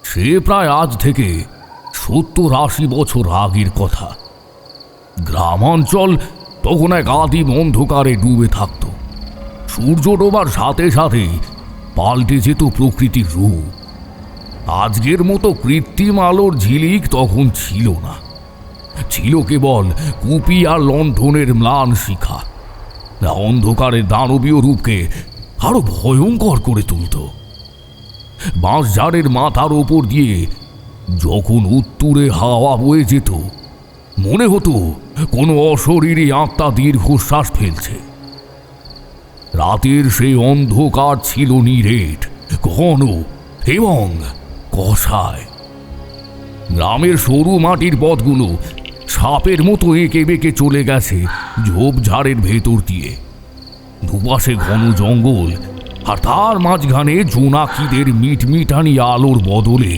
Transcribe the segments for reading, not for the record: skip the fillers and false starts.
সে প্রায় আজ থেকে ৭০-৮০ বছর আগের কথা। গ্রামাঞ্চল তখন এক আদিম অন্ধকারে ডুবে থাকত। সূর্য ডোবার সাথে সাথে পাল্টে যেত প্রকৃতির রূপ। আজকের মতো কৃত্রিম আলোর ঝিলিক তখন ছিল না, ছিল কেবল কুপি আর লণ্ঠনের ম্লান শিখা। অন্ধকারের দানবীয় রূপকে আরো ভয়ঙ্কর করে তুলত। বাঁশঝাড়ের মাথার ওপর দিয়ে যখন উত্তুরে হাওয়া বয়ে যেত, মনে হতো কোনো অশরীরী আত্মা দীর্ঘশ্বাস ফেলছে। রাতের সেই অন্ধকার ছিল নিরেট, ঘন এবং কষায়। গ্রামের সরু মাটির পথগুলো সাপের মতো এঁকে বেঁকে চলে গেছে ঝোপঝাড়ের ভেতর দিয়ে। দুপাশে ঘন জঙ্গল, আর তার মাঝখানে জোনাকিদের মিটমিটানি আলোর বদলে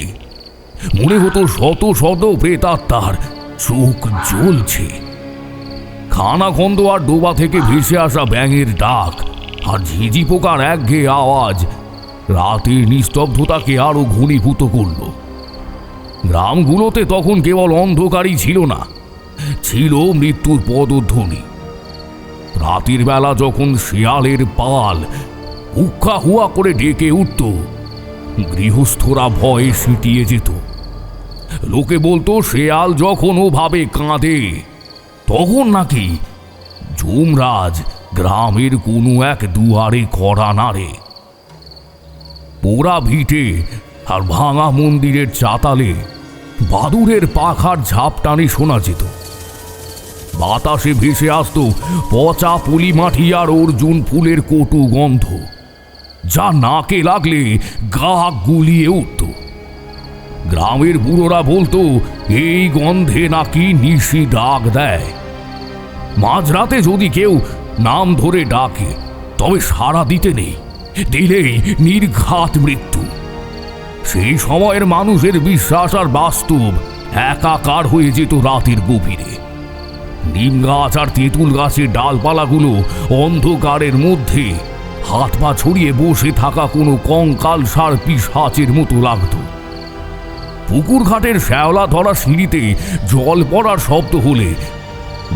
মনে হতো শত শত প্রেতাত্মার চোখ জ্বলছে। খানাখন্দ আর ডোবা থেকে ভেসে আসা ব্যাঙের ডাক আর ঝিঝি পোকার একঘেয়ে আওয়াজ রাতের নিস্তব্ধতাকে আরো ঘনীভূত করল। গ্রামগুলোতে তখন কেবল অন্ধকারই ছিল না, ছিল মৃত্যুর পদধ্বনি। রাতের বেলা যখন শেয়ালের পাল হুক্কা হুয়া করে ডেকে উঠত, গৃহস্থরা ভয়ে সিঁটিয়ে যেত। লোকে বলতো শেয়াল যখন ওভাবে কাঁদে তখন নাকি যমরাজ গ্রামের কোনো এক দুয়ারে কড়া নাড়ে। পোড়া ভিটে আর ভাঙা মন্দিরের চাতালে বাদুড়ের পাখার ঝাপটানি শোনা যেত। বাতাসে ভেসে আসত পচা পুলি মাটি আর অর্জুন ফুলের কটু গন্ধ, যা নাকে লাগলে গা গুলিয়ে উঠত। গ্রামের বুড়োরা বলতো এই গন্ধে নাকি নিশি ডাক দেয়। মাঝরাতে যদি কেউ নাম ধরে ডাকে তবে সাড়া দিতে নেই, দিলেই নির্ঘাত মৃত্যু। সেই সময়ের মানুষের বিশ্বাস আর বাস্তব একাকার হয়ে যেত রাতের গভীরে। নিম গাছ আর তেঁতুল গাছের ডালপালাগুলো অন্ধকারের মধ্যে হাত পা ছড়িয়ে বসে থাকা কোনো কঙ্কাল সার পিশাচের মতো লাগত। পুকুর ঘাটের শ্যাওলা ধরা সিঁড়িতে জল পড়ার শব্দ হলে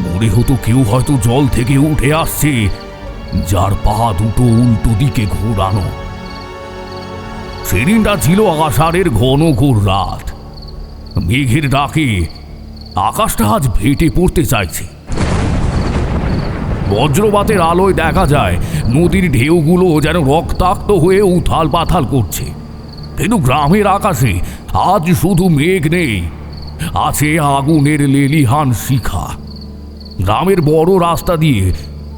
মনে হতো কেউ হয়তো জল থেকে উঠে আসছে, যার পা দুটো উল্টো দিকে ঘোরানো। সেদিনটা ছিল আষাঢ়ের ঘন ঘোর রাত। মেঘের ডাকে আকাশটা আজ ফেটে পড়তে চাইছে। বজ্রপাতের আলোয় দেখা যায় নদীর ঢেউগুলো যেন রক্তাক্ত হয়ে উথাল পাথাল করছে। কিন্তু গ্রামের আকাশে আজ শুধু মেঘ নেই, আছে আগুনের লেলিহান শিখা। গ্রামের বড় রাস্তা দিয়ে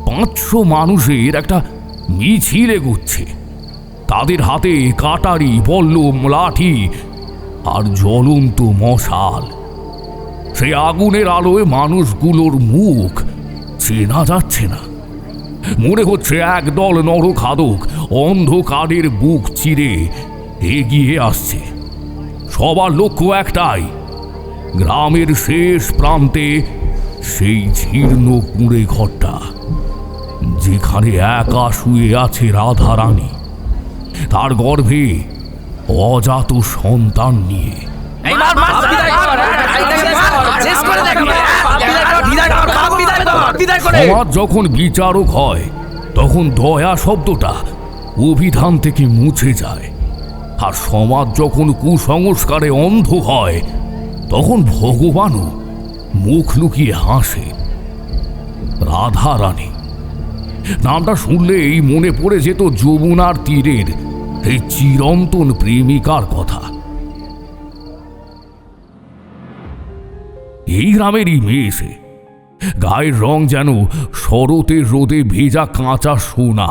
৫০০ মানুষের একটা মিছিল এগোচ্ছে। তাদের হাতে কাটারি, বল্লম, লাঠি আর জ্বলন্ত মশাল। সেই আগুনের আলোয় মানুষগুলোর মুখ চেনা যাচ্ছে না। মনে হচ্ছে একদল নরখাদক অন্ধকারের বুক চিরে এগিয়ে আসছে। সবার লক্ষ্য একটাই, গ্রামের শেষ প্রান্তে সেই জীর্ণ কুঁড়ে ঘরটা, যেখানে একা শুয়ে আছে রাধা রানী, তার গর্ভে অজাত সন্তান নিয়ে। সমাজ যখন বিচারক হয় তখন দয়া শব্দটা অভিধান থেকে মুছে যায়, আর সমাজ যখন কুসংস্কারে অন্ধ হয় তখন ভগবানও মুখ লুকিয়ে হাসে। রাধা রানী নামটা শুনলেই মনে পড়ে যেত যমুনার তীরের এই চিরন্তন প্রেমিকার কথা। এই গ্রামেরই মেয়ে সে। গায়ের রং যেন শরতের রোদে ভেজা কাঁচা সোনা।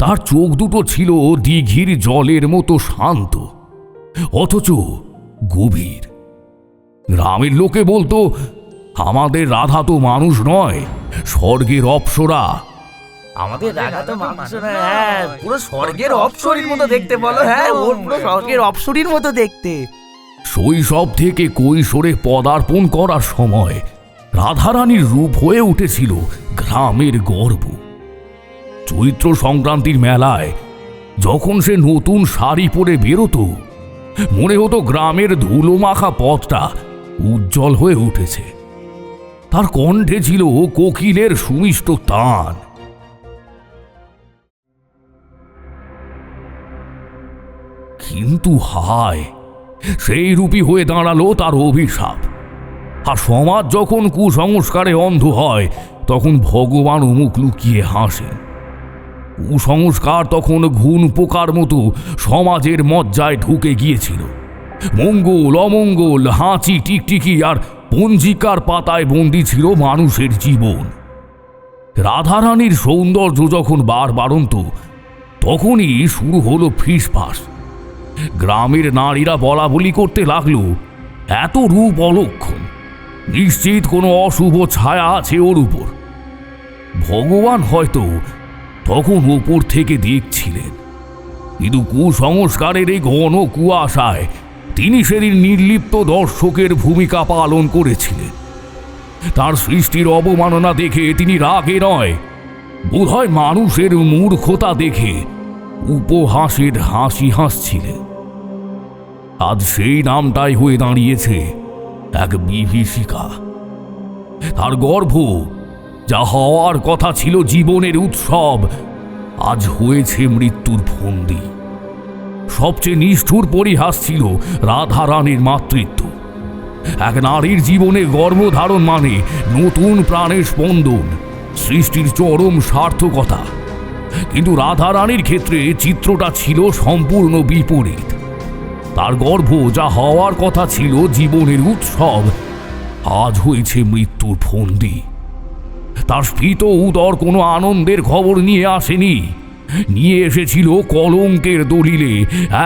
তার চোখ দুটো ছিল দিঘির জলের মতো শান্ত, অথচ গভীর। গ্রামের লোকে বলতো আমাদের রাধা তো মানুষ নয়, স্বর্গের অপ্সরা। আমাদের রাধা তো মানুষ নয়, হ্যাঁ, পুরো স্বর্গের অপ্সরীর মতো দেখতে। বলো, হ্যাঁ, ওর পুরো স্বর্গের অপ্সরীর মতো দেখতে। শৈশব থেকে কৈশোরে পদার্পণ করার সময় রাধারানীর রূপ হয়ে উঠেছিল গ্রামের গর্ব। চৈত্র সংক্রান্তির মেলায় যখন সে নতুন শাড়ি পরে বেরোতো, মনে হতো গ্রামের ধুলো মাখা পথটা উজ্জ্বল হয়ে উঠেছে। তার কণ্ঠে ছিল কোকিলের সুমিষ্ট তান। কিন্তু হায়, সেই রূপী হয়ে দাঁড়ালো তার অভিশাপ। আর সমাজ যখন কুসংস্কারে অন্ধ হয়, তখন ভগবানও মুখ লুকিয়ে হাসেন। কুসংস্কার তখন ঘুণ পোকার মতো সমাজের মজ্জায় ঢুকে গিয়েছিল। মঙ্গল অমঙ্গল, হাঁচি টিকটিকি আর পঞ্জিকার পাতায় বন্দী ছিল মানুষের জীবন। রাধারানীর সৌন্দর্য যখন বাড়ন্ত, তখনই শুরু হলো ফিসফাস। গ্রামের নারীরা বলা বলি করতে লাগলো, এত রূপ অলক্ষণ, নিশ্চিত কোনো অশুভ ছায়া আছে ওর উপর। ভগবান হয়তো তখন ওপর থেকে দেখছিলেন, কিন্তু কুসংস্কারের এই ঘন কুয়াশায় তিনি সেদিন নির্লিপ্ত দর্শকের ভূমিকা পালন করেছিলেন। তার সৃষ্টির অবমাননা দেখে তিনি রাগে নয়, বোধহয় মানুষের মূর্খতা দেখে উপহাসের হাসি হাসছিলেন। আজ সেই নামটাই হয়ে দাঁড়িয়েছে এক বিভীষিকা। তার গর্ভ, যা হওয়ার কথা ছিল জীবনের উৎসব, আজ হয়েছে মৃত্যুর ফন্দি। সবচেয়ে নিষ্ঠুর পরিহাস ছিল রাধারানীর মাতৃত্ব। এক নারীর জীবনে গর্ভধারণ মানে নতুন প্রাণের স্পন্দন, সৃষ্টির চরম সার্থকতা। কিন্তু রাধারানীর ক্ষেত্রে চিত্রটা ছিল সম্পূর্ণ বিপরীত। তার গর্ভ, যা হওয়ার কথা ছিল জীবনের উৎসব, আজ হয়েছে মৃত্যুর ফন্দি। তার স্ফীত উদর কোনো আনন্দের খবর নিয়ে আসেনি, নিয়ে এসেছিল কলঙ্কের দলিলে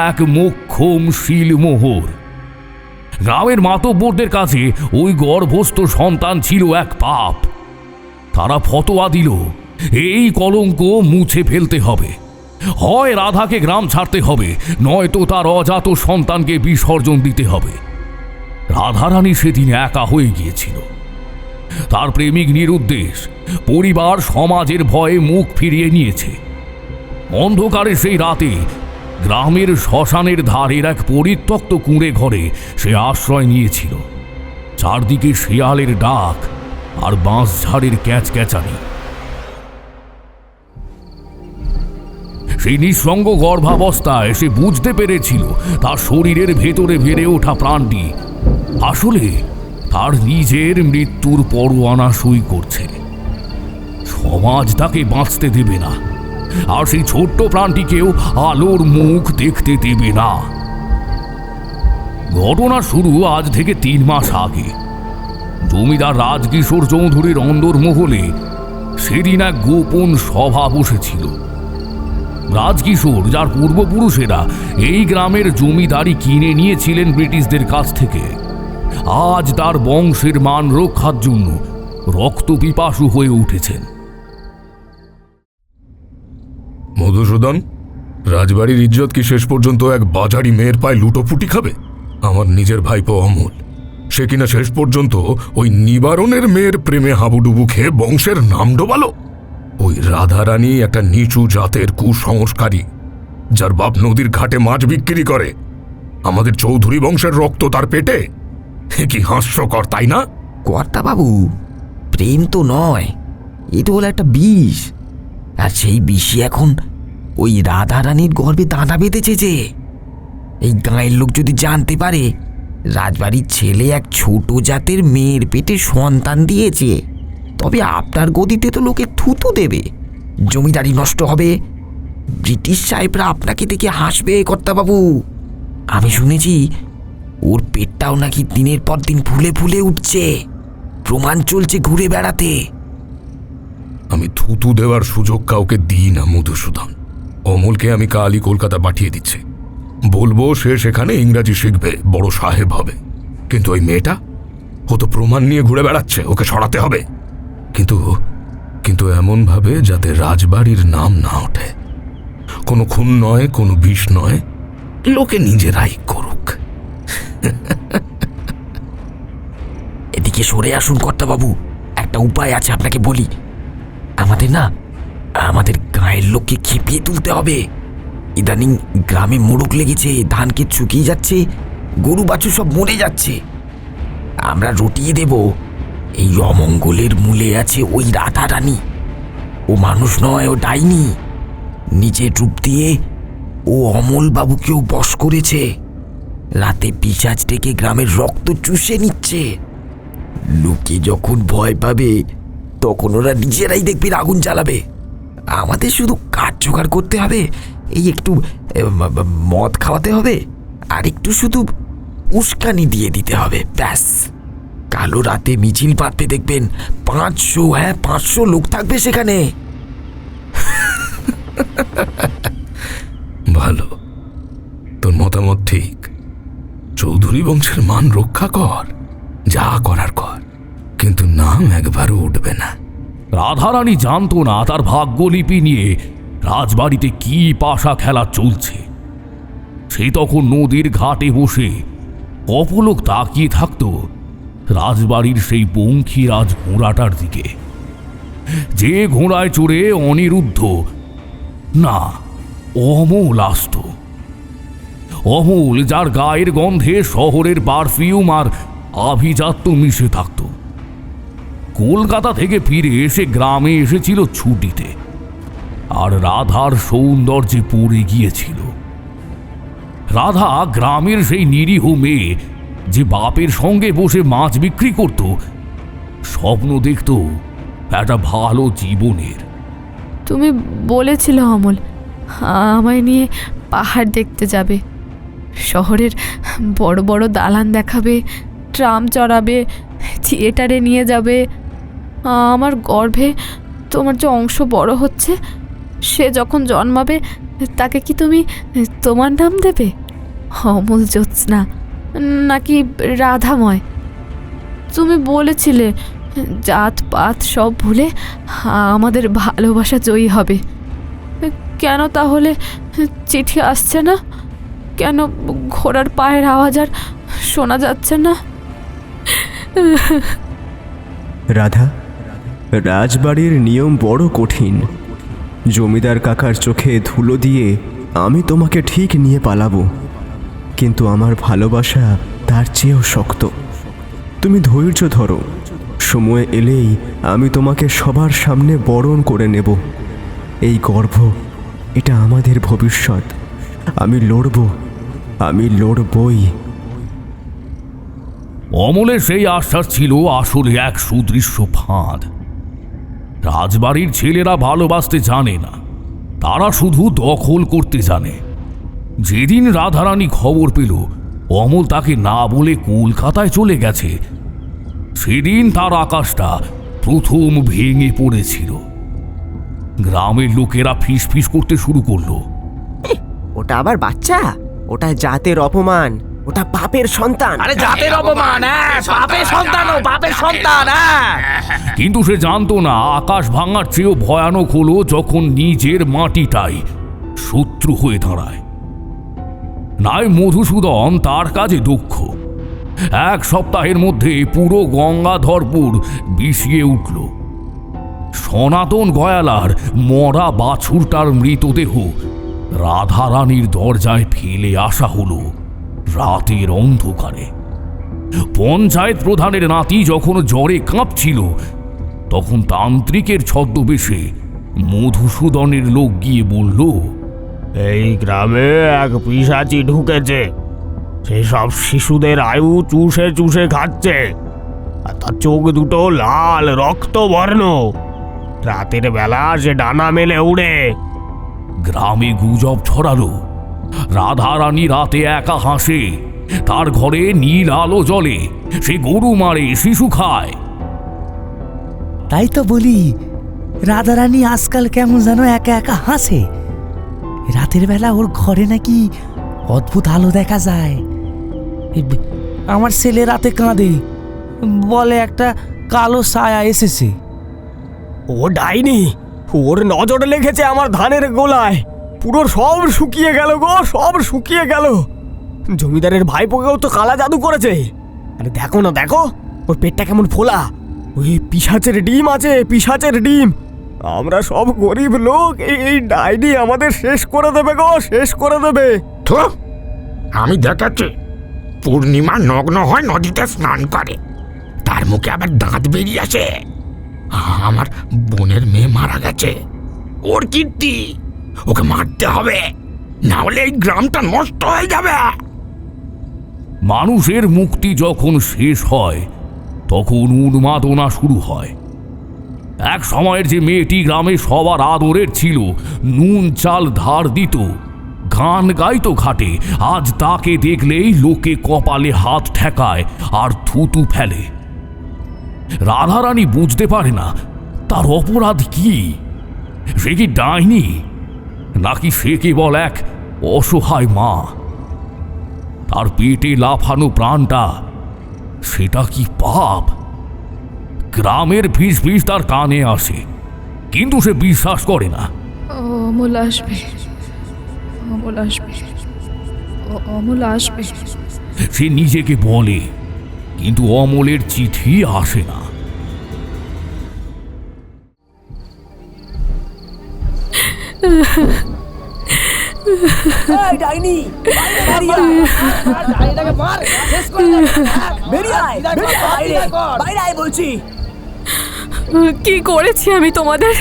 এক মোক্ষম শিলমোহর। গ্রামের মাতব্বরদের কাছে ওই গর্ভস্থ সন্তান ছিল এক পাপ। তারা ফতোয়া দিল, এই কলঙ্ক মুছে ফেলতে হবে। হয় রাধাকে গ্রাম ছাড়তে হবে, নয়তো তার অজাত সন্তানকে বিসর্জন দিতে হবে। রাধারানী সেদিন একা হয়ে গিয়েছিল। তার প্রেমিক নিরুদ্দেশ, পরিবার সমাজের ভয়ে মুখ ফিরিয়ে নিয়েছে। অন্ধকারে সেই রাতে গ্রামের শ্মশানের ধারের এক পরিত্যক্ত কুঁড়ে ঘরে সে আশ্রয় নিয়েছিল। চারদিকে শেয়ালের ডাক আর বাঁশঝাড়ের ক্যাচক্যাচানি। সেই নিঃসঙ্গ গর্ভাবস্থায় সে বুঝতে পেরেছিল তার শরীরের ভেতরে বেড়ে ওঠা প্রাণটি আসলে তার নিজের মৃত্যুর পরোয়ানা সই করছে। সমাজ তাকে বাঁচতে দেবে না, আর সেই ছোট্ট প্রাণটিকেও আলোর মুখ দেখতে দেবে না। ঘটনা শুরু আজ থেকে 3 মাস আগে। জমিদার রাজকিশোর চৌধুরীর অন্দরমহলে সেদিন এক গোপন সভা বসেছিল। রাজকিশোর, যার পূর্বপুরুষেরা এই গ্রামের জমিদারি কিনে নিয়েছিলেন ব্রিটিশদের কাছ থেকে, আজ তার বংশের মান রক্ষার জন্য রক্তপিপাসু হয়ে উঠেছেন। মধুসূদন, রাজবাড়ির ইজ্জত কি শেষ পর্যন্ত এক বাজারি মেয়ের পায়ে লুটোপুটি খাবে? আমার নিজের ভাইপো অমল, সে কিনা শেষ পর্যন্ত ওই নিবারণের মেয়ের প্রেমে হাবুডুবু খেয়ে বংশের নাম ডোবালো। ওই রাধারানী একটা নিচু জাতের কুসংস্কারী, যার বাপ নদীর ঘাটে মাছ বিক্রি করে। আমাদের চৌধুরী বংশের রক্ত তার পেটে। কি হাস্যকর, তাই না? কর্তা বাবু, প্রেম তো নয়, এ তো হলো একটা বিষ। আর সেই বিষই এখন ওই রাধারানীর গর্ভে দানা বেঁধেছে। যে এই গাঁয়ের লোক যদি জানতে পারে রাজবাড়ির ছেলে এক ছোট জাতের মেয়ের পেটে সন্তান দিয়েছে, তবে আপনার গদিতে তো লোকে থুতু দেবে, জমিদারি নষ্ট হবে, ব্রিটিশ সাহেবরা আপনাকে দেখে হাসবে। কর্তাবাবু, আমি শুনেছি ওর পেটটাও নাকি দিনের পর দিন ফুলে ফুলে উঠছে, প্রমাণ চলছে ঘুরে বেড়াতে। আমি থুতু দেওয়ার সুযোগ কাউকে দিই না মধুসূদন। অমলকে আমি কালই কলকাতা পাঠিয়ে দিচ্ছি। বলবো সে সেখানে ইংরাজি শিখবে, বড় সাহেব হবে। কিন্তু ওই মেয়েটা, ও তো প্রমাণ নিয়ে ঘুরে বেড়াচ্ছে, ওকে সরাতে হবে। কিন্তু এমনভাবে যাতে রাজবাড়ির নাম না ওঠে। কোনো খুন নয়, কোনো বিষ নয়, লোকে নিজেরাই করুক। এদিকে সরে আসুন কর্তাবাবু, একটা উপায় আছে আপনাকে বলি। আমাদের গাঁয়ের লোককে খেপিয়ে তুলতে হবে। ইদানিং গ্রামে মোড়ক লেগেছে, ধান ক্ষেত শুকিয়ে যাচ্ছে, গরু বাছুর সব মরে যাচ্ছে। আমরা রটিয়ে দেব এই অমঙ্গলের মূলে আছে ওই রাধারানী। ও মানুষ নয়, ও ডাইনি। নিজের রূপ দিয়ে ও অমল বাবুকেও বশ করেছে। রাতে পিশাচ ডেকে গ্রামের রক্ত চুষে নিচ্ছে। লোকে যখন ভয় পাবে তখন ওরা নিজেরাই দেখবে আগুন জ্বালাবে। আমাদের শুধু কাঠ জোগাড় করতে হবে, এই একটু মদ খাওয়াতে হবে, আর একটু শুধু উস্কানি দিয়ে দিতে হবে, ব্যাস। কালো রাতে মিছিল বাঁধবে, দেখবেন 500 লোক থাকবে সেখানে। ভালো, তোর মতামত ঠিক। চৌধুরী বংশের মান রক্ষা কর, যা করার কর, কিন্তু নাম একবারও উঠবে না। রাধারানী জানতো না তার ভাগ্যলিপি নিয়ে রাজবাড়িতে কি পাশা খেলা চলছে। সে তখন নদীর ঘাটে বসে অপলক তাকিয়ে থাকত রাজবাড়ির সেই বঙ্কিরাজ ঘোড়াটার দিকে, যে ঘোড়ায় চড়ে অনিরুদ্ধ না অমল আসত। অমল, যার গায়ের গন্ধে শহরের পারফিউম আর আভিজাত্য মিশে থাকত। কলকাতা থেকে ফিরে এসে গ্রামে এসেছিল ছুটিতে, আর রাধার সৌন্দর্যে পড়ে গিয়েছিল। রাধা গ্রামের সেই নিরীহ মেয়ে যে বাপের সঙ্গে বসে মাছ বিক্রি করত, স্বপ্ন দেখত একটা ভালো জীবনের। তুমি বলেছিলে অমল আমায় নিয়ে পাহাড় দেখতে যাবে, শহরের বড় বড় দালান দেখাবে, ট্রাম চড়াবে, থিয়েটারে নিয়ে যাবে। আমার গর্ভে তোমার যে অংশ বড় হচ্ছে, সে যখন জন্মাবে তাকে কি তুমি তোমার নাম দেবে? অমল জ্যোৎস্না নাকি রাধাময়? তুমি বলেছিলে জাত পাত সব ভুলে আমাদের ভালোবাসা জয়ী হবে। কেন তাহলে চিঠি আসছে না? কেন ঘোড়ার পায়ের আওয়াজ আর শোনা যাচ্ছে না? রাধা, রাজবাড়ির নিয়ম বড় কঠিন। জমিদার কাকার চোখে ধুলো দিয়ে আমি তোমাকে ঠিক নিয়ে পালাবো, কিন্তু আমার ভালোবাসা তার চেয়েও শক্ত। তুমি ধৈর্য ধরো, সময় এলেই আমি তোমাকে সবার সামনে বরণ করে নেব। এই গর্ভ, এটা আমাদের ভবিষ্যৎ। আমি লড়বই। অমলের সেই আশ্বাস ছিল আসলে এক সুদৃশ্য ফাঁদ। রাজবাড়ির ছেলেরা ভালোবাসতে জানে না, তারা শুধু দখল করতে জানে। যেদিন রাধারানী খবর পেল অমল তাকে না বলে কলকাতায় চলে গেছে, সেদিন তার আকাশটা প্রথম ভেঙে পড়েছিল। গ্রামের লোকেরা ফিসফিস করতে শুরু করলো, ওটা আবার বাচ্চা? ওটা জাতের অপমান, ওটা পাপের সন্তান। আরে জাতের অপমান, বাপের সন্তান, ও বাপের সন্তান। কিন্তু সে জানতো না আকাশ ভাঙার চেয়েও ভয়ানক হলো যখন নিজের মাটিটাই শত্রু হয়ে দাঁড়ায়। নাই মধুসূদন তার কাজে দক্ষ। 1 সপ্তাহের মধ্যে পুরো গঙ্গাধরপুর বিষিয়ে উঠল। সনাতন গয়ালার মরা বাছুরটার মৃতদেহ রাধারানীর দরজায় ফেলে আসা হলো রাতের অন্ধকারে। পঞ্চায়েত প্রধানের নাতি যখন জ্বরে কাঁপছিল, তখন তান্ত্রিকের ছদ্মবেশে মধুসূদনের লোক গিয়ে বলল, এই গ্রামে এক পিশাচি ঢুকেছে। সেসব শিশুদের আয়ু চুষে চুষে খাচ্ছে, আর তার চোখ দুটো লাল রক্তবর্ণ। রাতের বেলা সে ডানা মেলে উড়ে। গ্রামে গুজব ছড়ালো রাধারানী রাতে একা হাসে, তার ঘরে নীল আলো জ্বলে, সে গরু মারে, শিশু খায়। তাই তো বলি, রাধারানী আজকাল কেমন যেন একা একা হাসে। রাতের বেলা ওর ঘরে নাকি অদ্ভুত আলো দেখা যায়। আমার ছেলে রাতে কাঁদে, বলে একটা কালো ছায়া এসেছে। ও ডাইনি, ওর নজর লেগেছে আমার ধানের গোলায়। পুরো সব শুকিয়ে গেল গো, সব শুকিয়ে গেল। জমিদারের ভাইপোকেও তো কালা জাদু করেছে। আরে দেখো না, দেখো ওর পেটটা কেমন ফোলা। ওই পিশাচের ডিম আছে, পিশাচের ডিম। আমরা সব গরিব লোক, এই ডাইনি আমাদের শেষ করে দেবে গো, শেষ করে দেবে। তো আমি দেখাচ্ছি, পূর্ণিমা নগ্ন হয় নদীতে স্নান করে, তার মুখে আবার দাঁত বেরিয়ে আসে। আমার বোনের মেয়ে মারা গেছে, ওর কীর্তি, ওকে মারতে হবে, না হলে এই গ্রামটা নষ্ট হয়ে যাবে। মানুষের মুক্তি যখন শেষ হয় তখন উন্মাদনা শুরু হয়। এক সময়ের যে মেয়েটি গ্রামে সবার আদরের ছিল, নুন চাল ধার দিত, গান গাইতো ঘাটে, আজ তাকে দেখলেই লোকে কপালে হাত ঠেকায় আর থুতু ফেলে। রাধারানী বুঝতে পারে না তার অপরাধ কি। সে কি ডাইনি, নাকি সে কেবল এক অসহায় মা? তার পেটে লাফানো প্রাণটা, সেটা কি পাপ? গ্রামের ফিস ফিস তার কানে আসে, কিন্তু সে বিশ্বাস করে না। অমল আসবে, অমল আসবে, অমল আসবে। সে নিজেকে বলে, কিন্তু অমলের চিঠি আসে না। কি করেছি আমি তোমাদের?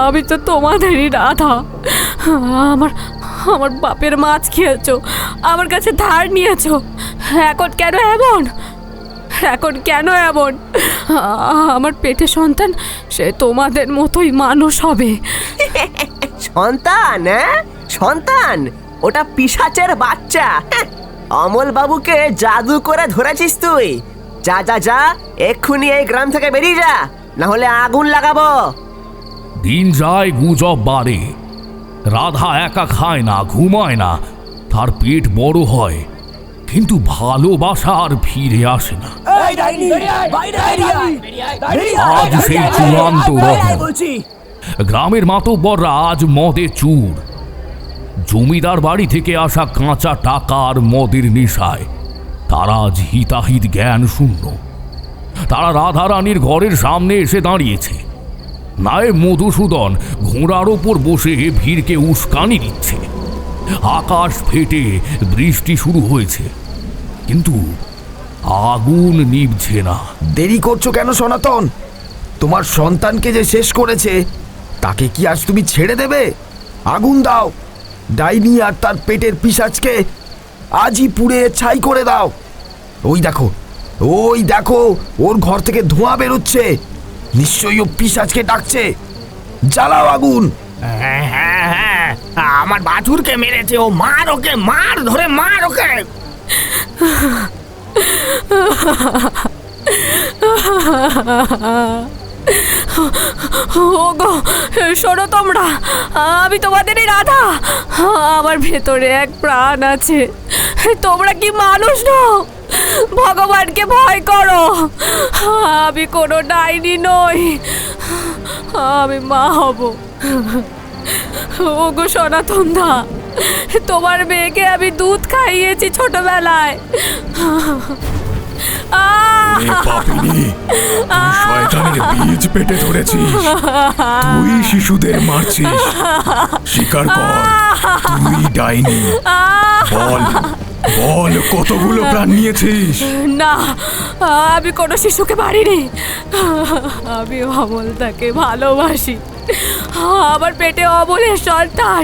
আমি তো তোমাদেরই রাধা। আমার বাপের মাছ খেয়েছো, আমার কাছে ধার নিয়েছো, এখন কেন এমন? এখন কেন এমন? আমার পেটে সন্তান, সে তোমাদের মতোই মানুষ হবে। সন্তান? সন্তান? ওটা পিশাচের বাচ্চা। অমল বাবুকে জাদু করে ধরেছিস তুই। যা যা যা, এক্ষুনি এই গ্রাম থেকে বেরিয়ে যা, না হলে আগুন লাগাবো। দিন যায়, গুজব বাড়ে। রাধা একা খায় না, ঘুমায় না, তার পেট বড় হয়, কিন্তু ভালোবাসা আর ফিরে আসে না। আজ সেই চূড়ান্ত রহস্য। গ্রামের মাতব্বররা আজ মদে চুর। জমিদার বাড়ি থেকে আসা কাঁচা টাকা আর মদের নেশায় তারা আজ হিতাহিত জ্ঞান শূন্য। তারা রাধারানীর ঘরের সামনে এসে দাঁড়িয়েছে। নায়েব মধুসূদন ঘোড়ার ওপর বসে ভিড়কে উস্কানি দিচ্ছে। আকাশ ফেটে বৃষ্টি শুরু হয়েছে, কিন্তু আগুন নিভছে না। দেরি করছো কেন সনাতন? তোমার সন্তানকে যে শেষ করেছে, তাকে কি আজ তুমি ছেড়ে দেবে? আগুন দাও, ডাইনি আর তার পেটের পিশাচকে আজই পুড়ে ছাই করে দাও। ওই দেখো, ওই দেখো, ওর ঘর থেকে ধোঁয়া বেরোচ্ছে, নিশ্চয়ই ও পিশাচকে ডাকছে। জ্বালাও আগুন। হ্যাঁ, আমার বাছুরকে মেরেছে ও, মার ওকে, মার, ধরে মার ওকে। ওগো শোনো তোমরা, আমি তোমাদেরই রাধা। আমার ভেতরে এক প্রাণ আছে। তোমরা কি মানুষ নও? ভগবানকে ভয় করো। আমি কোনো ডাইনি নই, আমি মা হব। ওগো সনাতন দা, তোমার মেয়েকে আমি দুধ খাইয়েছি ছোটবেলায়। শয়তানের বীজ পেটে ধরেছিস, তুই শিশুদের মারছিস। স্বীকার কর, তুই ডাইনি। বল বল, কতগুলো প্রাণ নিয়েছিস? না, আমি কোনো শিশুকে মারিনি। আমি অমলদাকে ভালোবাসি। আমার পেটে অমলের সন্তান,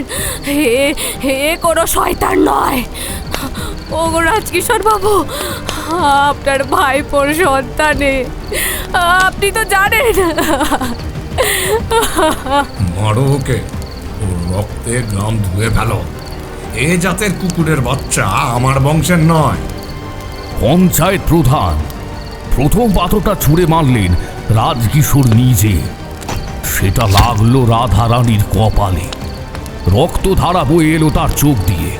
হে কোনো শয়তান নয়। ওগো রাজকিশোর বাবু, আপনার ভাইপোর সন্তানে, আপনি তো জানেন। মারো ওকে, ওর রক্তে গ্রাম ধুয়ে ফেলো। এ জাতের কুকুরের বাচ্চা আমার বংশের নয়। পঞ্চায়েত প্রধান প্রথম পাথরটা ছুঁড়ে মারলেন রাজকিশোর নিজে। সেটা লাগলো রাধারানীর কপালে। রক্তধারা বয়ে এলো তার চোখ দিয়ে।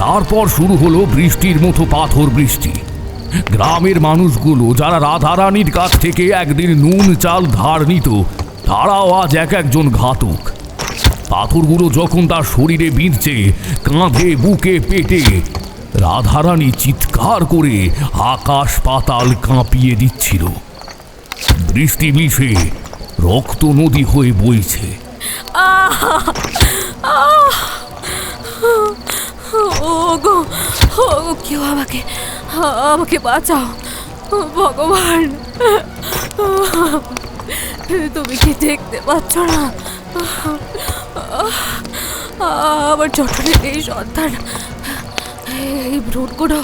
তারপর শুরু হলো বৃষ্টির মতো পাথর বৃষ্টি। গ্রামের মানুষগুলো যারা রাধারানীর কাছ থেকে একদিন নুন চাল ধার নিত, তারাও আজ এক একজন ঘাতক। পাথরগুলো যখন তার শরীরে বিঁধছে, কাঁধে, বুকে, পেটে, রাধারানী চিৎকার করে আকাশ পাতাল কাঁপিয়ে দিচ্ছিল। বৃষ্টি মিশে রক্ত নদী হয়ে বইছে। ওগো ওগো, কেউ আমাকে আমাকে বাঁচাও ভগবান। তুমি কি দেখতে পাচ্ছ না আমার জঠরের এই সন্তান? এই ভ্রূণগুলো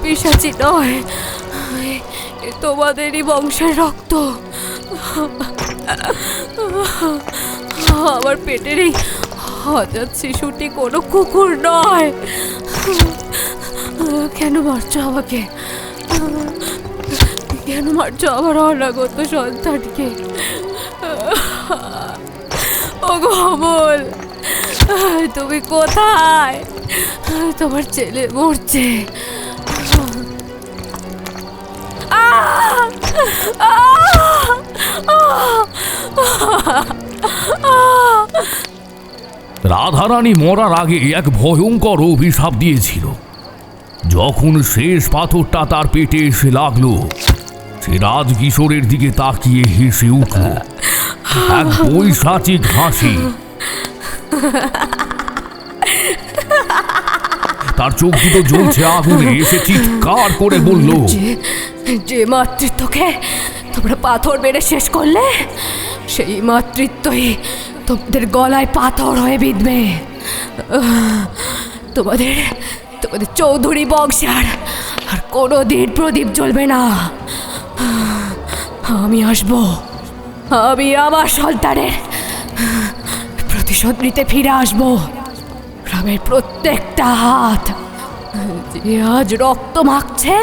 পিশাচি নয়, তোমাদেরই বংশের রক্ত। আমার পেটের এই হঠাৎ শিশুটি কোনো কুকুর নয়। কেন মারছো আমাকে? কেন মারছো আমার অনাগত সন্তানকে? ওগো অমল, তুমি কোথায়? তোমার ছেলে মরছে। রাধারানী মরার আগে এক ভয়ঙ্কর অভিশাপ দিয়েছিল। যখন শেষ পাথরটা তার পেটে এসে লাগলো, সে রাজকিশোরের দিকে তাকিয়ে হেসে উঠল এক বৈশাচিক হাসি। তার চোখ দুটো জ্বলছে আগুনে। এসে চিৎকার করে বলল, যে মাতৃত্বকে তোমরা পাথর মেরে শেষ করলে, সেই মাতৃত্বই তোমাদের গলায় পাথর হয়ে বিঁধবে। তোমাদের তোমাদের চৌধুরী বংশে আর কোনো দিন প্রদীপ জ্বলবে না। আমি আসবো, আমি আমার সন্তানের প্রতিশোধ নিতে ফিরে আসবো। গ্রামের প্রত্যেকটা হাত যে আজ রক্ত মাখছে,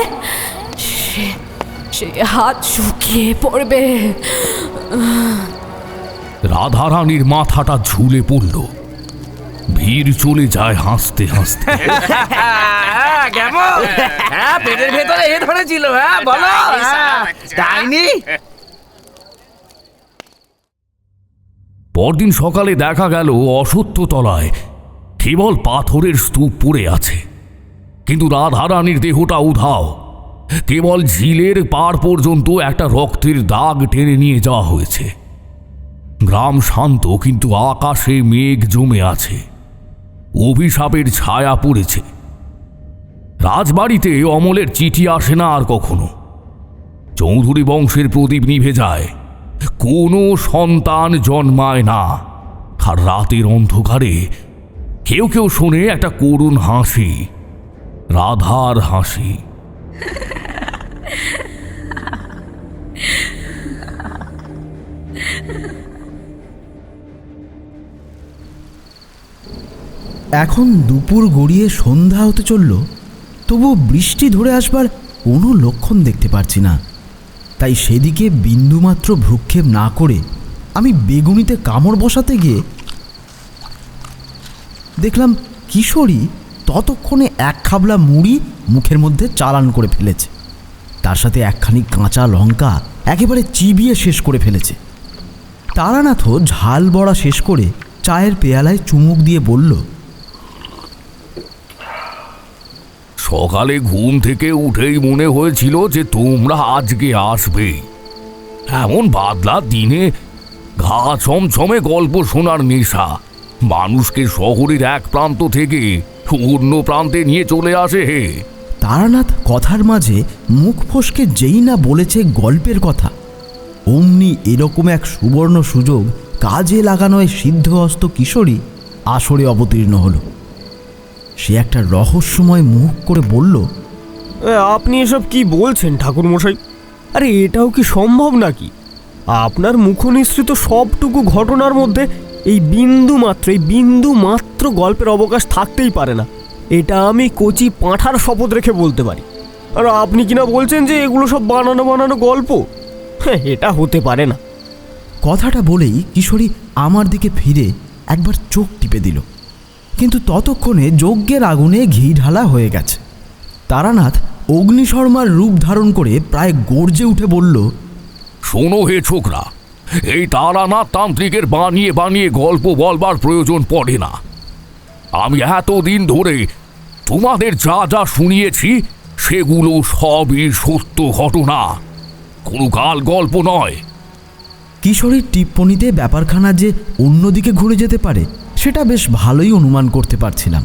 সে হাত শুকিয়ে পড়বে। রাধারানীর মাথাটা ঝুলে পড়ল। ভিড় চলে যায় হাসতে হাসতে। কেমন? হ্যাঁ, পেটের ভেতরে এ ধরেছিল। হ্যাঁ বলো, ডাইনি। পরদিন সকালে দেখা গেল অশ্বত্থতলায় কেবল পাথরের স্তূপ পড়ে আছে, কিন্তু রাধারানীর দেহটা উধাও। কেবল ঝিলের পার পর্যন্ত একটা রক্তের দাগ টেনে নিয়ে যাওয়া হয়েছে। গ্রাম শান্ত, কিন্তু আকাশে মেঘ জমে আছে। অভিশাপের ছায়া পড়েছে। রাজবাড়িতে অমলের চিঠি আসে না আর কখনো। চৌধুরী বংশের প্রদীপ নিভে যায়, কোনো সন্তান জন্মায় না। আর রাতের অন্ধকারে কেউ কেউ শোনে একটা করুণ হাসি, রাধার হাসি। এখন দুপুর গড়িয়ে সন্ধ্যা হতে চলল, তবু বৃষ্টি ধরে আসবার কোনো লক্ষণ দেখতে পারছি না। তাই সেদিকে বিন্দুমাত্র ভ্রুক্ষেপ না করে আমি বেগুনিতে কামড় বসাতে গিয়ে দেখলাম কিশোরী ততক্ষণে এক খাবলা মুড়ি মুখের মধ্যে চালান করে ফেলেছে। তার সাথে একখানি কাঁচা লঙ্কা একেবারে চিবিয়ে শেষ করে ফেলেছে। তারানাথও ঝাল বড়া শেষ করে চায়ের পেয়ালায় চুমুক দিয়ে বলল, সকালে ঘুম থেকে উঠেই মনে হয়েছিল যে তোমরা আজকে আসবে। এমন বাদলা দিনে ঘা ছমছমে গল্প শোনার নেশা মানুষকে শহরের এক প্রান্ত থেকে অন্য প্রান্তে নিয়ে চলে আসে। হে, তারানাথ কথার মাঝে মুখ ফসকে যেই না বলেছে গল্পের কথা, অমনি এরকম এক সুবর্ণ সুযোগ কাজে লাগানোয় সিদ্ধহস্ত কিশোরী আসরে অবতীর্ণ হলো। সে একটা রহস্যময় মুখ করে বলল, আপনি এসব কি বলছেন ঠাকুরমশাই? আরে এটাও কি সম্ভব নাকি? আপনার মুখনিসৃত সবটুকু ঘটনার মধ্যে এই বিন্দু মাত্র গল্পের অবকাশ থাকতেই পারে না। এটা আমি কচি পাঁঠার শপথ রেখে বলতে পারি। আর আপনি কিনা বলছেন যে এগুলো সব বানানো গল্প? হ্যাঁ, এটা হতে পারে না। কথাটা বলেই কিশোরী আমার দিকে ফিরে একবার চোখ টিপে দিল, কিন্তু ততক্ষণে যজ্ঞের আগুনে ঘি ঢালা হয়ে গেছে। তারানাথ অগ্নিশর্মার রূপ ধারণ করে প্রায় গর্জে উঠে বলল, শোনো হে ছোকরা, এই তারানাথ তান্ত্রিকের বানিয়ে বানিয়ে গল্প বলবার প্রয়োজন পড়ে না। আমি এতদিন ধরে তোমাদের যা যা শুনিয়েছি সেগুলো সবই সত্য ঘটনা, কোনো গাল গল্প নয়। কিশোরীর টিপ্পনিতে ব্যাপারখানা যে অন্যদিকে ঘুরে যেতে পারে সেটা বেশ ভালোই অনুমান করতে পারছিলাম।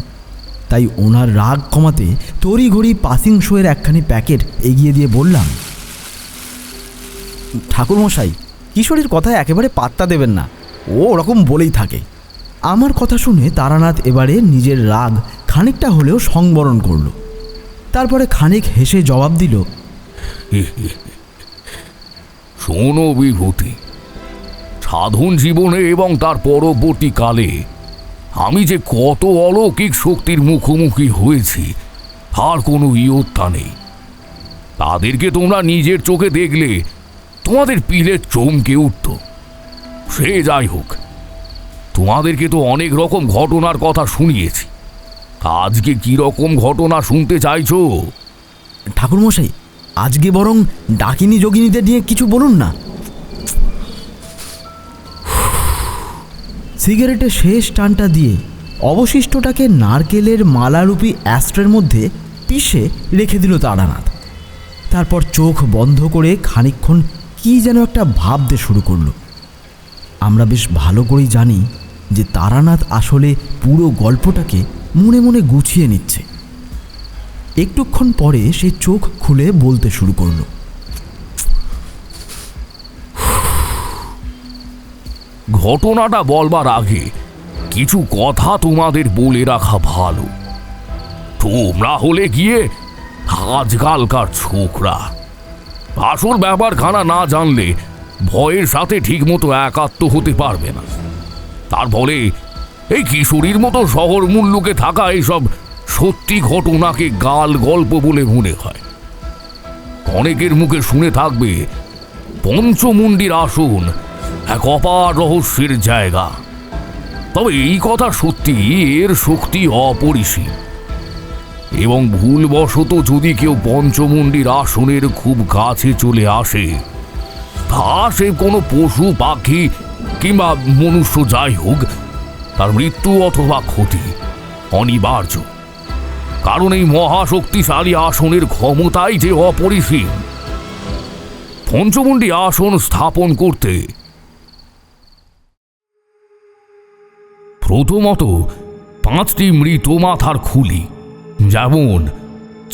তাই ওনার রাগ কমাতে তড়িঘড়ি পাসিং শোয়ের একখানি প্যাকেট এগিয়ে দিয়ে বললাম, ঠাকুরমশাই, কিশোরীর কথায় একেবারে পাত্তা দেবেন না, ও ওরকম বলেই থাকে। আমার কথা শুনে তারানাথ এবারে নিজের রাগ খানিকটা হলেও সংবরণ করল। তারপরে খানিক হেসে জবাব দিল, শোনো বিভূতি, সাধন জীবনে এবং তার পরবর্তীকালে আমি যে কত অলৌকিক শক্তির মুখোমুখি হয়েছি তার কোনো ইয়ত্তা নেই। তাদেরকে তোমরা নিজের চোখে দেখলে তোমাদের পিলে চমকে উঠত। সে যাই হোক, তোমাদেরকে তো অনেক রকম ঘটনার কথা শুনিয়েছি, আজকে কি রকম ঘটনা শুনতে চাইছো? ঠাকুরমশাই, আজকে বরং ডাকিনী যোগিনীদের নিয়ে কিছু বলুন না। সিগারেটের শেষ টানটা দিয়ে অবশিষ্টটাকে নারকেলের মালারূপী অ্যাস্ট্রের মধ্যে পিষে রেখে দিল তারানাথ। তারপর চোখ বন্ধ করে খানিকক্ষণ কি যেন একটা ভাবতে শুরু করলো। আমরা বেশ ভালো করেই জানি যে তারানাথ আসলে পুরো গল্পটাকে মনে মনে গুছিয়ে নিচ্ছে। একটুক্ষণ পরে সে চোখ খুলে বলতে শুরু করলো, ঘটনাটা বলবার আগে কিছু কথা তোমাদের বলে রাখা ভালো। তোমরা হলে গিয়ে আজকালকার ছোকরা, আসল ব্যাপারখানা না জানলে ভয়ের সাথে ঠিকমতো একাত্ম হতে পারবে না। তার ফলে এই কিশোরীর মতো শহর মুল্লুকে থাকা এইসব সত্যি ঘটনাকে গাল গল্প বলে মনে হয়। অনেকের মুখে শুনে থাকবে পঞ্চমুণ্ডির আসন এক অপার রহস্যের জায়গা। তবে এই কথা সত্যি, এর শক্তি অপরিসীম, এবং ভুলবশত যদি কেউ পঞ্চমুণ্ডির আসনের খুব কাছে চলে আসে, তা সে কোনো পশু পাখি কিংবা মনুষ্য যাই হোক, তার মৃত্যু অথবা ক্ষতি অনিবার্য। কারণ এই মহাশক্তিশালী আসনের ক্ষমতাই যে অপরিসীম। পঞ্চমুণ্ডি আসন স্থাপন করতে প্রথমত 5টি মৃত মাথার খুলি, যেমন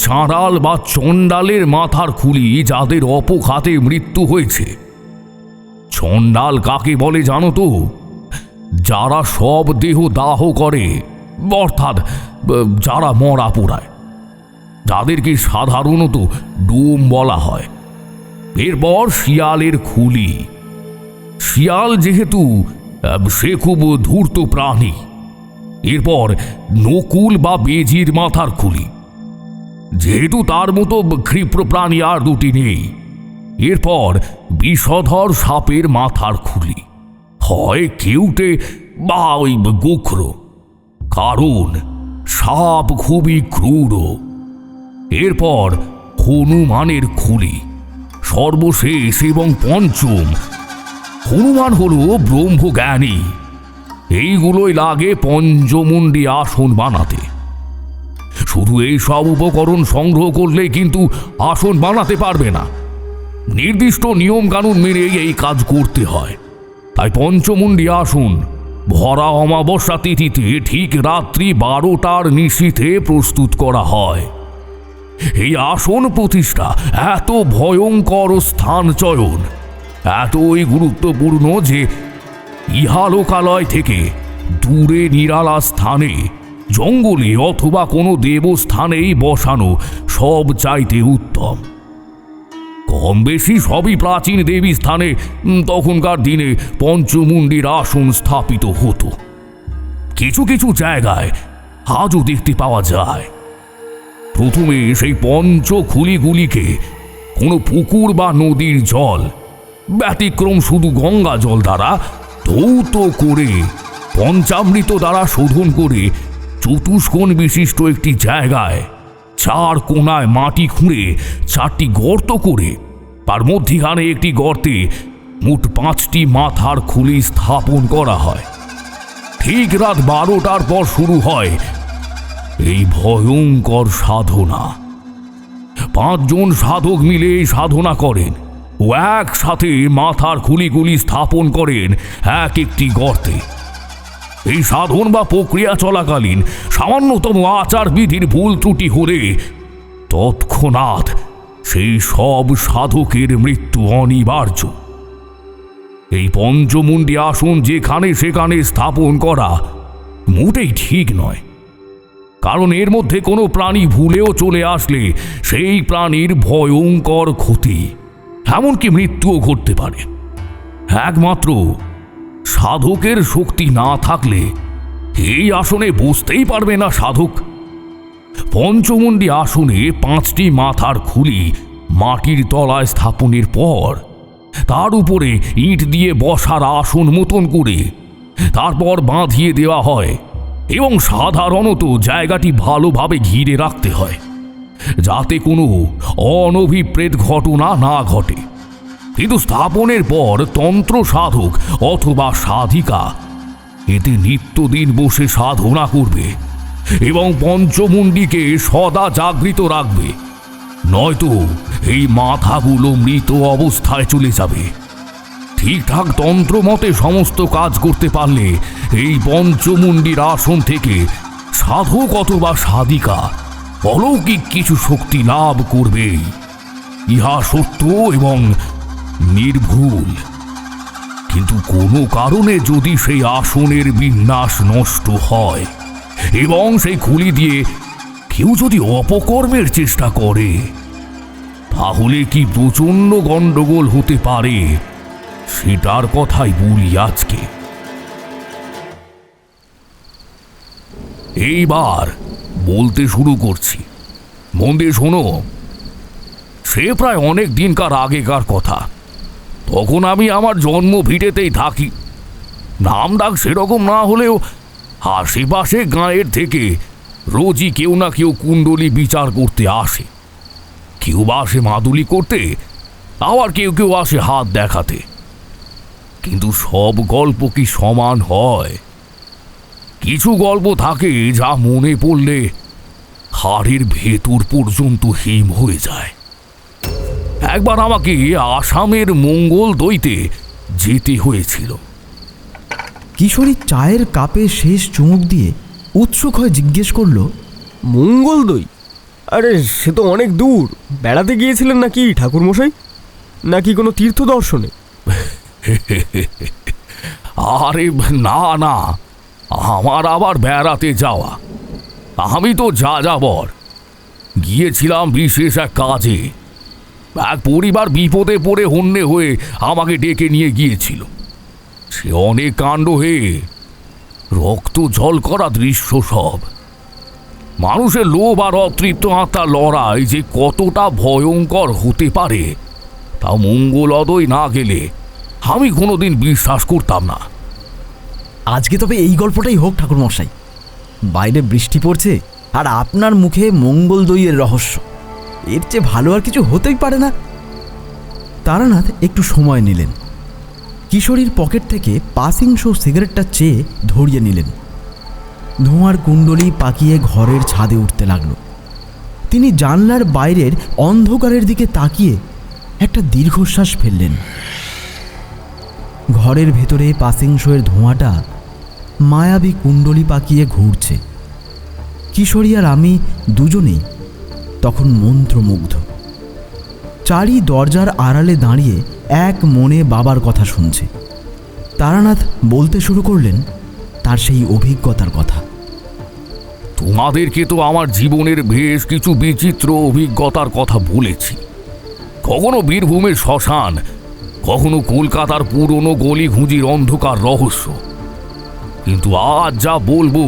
চাঁড়াল বা চণ্ডালের মাথার খুলি যাদের অপঘাতে মৃত্যু হয়েছে। চণ্ডাল কাকে বলে জানো তো? যারা সব দেহ দাহ করে, অর্থাৎ যারা মরা পোড়ায়, যাদেরকে সাধারণত ডোম বলা হয়। এরপর শিয়ালের খুলি। শিয়াল যেহেতু সে খুব ধূর্ত প্রাণী। এরপর নকুল বা বেজির মাথার খুলি, যেহেতু তার মতো ক্ষিপ্র প্রাণী আর দুটি নেই। এরপর বিষধর সাপের মাথার খুলি, হয় কেউটে বা ওই গোখর, কারণ সাপ খুবই ক্রূর। এরপর হনুমানের খুলি, সর্বশেষ এবং পঞ্চম। হনুমান হল ব্রহ্মজ্ঞানী। এইগুলোই লাগে পঞ্চমুণ্ডি আসন বানাতে। শুধু এই সব উপকরণ সংগ্রহ করলেই কিন্তু আসন বানাতে পারবে না, নির্দিষ্ট নিয়ম কানুন মেনে এই কাজ করতে হয়। তাই পঞ্চমুণ্ডি আসন ভরা অমাবস্যা তিথিতে ঠিক রাত্রি 12টার নিশীথে প্রস্তুত করা হয়। এই আসন প্রতিষ্ঠা এত ভয়ঙ্কর স্থান চয়ন এতই গুরুত্বপূর্ণ যে ইহালোকালয় থেকে দূরে নিরালা স্থানে, জঙ্গলে অথবা কোনো দেবস্থানেই বসানো সব চাইতে উত্তম। কম বেশি সবই প্রাচীন দেবী স্থানে তখনকার দিনে পঞ্চমুণ্ডির আসন স্থাপিত হতো। কিছু কিছু জায়গায় আজও দেখতে পাওয়া যায়। প্রথমে সেই পঞ্চখুলিগুলিকে কোনো পুকুর বা নদীর জল, ব্যতিক্রম শুধু গঙ্গা জল দ্বারা ধৌত করে পঞ্চামৃত দ্বারা শোধন করে চতুষ্কোণ বিশিষ্ট একটি জায়গায় 4 কোণায় মাটি খুঁড়ে 4টি গর্ত করে তার মধ্যিখানে একটি গর্তে মোট 5টি মাথার খুলি স্থাপন করা হয়। ঠিক রাত 12টার পর শুরু হয় এই ভয়ঙ্কর সাধনা। 5 জন সাধক মিলে এই সাধনা করেন ও একসাথে মাথার খুলিগুলি স্থাপন করেন এক একটি গর্তে। এই সাধন বা প্রক্রিয়া চলাকালীন সামান্যতম আচার বিধির ভুল ত্রুটি হলে তৎক্ষণাৎ সেই সব সাধকের মৃত্যু অনিবার্য। এই পঞ্চমুণ্ডী আসন যেখানে সেখানে স্থাপন করা মোটেই ঠিক নয়, কারণ এর মধ্যে কোনো প্রাণী ভুলেও চলে আসলে সেই প্রাণীর ভয়ঙ্কর ক্ষতি, এমনকি মৃত্যুও ঘটতে পারে। একমাত্র সাধকের শক্তি না থাকলে এই আসনে বসতেই পারবে না সাধক। পঞ্চমুণ্ডী আসনে 5টি মাথার খুলি মাটির তলায় স্থাপনের পর তার উপরে ইট দিয়ে বসার আসন মতন করে তারপর বাঁধিয়ে দেওয়া হয় এবং সাধারণত জায়গাটি ভালোভাবে ঘিরে রাখতে হয় যাতে কোনো অনভিপ্রেত ঘটনা না ঘটে। কিন্তু স্থাপনের পর তন্ত্র সাধক অথবা সাধিকা এতে নিত্যদিন বসে সাধনা করবে এবং পঞ্চমুণ্ডীকে সদা জাগৃত রাখবে, নয়তো এই মাথাগুলো মৃত অবস্থায় চলে যাবে। ঠিকঠাক তন্ত্র মতে সমস্ত কাজ করতে পারলে এই পঞ্চমুণ্ডীর আসন থেকে সাধক অথবা সাধিকা অলৌকিক কিছু শক্তি লাভ করবেই। ইহা সত্য এবং নির্ভুল। কিন্তু কোনো কারণে যদি সেই আসনের বিন্যাস নষ্ট হয় এবং সেই খুলি দিয়ে কেউ যদি অপকর্মের চেষ্টা করে, তাহলে কি প্রচণ্ড গণ্ডগোল হতে পারে সেটার কথাই বলি আজকে। এইবার বলতে শুরু করছি, মন দিয়ে শোনো। সে প্রায় অনেক দিনকার আগেকার কথা। তখন আমি আমার জন্ম ভিটেতেই থাকি। নাম ডাক সেরকম না হলেও আশেপাশে গাঁয়ের থেকে রোজই কেউ না কেউ কুণ্ডলী বিচার করতে আসে। কেউ বা আসে মাদুলি করতে, আবার কেউ কেউ আসে হাত দেখাতে। কিন্তু সব গল্প কি সমান হয়? কিছু গল্প থাকে যা মনে পড়লে হাড়ের ভেতর পর্যন্ত হিম হয়ে যায়। একবার আমাকে আসামের মঙ্গল দইতে যেতে হয়েছিল। কিশোরী চায়ের কাপে শেষ চুমুক দিয়ে উৎসুক হয়ে জিজ্ঞেস করল, মঙ্গল দই? আরে সে তো অনেক দূর। বেড়াতে গিয়েছিলেন নাকি ঠাকুরমশাই? নাকি কোনো তীর্থ দর্শনে? আরে না না, আমার আবার বেড়াতে যাওয়া। আমি তো যাযাবর। গিয়েছিলাম বিশেষ এক কাজে। এক পরিবার বিপদে পড়ে হন্যে হয়ে আমাকে ডেকে নিয়ে গিয়েছিল। সে অনেক কাণ্ড হয়ে রক্ত জল করা দৃশ্য সব। মানুষের লোভ আর অতৃপ্ত আত্মার লড়াই যে কতটা ভয়ঙ্কর হতে পারে তা মঙ্গলোদয় না গেলে আমি কোনোদিন বিশ্বাস করতাম না। আজকে তবে এই গল্পটাই হোক ঠাকুরমশাই। বাইরে বৃষ্টি পড়ছে আর আপনার মুখে মঙ্গল দইয়ের রহস্য, এর চেয়ে ভালো আর কিছু হতেই পারে না। তারানাথ একটু সময় নিলেন। কিশোরীর পকেট থেকে পাসিং শো সিগারেটটা চেয়ে ধরিয়ে নিলেন। ধোঁয়ার কুণ্ডলী পাকিয়ে ঘরের ছাদে উঠতে লাগল। তিনি জানলার বাইরের অন্ধকারের দিকে তাকিয়ে একটা দীর্ঘশ্বাস ফেললেন। ঘরের ভেতরে পাসিং শোয়ের ধোঁয়াটা মায়াবী কুণ্ডলী পাকিয়ে ঘুরছে। কিশোরী আর আমি দুজনেই তখন মন্ত্রমুগ্ধ। চারি দরজার আড়ালে দাঁড়িয়ে এক মনে বাবার কথা শুনছে। তারানাথ বলতে শুরু করলেন তার সেই অভিজ্ঞতার কথা। তোমাদেরকে তো আমার জীবনের বেশ কিছু বিচিত্র অভিজ্ঞতার কথা বলেছি। কখনো বীরভূমের শ্মশান, কখনো কলকাতার পুরনো গলি ঘুঁজির অন্ধকার রহস্য। কিন্তু আজ যা বলবো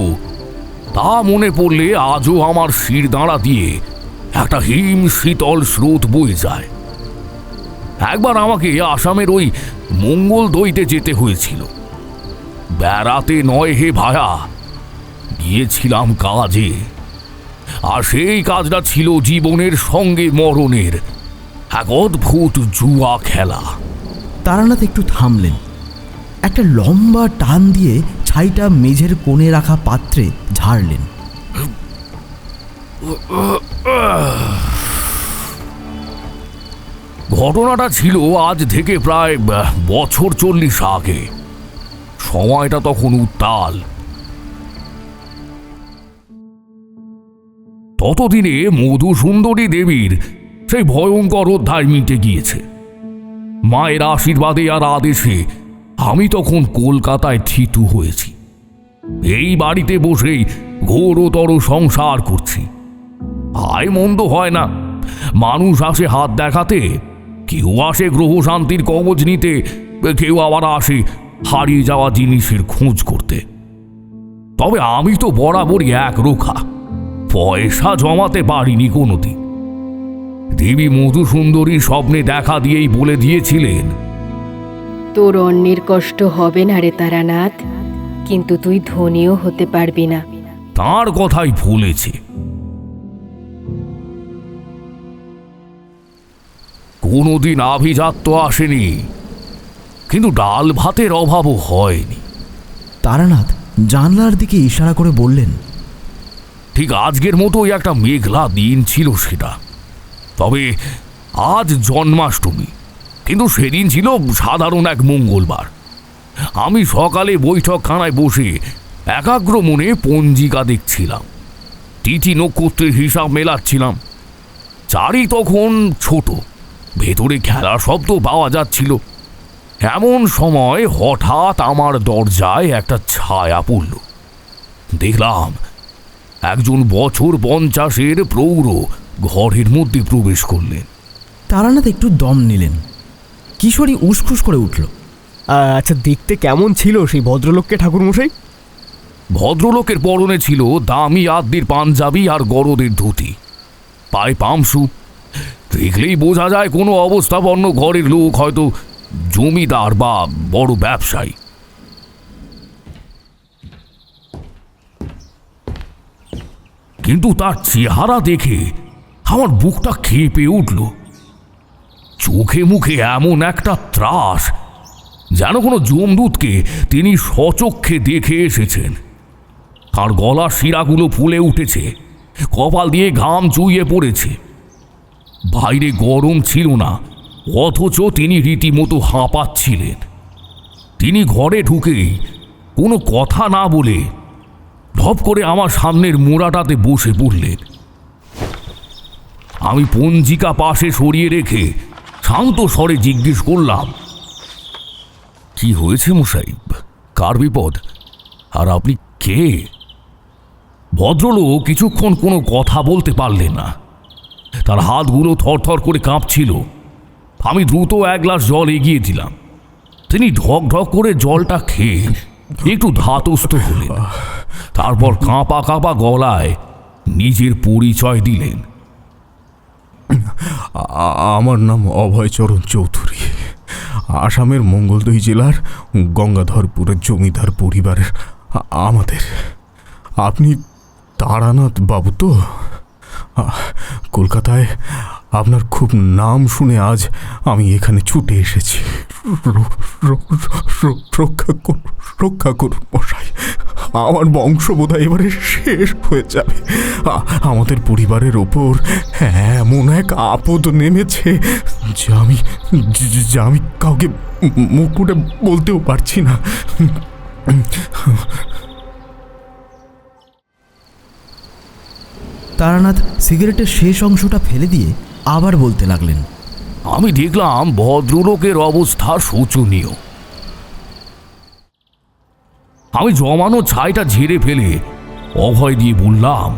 তা মনে পড়লে আজও আমার শিরদাঁড়া দিয়ে একটা হিম শীতল স্রোত বয়ে যায়। একবার আমাকে আসামের ওই মঙ্গল দইতে যেতে হয়েছিল। বেড়াতে নয় হে ভায়া, গিয়েছিলাম কাজে। আর সেই কাজটা ছিল জীবনের সঙ্গে মরণের এক অদ্ভুত জুয়া খেলা। তারানাথ একটু থামলেন। একটা লম্বা টান দিয়ে ছাইটা মেঝের কোণে রাখা পাত্রে ঝাড়লেন। ঘটনাটা ছিল আজ থেকে প্রায় বছর 40 আগে। সময়টা তখন উত্তাল। ততদিনে মধুসুন্দরী দেবীর সেই ভয়ঙ্কর অধ্যায় মিটে গিয়েছে। মায়ের আশীর্বাদে আর আদেশে আমি তখন কলকাতায় থিতু হয়েছি। এই বাড়িতে বসেই ঘোরতর সংসার করছি। আয় মন্দ হয় না, মানুষ আসে হাত দেখাতে, কেউ আসে গ্রহ শান্তির কবজ নিতে, কেউ আবার আসে হারিয়ে যাওয়া জিনিসের খোঁজ করতে। তবে আমি তো বরাবরই একরোখা, পয়সা জমাতে পারিনি কোনোদিন। দেবী মধুসুন্দরী স্বপ্নে দেখা দিয়েই বলে দিয়েছিলেন, তোর অন্যের কষ্ট হবে না রে তারানাথ, কিন্তু তুই ধনীও হতে পারবি না। তার কথাই ফলেছে। কোনোদিন আভিজাত্য আসেনি, কিন্তু ডাল ভাতের অভাবও হয়নি। তারানাথ জানলার দিকে ইশারা করে বললেন, ঠিক আজকের মতোই একটা মেঘলা দিন ছিল সেটা। তবে আজ জন্মাষ্টমী, কিন্তু সেদিন ছিল সাধারণ এক মঙ্গলবার। আমি সকালে বৈঠকখানায় বসে একাগ্র মনে পঞ্জিকা দেখছিলাম, তিথি নক্ষত্রের হিসাব মেলাচ্ছিলাম। চারি তখন ছোট, ভেতরে খেলার শব্দ পাওয়া যাচ্ছিল। এমন সময় হঠাৎ আমার দরজায় একটা ছায়া পড়ল। দেখলাম একজন বছর 50-এর প্রৌঢ় ঘরের মধ্যে প্রবেশ করলেন। তারানাথ একটু দম নিলেন। কিশোরী উসখুস করে উঠল। আচ্ছা, দেখতে কেমন ছিল সেই ভদ্রলোককে ঠাকুরমশাই? ভদ্রলোকের পরনে ছিল দামি আদ্যির পাঞ্জাবি আর গরদের ধুতি, পায়ে পামসু। দেখলেই বোঝা যায় কোনো অবস্থাপন্ন ঘরের লোক, হয়তো জমিদার বা বড় ব্যবসায়ী। কিন্তু তার চেহারা দেখে আমার বুকটা কেঁপে উঠল। চোখে মুখে এমন একটা ত্রাস, যেন কোনো যমদূতকে তিনি স্বচক্ষে দেখে এসেছেন। আর গলার শিরাগুলো ফুলে উঠেছে, কপাল দিয়ে ঘাম চুইয়ে পড়েছে। বাইরে গরম ছিল না, অথচ তিনি রীতিমতো হাঁপাচ্ছিলেন। তিনি ঘরে ঢুকেই কোনো কথা না বলে ধপ করে আমার সামনের মোড়াটাতে বসে পড়লেন। আমি পঞ্জিকা পাশে সরিয়ে রেখে শান্ত স্বরে জিজ্ঞেস করলাম, কি হয়েছে মশাই? কার বিপদ? আর আপনি কে? ভদ্রলোক কিছুক্ষণ কোনো কথা বলতে পারলেন না। তার হাতগুলো থরথর করে কাঁপছিল। আমি দ্রুত এক গ্লাস জল এগিয়ে দিলাম। তিনি ঢক ঢক করে জলটা খেয়ে একটু ধাতস্থ হলেন। তারপর কাঁপা কাঁপা গলায় নিজের পরিচয় দিলেন। আমার নাম অভয়চরণ চৌধুরী, আসামের মঙ্গলদৈ জেলার গঙ্গাধরপুরের জমিদার পরিবারের আমাদের। আপনি তারানাথ বাবু তো? কলকাতায় আপনার খুব নাম শুনে আজ আমি এখানে ছুটে এসেছি। রক্ষা করুন মশাই, আমার বংশ বোধহয় এবারে শেষ হয়ে যাবে। আমাদের পরিবারের ওপর এমন এক আপদ নেমেছে যে আমি কাউকে মুখ ফুটে বলতেও পারছি না। তারানাথ সিগারেটের শেষ অংশটা ফেলে দিয়ে আবার বলতে লাগলেন, আমি দেখলাম ভদ্রলোকের অবস্থা শোচনীয়। আমি জমানো ছাইটা ঝেড়ে ফেলে অভয় দিয়ে বললাম,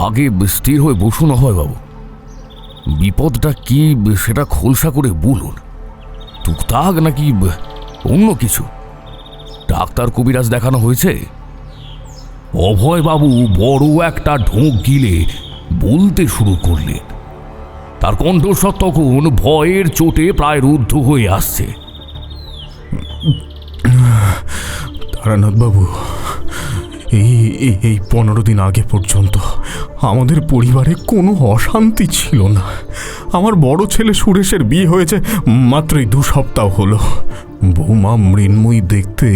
আগে স্থির হয়ে বসুন অভয় বাবু। বিপদটা কি সেটা খোলসা করে বলুন। টুকটাক নাকি অন্য কিছু? ডাক্তার কবিরাজ দেখানো হয়েছে? অভয়বাবু বড় একটা ঢোক গিলে বলতে শুরু করলেন। তার কণ্ঠস্বর তখন ভয়ের চোটে প্রায় রুদ্ধ হয়ে আসছে। তারানাথ বাবু, এই 15 দিন আগে পর্যন্ত আমাদের পরিবারে কোনো অশান্তি ছিল না। আমার বড় ছেলে সুরেশের বিয়ে হয়েছে মাত্রই 2 সপ্তাহ হলো। বৌমা মৃন্ময়ী দেখতে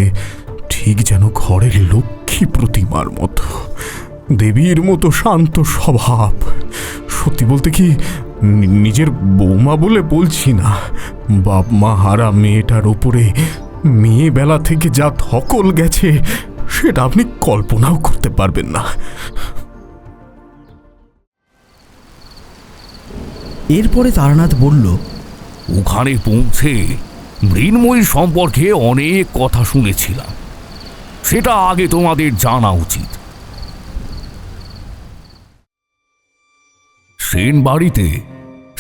ঠিক যেন ঘরের লক্ষ্মী প্রতিমার মতো, দেবীর মতো শান্ত স্বভাব। সত্যি বলতে কি, নিজের বৌমা বলে বলছি না, বাপ মা হারা মেয়েটার ওপরে মেয়েবেলা থেকে যা ধকল গেছে সেটা আপনি কল্পনাও করতে পারবেন না। এরপরে তারানাথ বলল, ওখানে পৌঁছে মৃন্ময়ী সম্পর্কে অনেক কথা শুনেছিলাম, সেটা আগে তোমাদের জানা উচিত। সেন বাড়িতে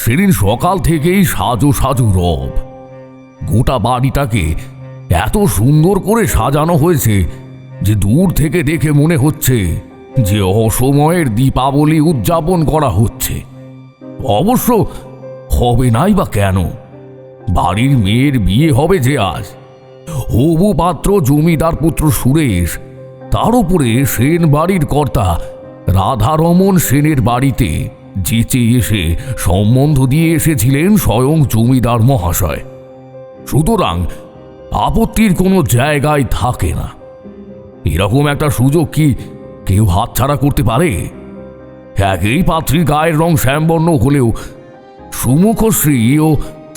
সেদিন সকাল থেকেই সাজো সাজো রব। গোটা বাড়িটাকে এত সুন্দর করে সাজানো হয়েছে যে দূর থেকে দেখে মনে হচ্ছে যে অসময়ের দীপাবলি উদযাপন করা হচ্ছে। অবশ্য হবে নাই বা কেন, বাড়ির মেয়ের বিয়ে হবে যে আজ। হবু পাত্র জমিদার পুত্র সুরেশ, তার উপরে সেন বাড়ির কর্তা রাধারমন সেনের বাড়িতে যেচে এসে সম্বন্ধ দিয়ে এসেছিলেন স্বয়ং জমিদার মহাশয়। সুতরাং আপত্তির কোনো জায়গায় থাকে না। এরকম একটা সুযোগ কি কেউ হাতছাড়া করতে পারে? একই পাত্রীর গায়ের রং শ্যামবর্ণ হলেও সুমুখশ্রী ও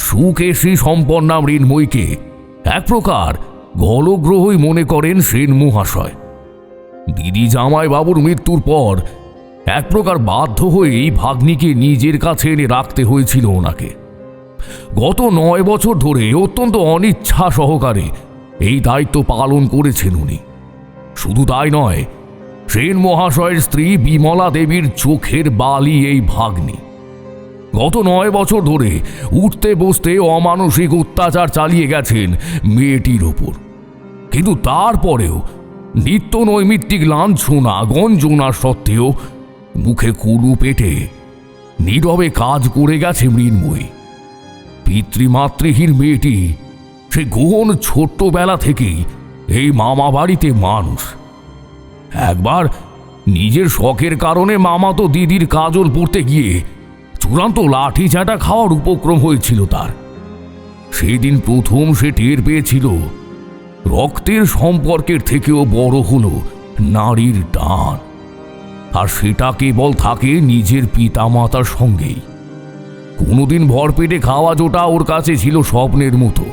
সুকেশী সম্পন্না মৃন্ময়ীকে এক প্রকার গলগ্রহই মনে করেন সেন মহাশয়। দিদি জামাই বাবুর মৃত্যুর পর এক প্রকার বাধ্য হয়েই ভাগ্নিকে নিজের কাছে এনে রাখতে হয়েছিল ওনাকে। গত 9 বছর ধরে অত্যন্ত অনিচ্ছা সহকারে এই দায়িত্ব পালন করেছেন উনি। শুধু তাই নয়, সেন মহাশয়ের স্ত্রী বিমলা দেবীর চোখের বালি এই ভাগ্নি। গত 9 বছর ধরে উঠতে বসতে অমানসিক অত্যাচার চালিয়ে গেছেন মেয়েটির ওপর। কিন্তু তারপরেও নিত্য নৈমিত্তিক লাঞ্ছনা গঞ্জনা সত্ত্বেও মুখে কুলু পেটে নীরবে কাজ করে গেছে মৃন্ময়ী। পিতৃমাতৃহীন মেয়েটি সে গহন ছোট্টবেলা থেকেই এই মামা বাড়িতে মানুষ। একবার নিজের শখের কারণে মামাতো দিদির কাজল পড়তে গিয়ে চূড়ান্ত লাঠি ঝাঁটা খাওয়ার উপক্রম হয়েছিল তার। সেই দিন প্রথম সে টের পেয়েছিল রক্তের সম্পর্কের থেকেও বড় হলো নারীর টান, আর সেটা কেবল থাকে নিজের পিতামাতার সঙ্গেই। কোনোদিন ভরপেটে খাওয়া জোটা ওর কাছে ছিল স্বপ্নের মতো।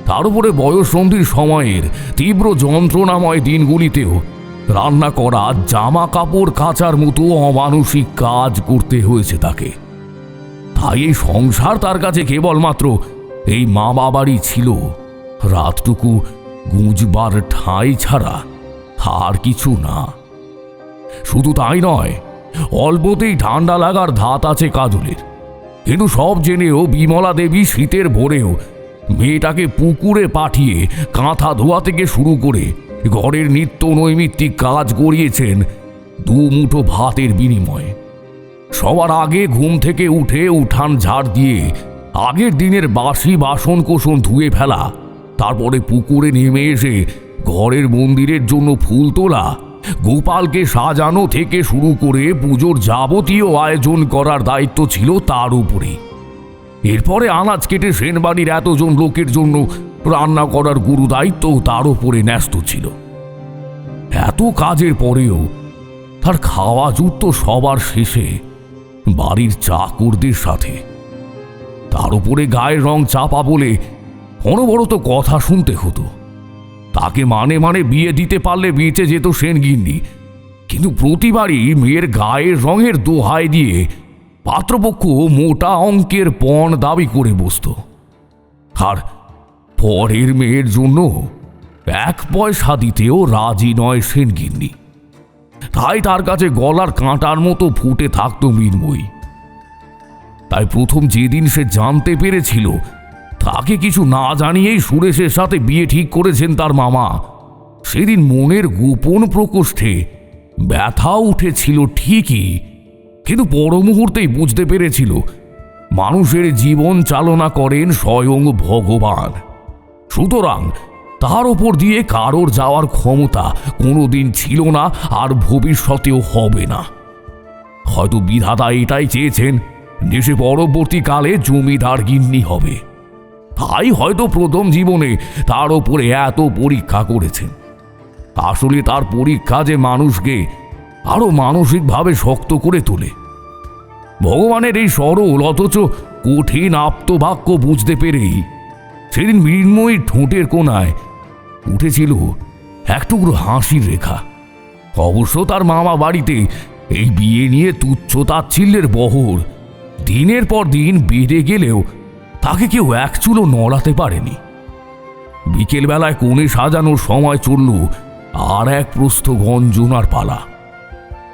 তার উপরে বয়ঃসন্ধির সময়ের তীব্র যন্ত্রণাময় দিনগুলিতেও রান্না করা, জামা কাপড় কাচার মতো অমানসিক কাজ করতে হয়েছে তাকে। তাই এই সংসার তার কাছে কেবলমাত্র এই মা বাবারই ছিল রাতটুকু গুঁজবার ঠাঁই ছাড়া আর কিছু না। শুধু তাই নয়, অল্পতেই ঠান্ডা লাগার ধাত আছে কাজলের। কিন্তু সব জেনেও বিমলা দেবী শীতের ভোরেও মেয়েটাকে পুকুরে পাঠিয়ে কাঁথা ধোয়া থেকে শুরু করে ঘরের নিত্য নৈমিত্তিক কাজ করিয়েছেন 2 মুঠো ভাতের বিনিময়ে। সবার আগে ঘুম থেকে উঠে উঠান ঝাড় দিয়ে আগের দিনের বাসি বাসন কোসন ধুয়ে ফেলা, তারপরে পুকুরে নেমে এসে ঘরের মন্দিরের জন্য ফুল তোলা, গোপালকে সাজানো থেকে শুরু করে পুজোর যাবতীয় আয়োজন করার দায়িত্ব ছিল তার উপরে। এরপরে আনাজ কেটে সেনবাড়ির এতজন লোকের জন্য রান্না করার গুরু দায়িত্ব তার উপরে ন্যস্ত ছিল। এত কাজের পরেও তার খাওয়া জুটত সবার শেষে বাড়ির চাকরদের সাথে। তার উপরে গায়ের রং চাপা বলে অনবরত কথা শুনতে হতো। তাকে মানে মানে বিয়ে দিতে পারলে বেঁচে যেত সেনগিন্নি, কিন্তু প্রতিবারই মেয়ের গায়ের রঙের দোহাই দিয়ে পাত্রপক্ষ মোটা অঙ্কের পণ দাবি করে বসত। আর পরের মেয়ের জন্য 1 পয়সা দিতেও রাজি নয় সেনগিন্নি। তাই তার কাছে গলার কাঁটার মতো ফুটে থাকত মৃন্ময়ী। তাই প্রথম যেদিন সে জানতে পেরেছিল তাকে কিছু না জানিয়েই সুরেশের সাথে বিয়ে ঠিক করেছেন তার মামা, সেদিন মনের গোপন প্রকোষ্ঠে ব্যথা উঠেছিল ঠিকই, কিন্তু পর মুহূর্তেই বুঝতে পেরেছিল মানুষের জীবন চালনা করেন স্বয়ং ভগবান। সুতরাং তার ওপর দিয়ে কারোর যাওয়ার ক্ষমতা কোনোদিন ছিল না, আর ভবিষ্যতেও হবে না। হয়তো বিধাতা এটাই চেয়েছেন যে সে পরবর্তীকালে জমিদার গিন্নি হবে। তাই হয়তো প্রথম জীবনে তার ওপরে এত পরীক্ষা করেছেন। আসলে তার পরীক্ষা যে মানুষকে আরো মানসিকভাবে শক্ত করে তোলে। ভগবানের এই সরল অথচ কঠিন আপ্তবাক্য বুঝতে পেরেই সেদিন মৃন্ময়ীর ঠোঁটের কোণায় উঠেছিল এক টুকরো হাসির রেখা। অবশ্য তার মামা বাড়িতে এই বিয়ে নিয়ে তুচ্ছ তাচ্ছিল্যের বহর দিনের পর দিন বেড়ে গেলেও তাকে কেউ এক চুলো নড়াতে পারেনি। বিকেলবেলায় কোণে সাজানোর সময় চলল আর এক প্রস্থ গঞ্জনার পালা।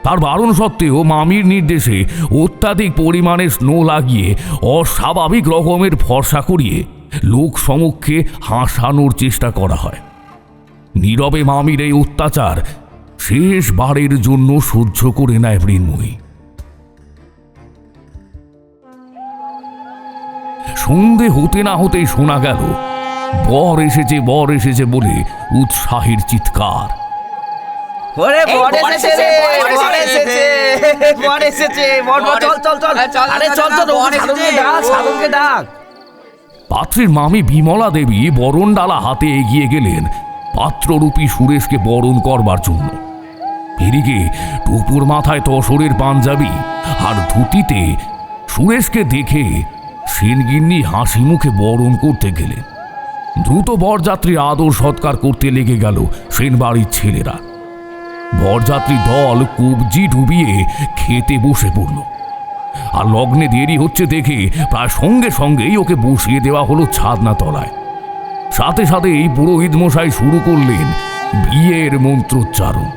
তার বারণ সত্ত্বেও মামির নির্দেশে অত্যাধিক পরিমাণে স্নো লাগিয়ে অস্বাভাবিক রকমের ফর্সা করিয়ে লোক সমক্ষে হাসানোর চেষ্টা করা হয়। নীরবে মামির এই অত্যাচার শেষবারের জন্য সহ্য করে নেয় মৃন্ময়ী। সন্ধে হতে না হতেই শোনা গেল বর এসেছে, বর এসেছে বলে উৎসাহের চিৎকার। ওরে বর এসেছে রে, বর এসেছে, বর এসেছে, বর চল চল চল, আরে চল চল, সাধনকে ডাক, সাধনকে ডাক। পাত্রীর মামি বিমলা দেবী বরণ ডালা হাতে এগিয়ে গেলেন পাত্ররূপী সুরেশকে বরণ করবার জন্য। এদিকে টুপুর মাথায় তসরের পাঞ্জাবি আর ধুতিতে সুরেশকে দেখে সেনগিন্নি হাসি মুখে বরণ করতে গেলেন। দ্রুত বরযাত্রী আদর সৎকার করতে লেগে গেল সেনবাড়ির ছেলেরা। বরযাত্রী দল কবজি ডুবিয়ে খেতে বসে পড়ল। আর লগ্নে দেরি হচ্ছে দেখে প্রায় সঙ্গে সঙ্গেই ওকে বসিয়ে দেওয়া হলো ছাদনা তলায়। সাথে সাথে এই পুরোহিত মশাই শুরু করলেন বিয়ের মন্ত্রোচ্চারণ।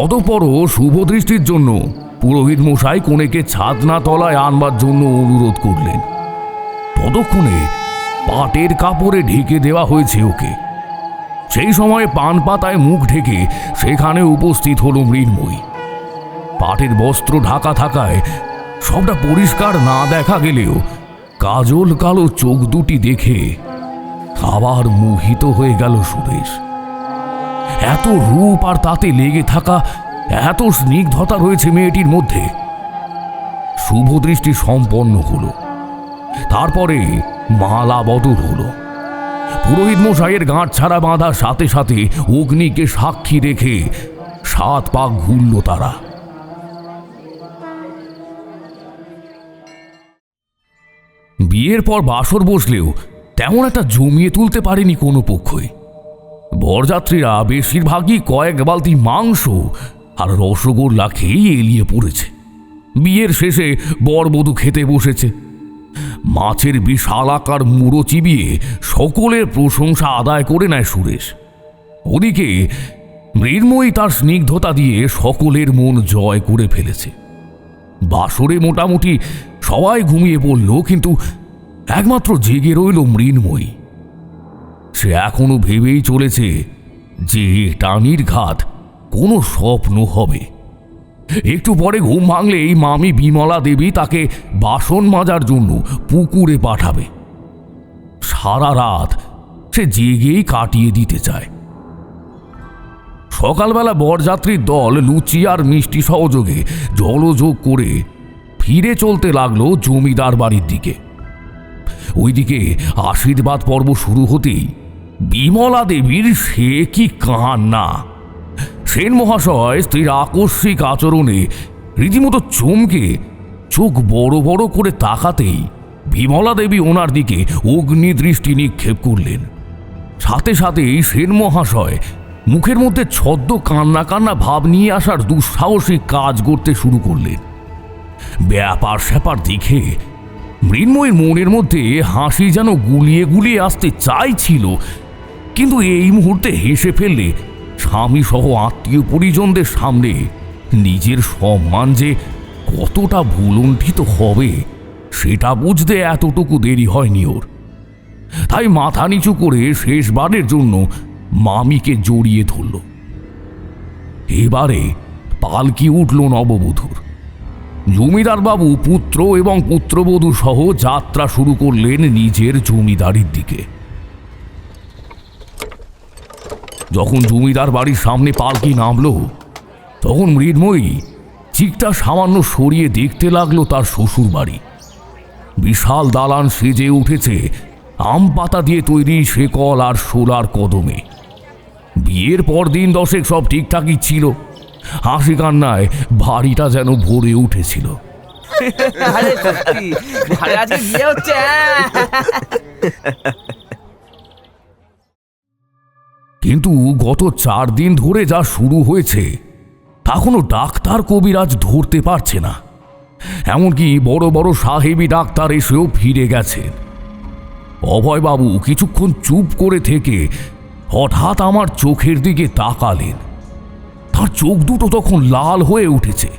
অতঃপর শুভ দৃষ্টির জন্য পুরোহিত মশাই কনেকে ছাদনা তলায় আনবার জন্য অনুরোধ করলেন। ততক্ষণে পাটের কাপড়ে ঢেকে দেওয়া হয়েছে ওকে। সেই সময়ে পান পাতায় মুখ ঢেকে সেখানে উপস্থিত হলো মৃন্ময়ী। পাটের বস্ত্র ঢাকা থাকায় সবটা পরিষ্কার না দেখা গেলেও কাজল কালো চোখ দুটি দেখে আবার মোহিত হয়ে গেল সুরেশ। এত রূপ আর তাতে লেগে থাকা এত স্নিগ্ধতা রয়েছে মেয়েটির মধ্যে। শুভ দৃষ্টি সম্পন্ন হলো। তারপরে মালা বদল হলো। পুরোহিত মশাইয়ের গাঁট ছাড়া বাঁধার সাথে সাথে অগ্নিকে সাক্ষী রেখে 7 পাক ঘুরল তারা। বিয়ের পর বাসর বসলেও তেমন একটা জমিয়ে তুলতে পারেনি কোনো পক্ষই। বরযাত্রীরা বেশিরভাগই কয়েক বালতি মাংস আর রসগোল্লা খেয়েই এলিয়ে পড়েছে। বিয়ের শেষে বরবধূ খেতে বসেছে। মাছের বিশাল আকার মুড়ো চিবিয়ে সকলের প্রশংসা আদায় করে নেয় সুরেশ। ওদিকে মৃন্ময়ী তার স্নিগ্ধতা দিয়ে সকলের মন জয় করে ফেলেছে। বাসরে মোটামুটি সবাই ঘুমিয়ে পড়ল, কিন্তু একমাত্র জেগে রইল মৃন্ময়ী। সে এখনো ভেবেই চলেছে যে টানির ঘাত কোনো স্বপ্ন হবে। একটু পরে ঘুম ভাঙলেই মামি বিমলা দেবী তাকে বাসন মাজার জন্য পুকুরে পাঠাবে। সারা রাত সে জেগেই কাটিয়ে দিতে চায়। সকালবেলা বরযাত্রীর দল লুচি আর মিষ্টি সহযোগে জলযোগ করে ফিরে চলতে লাগলো জমিদার বাড়ির দিকে। ওইদিকে আশীর্বাদ পর্ব শুরু হতেই বিমলা দেবীর সে কি কান্না! সেন মহাশয় স্ত্রীর আকস্মিক আচরণে রীতিমতো চমকে চোখ বড় বড় করে তাকাতেই বিমলা দেবী ওনার দিকে অগ্নি দৃষ্টি নিক্ষেপ করলেন। সাথে সাথেই সেন মহাশয় মুখের মধ্যে ছদ্ম কান্না কান্না ভাব নিয়ে আসার দুঃসাহসিক কাজ করতে শুরু করলেন। ব্যাপার স্যাপার দেখে মৃন্ময়ীর মনের মধ্যে হাসি যেন গুলিয়ে গুলিয়ে আসতে চাইছিল, কিন্তু এই মুহূর্তে হেসে ফেললে স্বামী সহ আত্মীয় পরিজনদের সামনে নিজের সম্মান যে কতটা ভুলুণ্ঠিত হবে সেটা বুঝতে এতটুকু দেরি হয়নি ওর। তাই মাথা নিচু করে শেষবারের জন্য মামিকে জড়িয়ে ধরল। এবারে পালকি উঠল নববধূর। জমিদার বাবু পুত্র এবং পুত্রবধূ সহ যাত্রা শুরু করলেন নিজের জমিদারির দিকে। যখন জমিদার বাড়ির সামনে পালকি নামল তখন মৃন্ময়ী চিকটা সামান্য সরিয়ে দেখতে লাগলো তার শ্বশুর বাড়ি। বিশাল দালান সেজে উঠেছে আম পাতা দিয়ে তৈরি শেকল আর সোলার কদমে। বিয়ের পর দিন 10 সব ঠিকঠাকই ছিল, হাসি কান্নায় বাড়িটা যেন ভরে উঠেছিল। আরে সত্যি, ঘরে আজকে বিয়ে হচ্ছে। কিন্তু গত 4 দিন ধরে যা শুরু হয়েছে তা কোনো ডাক্তার কবিরাজ ধরতে পারছে না। এমনকি বড় বড় সাহেবী ডাক্তার এসেও ফিরে গেছেন। অভয়বাবু কিছুক্ষণ চুপ করে থেকে হঠাৎ আমার চোখের দিকে তাকালেন। তার চোখ দুটো তখন লাল হয়ে উঠেছে।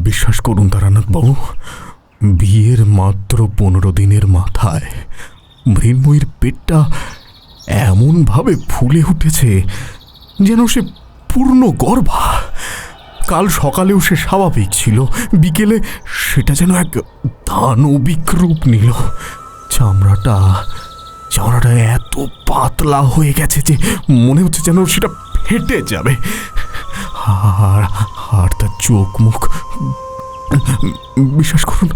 বিশ্বাস করুন তারানাথ বাবু, বিয়ের মাত্র 15 দিনের মাথায় মৃন্ময়ীর পেটটা এমনভাবে ফুলে উঠেছে যেন সে পূর্ণ গর্ভা। কাল সকালেও সে স্বাভাবিক ছিল, বিকেলে সেটা যেন এক দানবিক রূপ নিল। চামড়াটা এত পাতলা হয়ে গেছে যে মনে হচ্ছে যেন সেটা ফেটে যাবে। আর তার চোখ মুখ, বিশ্বাস করুন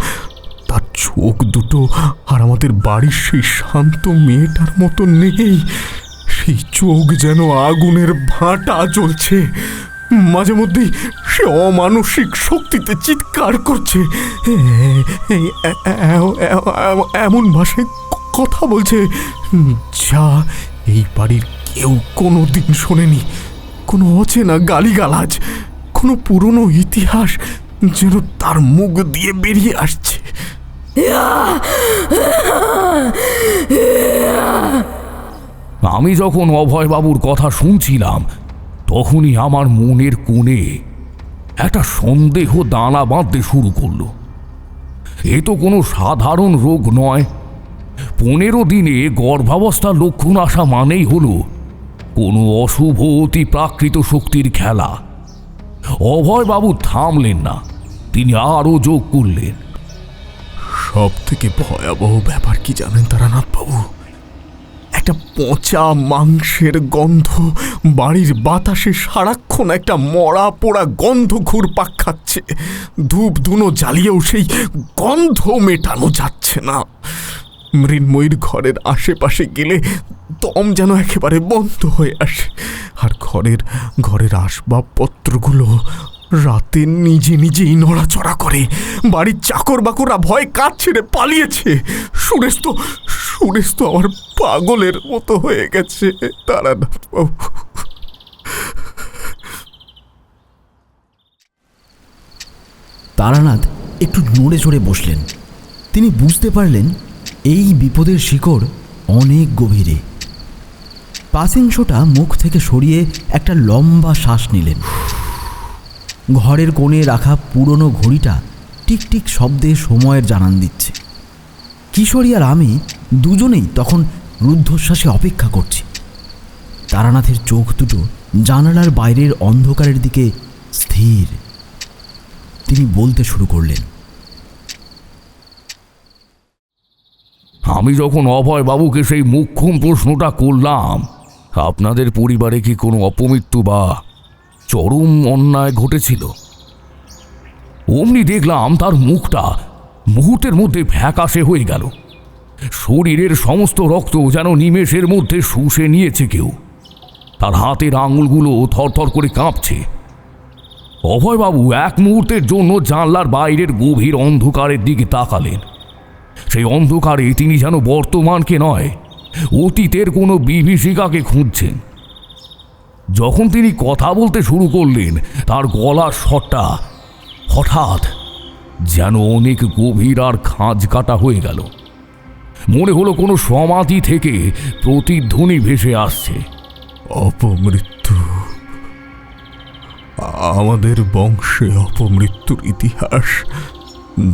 তার চোখ দুটো আর আমাদের বাড়ির সেই শান্ত মেয়েটার মতো নেই। সেই চোখ যেন আগুনের ভাঁটা জ্বলছে। মাঝে মধ্যেই সে অমানসিক শক্তিতে চিৎকার করছে, এমন ভাষায় কথা বলছে যা এই বাড়ির কেউ কোনো দিন শোনেনি। কোনো অচেনা গালিগালাজ, কোনো পুরনো ইতিহাস যেন তার মুখ দিয়ে বেরিয়ে আসছে। আমি যখন অভয়বাবুর কথা শুনছিলাম তখনই আমার মনের কোণে একটা সন্দেহ দানা বাঁধতে শুরু করলো। এ তো কোনো সাধারণ রোগ নয়। 15 দিনে গর্ভাবস্থার লক্ষণ আসা মানেই হলো কোনো অশুভ অতি প্রাকৃত শক্তির খেলা। অভয়বাবু থামলেন না, তিনি আরও যোগ করলেন, সব থেকে ভয়াবহ ব্যাপার কি জানেন তারানাথ বাবু? একটা পচা মাংসের গন্ধ বাড়ির বাতাসে সারাক্ষণ একটা মরা পোড়া গন্ধ ঘুরপাক খাচ্ছে। ধূপ ধুনো জ্বালিয়েও সেই গন্ধ মেটানো যাচ্ছে না। মৃন্ময়ীর ঘরের আশেপাশে গেলে দম যেন একেবারে বন্ধ হয়ে আসে। আর ঘরের আসবাবপত্রগুলো রাতে নিজে নিজেই নড়াচড়া করে। বাড়ির চাকর বাকররা ভয় কাজ ছেড়ে পালিয়েছে। সুরেশ তো আমার পাগলের মতো হয়ে গেছে তারানাথ বাবু। তারানাথ একটু নড়ে চড়ে বসলেন। তিনি বুঝতে পারলেন এই বিপদের শিকড় অনেক গভীরে। পাসিংশোটা মুখ থেকে সরিয়ে একটা লম্বা শ্বাস নিলেন। ঘরের কোণে রাখা পুরনো ঘড়িটা টিকটিক শব্দে সময়ের জানান দিচ্ছে। কিশোরী আর আমি দুজনেই তখন রুদ্ধশ্বাসে অপেক্ষা করছি। তারানাথের চোখ দুটো জানালার বাইরের অন্ধকারের দিকে স্থির। তিনি বলতে শুরু করলেন, আমি যখন অভয়বাবুকে সেই মুখ্যম প্রশ্নটা করলাম, আপনাদের পরিবারে কি কোনো অপমৃত্যু বা চরম অন্যায় ঘটেছিল, অমনি দেখলাম তার মুখটা মুহূর্তের মধ্যে ফ্যাকাশে হয়ে গেল। শরীরের সমস্ত রক্ত যেন নিমেষের মধ্যে শুষে নিয়েছে কেউ। তার হাতের আঙুলগুলো থরথর করে কাঁপছে। অভয়বাবু এক মুহূর্তের জন্য জানলার বাইরের গভীর অন্ধকারের দিকে তাকালেন। সেই অন্ধকারে তিনি যেন বর্তমানকে নয়, অতীতের কোনো বিভীষিকাকে খুঁজছেন। যখন তিনি কথা বলতে শুরু করলেন, তার গলার স্বরটা হঠাৎ যেন অনেক গভীর আর খাঁজ কাটা হয়ে গেল। মনে হলো কোনো সমাধি থেকে প্রতিধ্বনি ভেসে আসছে, অপমৃত্যু। আমাদের বংশে অপমৃত্যুর ইতিহাস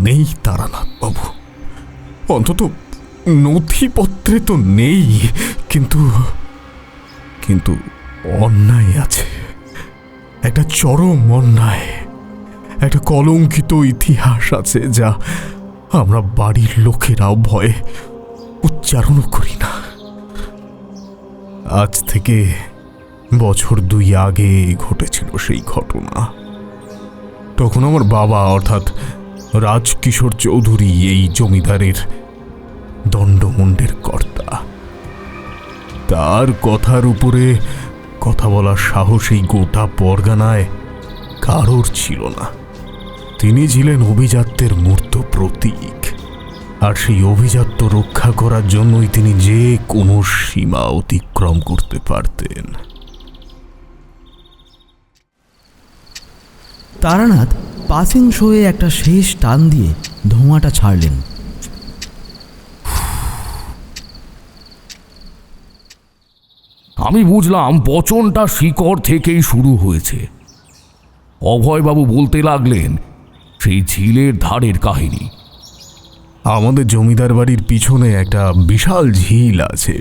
নেই তারানাথ বাবু। অন্তত নথিপত্রে তো নেই, কিন্তু অন্যায় আছে, একটা চরম অন্যায়, একটা কলঙ্কিত ইতিহাস আছে যা আমরা বাড়ির লোকেরাও ভয়ে উচ্চারণও করি না। আজ থেকে বছর 2 আগে ঘটেছিল সেই ঘটনা। তখন আমার বাবা অর্থাৎ রাজকিশোর চৌধুরী এই জমিদারের দণ্ডমুণ্ডের কর্তা। তার কথার উপরে কথা বলার সাহস এই গোটা পরগনায় কারোর ছিল না। তিনি ছিলেন অভিজাত্যের মূর্ত প্রতীক, আর সেই অভিজাত্য রক্ষা করার জন্যই তিনি যে কোনো সীমা অতিক্রম করতে পারতেন। তারানাথ পাসিং শোয়ে একটা শেষ টান দিয়ে ধোঁয়াটা ছাড়লেন। আমি বুঝলাম পচনটা শিকড় থেকেই শুরু হয়েছে। অভয়বাবু বলতে লাগলেন সেই ঝিলের ধারের কাহিনী। আমাদের জমিদার বাড়ির পিছনে একটা বিশাল ঝিল আছে।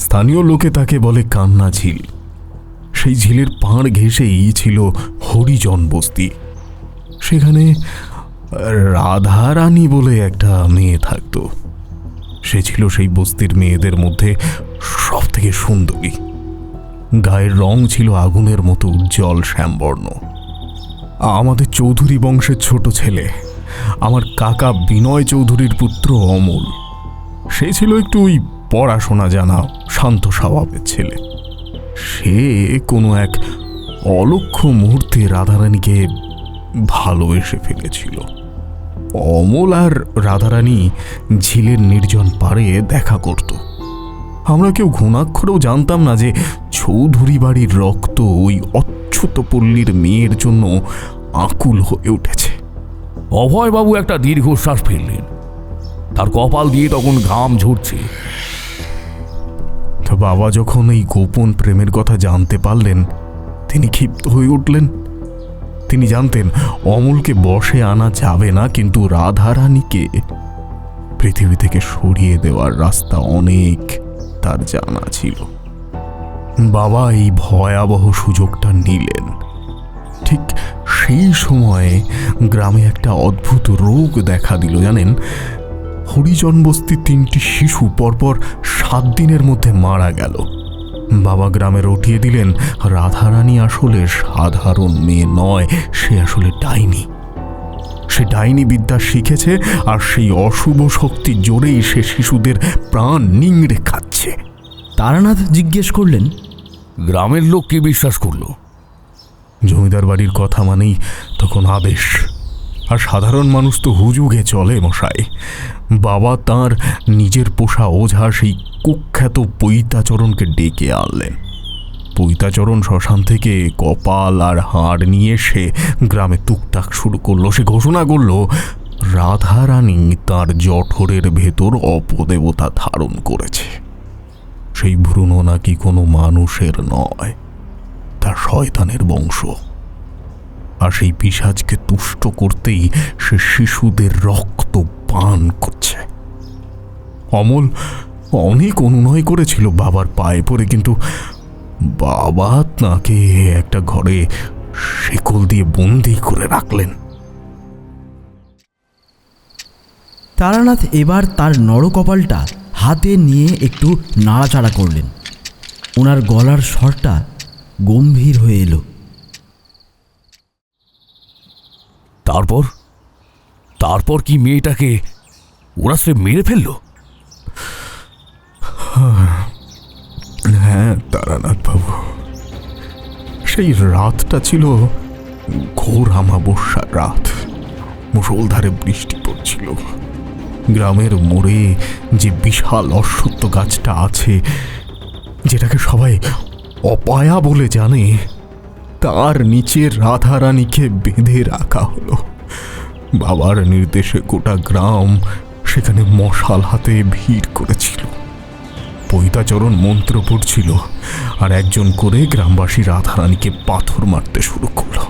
স্থানীয় লোকে তাকে বলে কান্না ঝিল। সেই ঝিলের পাড় ঘেঁষেই ছিল হরিজন বস্তি। সেখানে রাধারানী বলে একটা মেয়ে থাকত। সে ছিল সেই বস্তির মেয়েদের মধ্যে সব থেকে সুন্দরী। গায়ের রং ছিল আগুনের মতো উজ্জ্বল শ্যামবর্ণ। আমাদের চৌধুরী বংশের ছোট ছেলে, আমার কাকা বিনয় চৌধুরীর পুত্র অমল, সে ছিল একটু ওই পড়াশোনা জানা শান্ত স্বভাবের ছেলে। সে কোনো এক অলক্ষ্য মুহূর্তে রাধারানীকে ভালোবেসে ফেলেছিল। অমল আর রাধারানী ঝিলের নির্জন পাড়ে দেখা করত। আমরা কেউ ঘুণাক্ষরেও জানতাম না যে চৌধুরী বাড়ির রক্ত ওই অচ্যুত পল্লীর মেয়ের জন্য আকুল হয়ে উঠেছে। অভয়বাবু একটা দীর্ঘশ্বাস ফেললেন। তার কপাল দিয়ে তখন ঘাম ঝরছে। তো বাবা যখন এই গোপন প্রেমের কথা জানতে পারলেন, তিনি ক্ষিপ্ত হয়ে উঠলেন। তিনি জানতেন অমলকে বশে আনা যাবে না, কিন্তু রাধারানীকে পৃথিবী থেকে সরিয়ে দেওয়ার রাস্তা অনেক তার জানা ছিল। বাবা এই ভয়াবহ সুযোগটা নিলেন। ঠিক সেই সময়ে গ্রামে একটা অদ্ভুত রোগ দেখা দিল, জানেন। হরিজন বস্তির 3টি শিশু পরপর 7 দিনের মধ্যে মারা গেল। বাবা গ্রামে রটিয়ে দিলেন রাধারানী আসলে সাধারণ মেয়ে নয়, সে আসলে ডাইনি। সে ডাইনি বিদ্যা শিখেছে, আর সেই অশুভ শক্তির জোরেই সে শিশুদের প্রাণ নিংড়ে খাচ্ছে। তারানাথ জিজ্ঞেস করলেন, গ্রামের লোক কি বিশ্বাস করলো? জমিদার বাড়ির কথা মানেই তখন আদেশ, আর সাধারণ মানুষ তো হুজুগে চলে মশাই। বাবা তার নিজের পোষা ওঝা সেই কুখ্যাত পৈতাচরণকে ডেকে আনলেন। পৈতাচরণ শ্মশান থেকে কপাল আর হাড় নিয়ে সে গ্রামে টুকটাক শুরু করলো। সে ঘোষণা করলো রাধারানী তার জঠরের ভেতর অপদেবতা ধারণ করেছে। সেই ভ্রূণ নাকি কোনো মানুষের নয়, তার শয়তানের বংশ। আর সেই পিশাচকে তুষ্ট করতেই সে শিশুদের রক্ত পান করছে। অমল অনেক অনুনয় করেছিল বাবার পায়ে পড়ে, কিন্তু বাবা তাকে একটা ঘরে শিকল দিয়ে বন্দি করে রাখলেন। তারানাথ এবার তার নরকপালটা হাতে নিয়ে একটু নাড়াচাড়া করলেন। ওনার গলার স্বরটা গম্ভীর হয়ে এলো। তারপর কি মেয়েটাকে ওরা সে মেরে ফেললো? হ্যাঁ তারানাথ বাবু, সেই রাতটা ছিল ঘোর আমাবস্যার রাত। মুষলধারে বৃষ্টি পড়ছিল। গ্রামের মোড়ে যে বিশাল অশ্বত্থ গাছটা আছে, যেটাকে সবাই অপায়া বলে জানে, তার নিচে রাধারানীকে বেঁধে রাখা হলো। বাবার নির্দেশে গোটা গ্রাম সেখানে মশাল হাতে ভিড় করেছিল। পৈতাচরণ মন্ত্র পড়ছিল, আর একজন করে গ্রামবাসী রাধারানীকে পাথর মারতে শুরু করলো।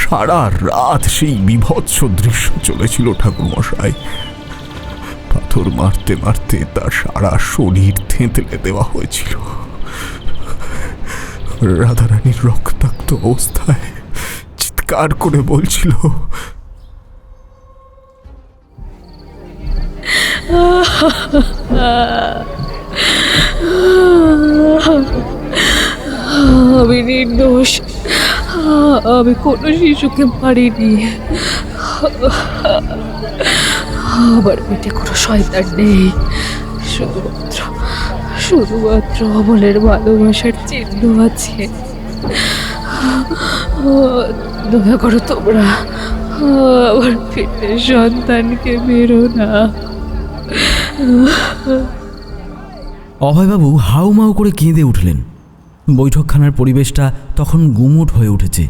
সারা রাত সেই বিভৎস দৃশ্য চলেছিল ঠাকুরমশাই। পাথর মারতে মারতে তার সারা শরীর থেঁতলে দেওয়া হয়েছিল। রাধারানীর রক্তাক্ত অবস্থায় চিৎকার করে বলছিল, আমি নির্দোষ, আমি কোনো শিশুকে মারিনি, আমার পেটে কোনো শয়তান নেই, শুধুমাত্র অমলের ভালোবাসার চিহ্ন আছে। দয়া করো তোমরা, আমার পেটের সন্তানকে মেরো না। অভয়বাবু হাউমাউ করে কেঁদে উঠলেন। বৈঠকখানার পরিবেশটা তখন গুমোট হয়ে উঠেছে।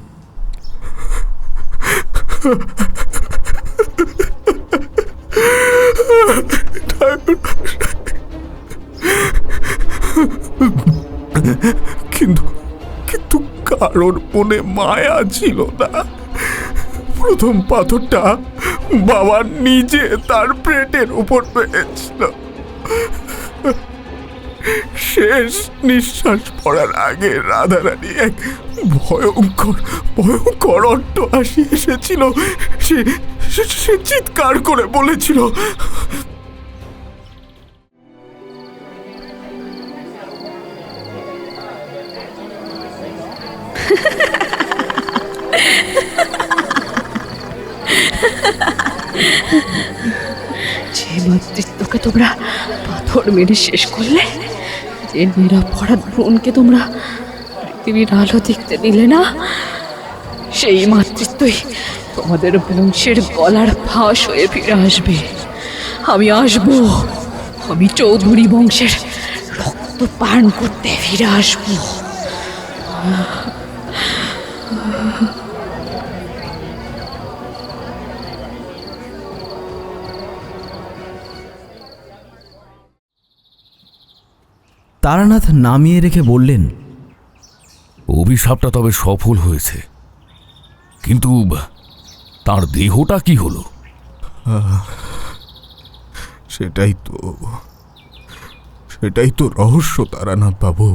কিন্তু কিন্তু কারোর মনে মায়া ছিল না। প্রথম পাথরটা বাবা নিজে তার পেটের উপর পেয়েছিল। শেষ নিঃশ্বাস পড়ার আগে রাধারানী এক ভয়ঙ্কর ভয়ঙ্কর অট্টহাসি এসেছিল। সে চিৎকার করে বলেছিল, যে মাতৃত্বকে তোমরা পাথর মেরে শেষ করলে, যে নিরাপরাধ ভ্রূণকে তোমরা পৃথিবীর আলো দেখতে দিলে না, সেই মাতৃত্বই তোমাদের বংশের গলার ফাঁস হয়ে ফিরে আসবে। আমি আসবো, আমি চৌধুরী বংশের রক্ত পান করতে ফিরে আসবো। তারানাথ নামিয়ে রেখে বললেন, অভিশাপটা তবে সফল হয়েছে, কিন্তু তার দেহটা কি হলো? সেটাই তো রহস্য তারানাথ বাবু।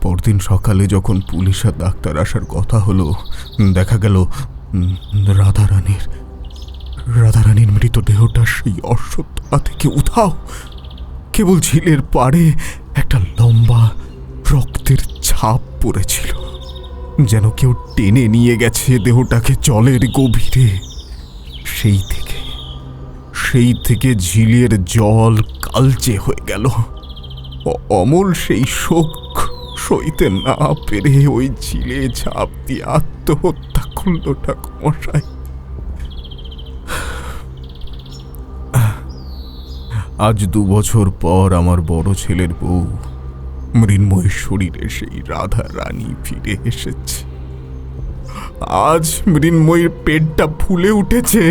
পরদিন সকালে যখন পুলিশ আর ডাক্তার আসার কথা হলো, দেখা গেল রাধারানীর মৃতদেহটা সেই অশ্বত্থা থেকে উধাও। কেবল ঝিলের পাড়ে একটা লম্বা রক্তের ছাপ পড়েছিল, যেন কেউ টেনে নিয়ে গেছে দেহটাকে জলের গভীরে। সেই থেকে ঝিলের জল কালচে হয়ে গেল। অমল সেই শোক সইতে না পেরে ওই ঝিলে ঝাঁপ দিয়ে আত্মহত্যা করল ঠাকুরমশাই। আজ 2 বছর পর আমার বড় ছেলের বউ মৃন্ময়ের শরীরে সেই রাধা রানী ফিরে এসেছে। আজ মৃন্ময়ের পেটটা ফুলে উঠেছে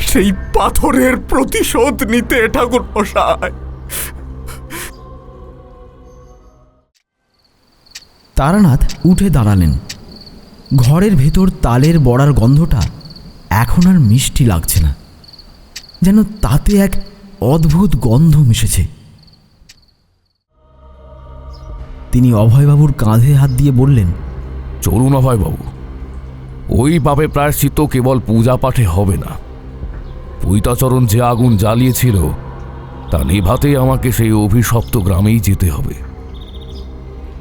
সেই পাথরের প্রতিশোধ নিতে ঠাকুরমশাই। তারানাথ উঠে দাঁড়ালেন। ঘরের ভেতর তালের বড়ার গন্ধটা এখন আর মিষ্টি লাগছে না, যেন তাতে এক অদ্ভুত গন্ধ মিশেছে। তিনি অভয়বাবুর কাঁধে হাত দিয়ে বললেন, চলুন অভয়বাবু, ওই পাপে প্রায়শ্চিত্ত কেবল পূজা পাঠে হবে না। পৈতাচরণ যে আগুন জ্বালিয়েছিল তা নেভাতে আমাকে সেই অভিশপ্ত গ্রামেই যেতে হবে।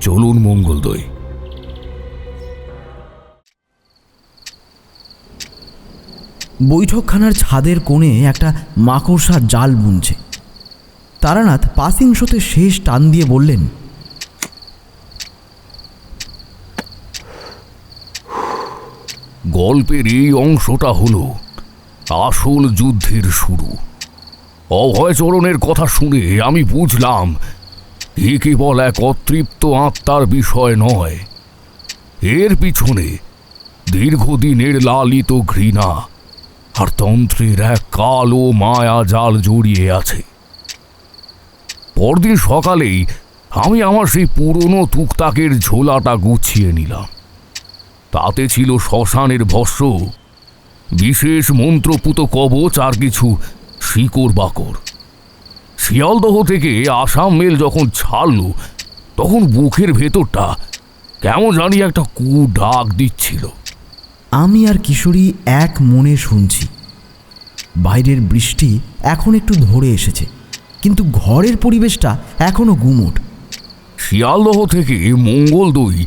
চলুন মঙ্গলদই। বৈঠকখানার ছাদের কোণে একটা মাকড়সা জাল বুনছে। তারানাথ পাসিং শোতে শেষ টান দিয়ে বললেন, গল্পের এই অংশটা হলো আসল যুদ্ধের শুরু। অভয়চরণের কথা শুনে আমি বুঝলাম এ কেবল এক অতৃপ্ত আত্মার বিষয় নয়, এর পিছনে দীর্ঘদিনের লালিত ঘৃণা আর তন্ত্রের এক কালো মায়া জাল জড়িয়ে আছে। পরদিন সকালেই আমি আমার সেই পুরনো টুকটাকের ঝোলাটা গুছিয়ে নিলাম। তাতে ছিল শ্মশানের ভস্য, বিশেষ মন্ত্রপুত কবচ আর কিছু শিকড় বাকড়। শিয়ালদহ থেকে আসাম মেল যখন ছাড়ল তখন বুকের ভেতরটা কেমন জানি একটা কু ডাক দিচ্ছিল। আমি আর কিশোরী এক মনে শুনছি। বাইরের বৃষ্টি এখন একটু ধরে এসেছে, কিন্তু ঘরের পরিবেশটা এখনো গুমোট। শিয়ালদহ থেকে মঙ্গলদই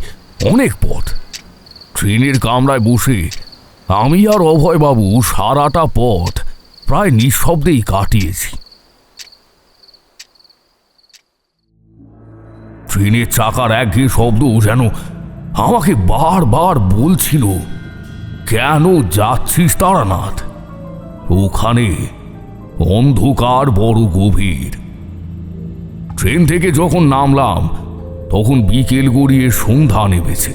অনেক পথ। ট্রেনের কামরায় বসে আমি আর অভয়বাবু সারাটা পথ প্রায় নিঃশব্দেই কাটিয়েছি। ট্রেনের চাকার একঘেয়ে শব্দ যেন আমাকে বারবার বলছিল, কেন যাচ্ছিস তারানাথ? ওখানে অন্ধকার বড় গভীর। ট্রেন থেকে যখন নামলাম তখন বিকেল গড়িয়ে সন্ধ্যা নেমেছে।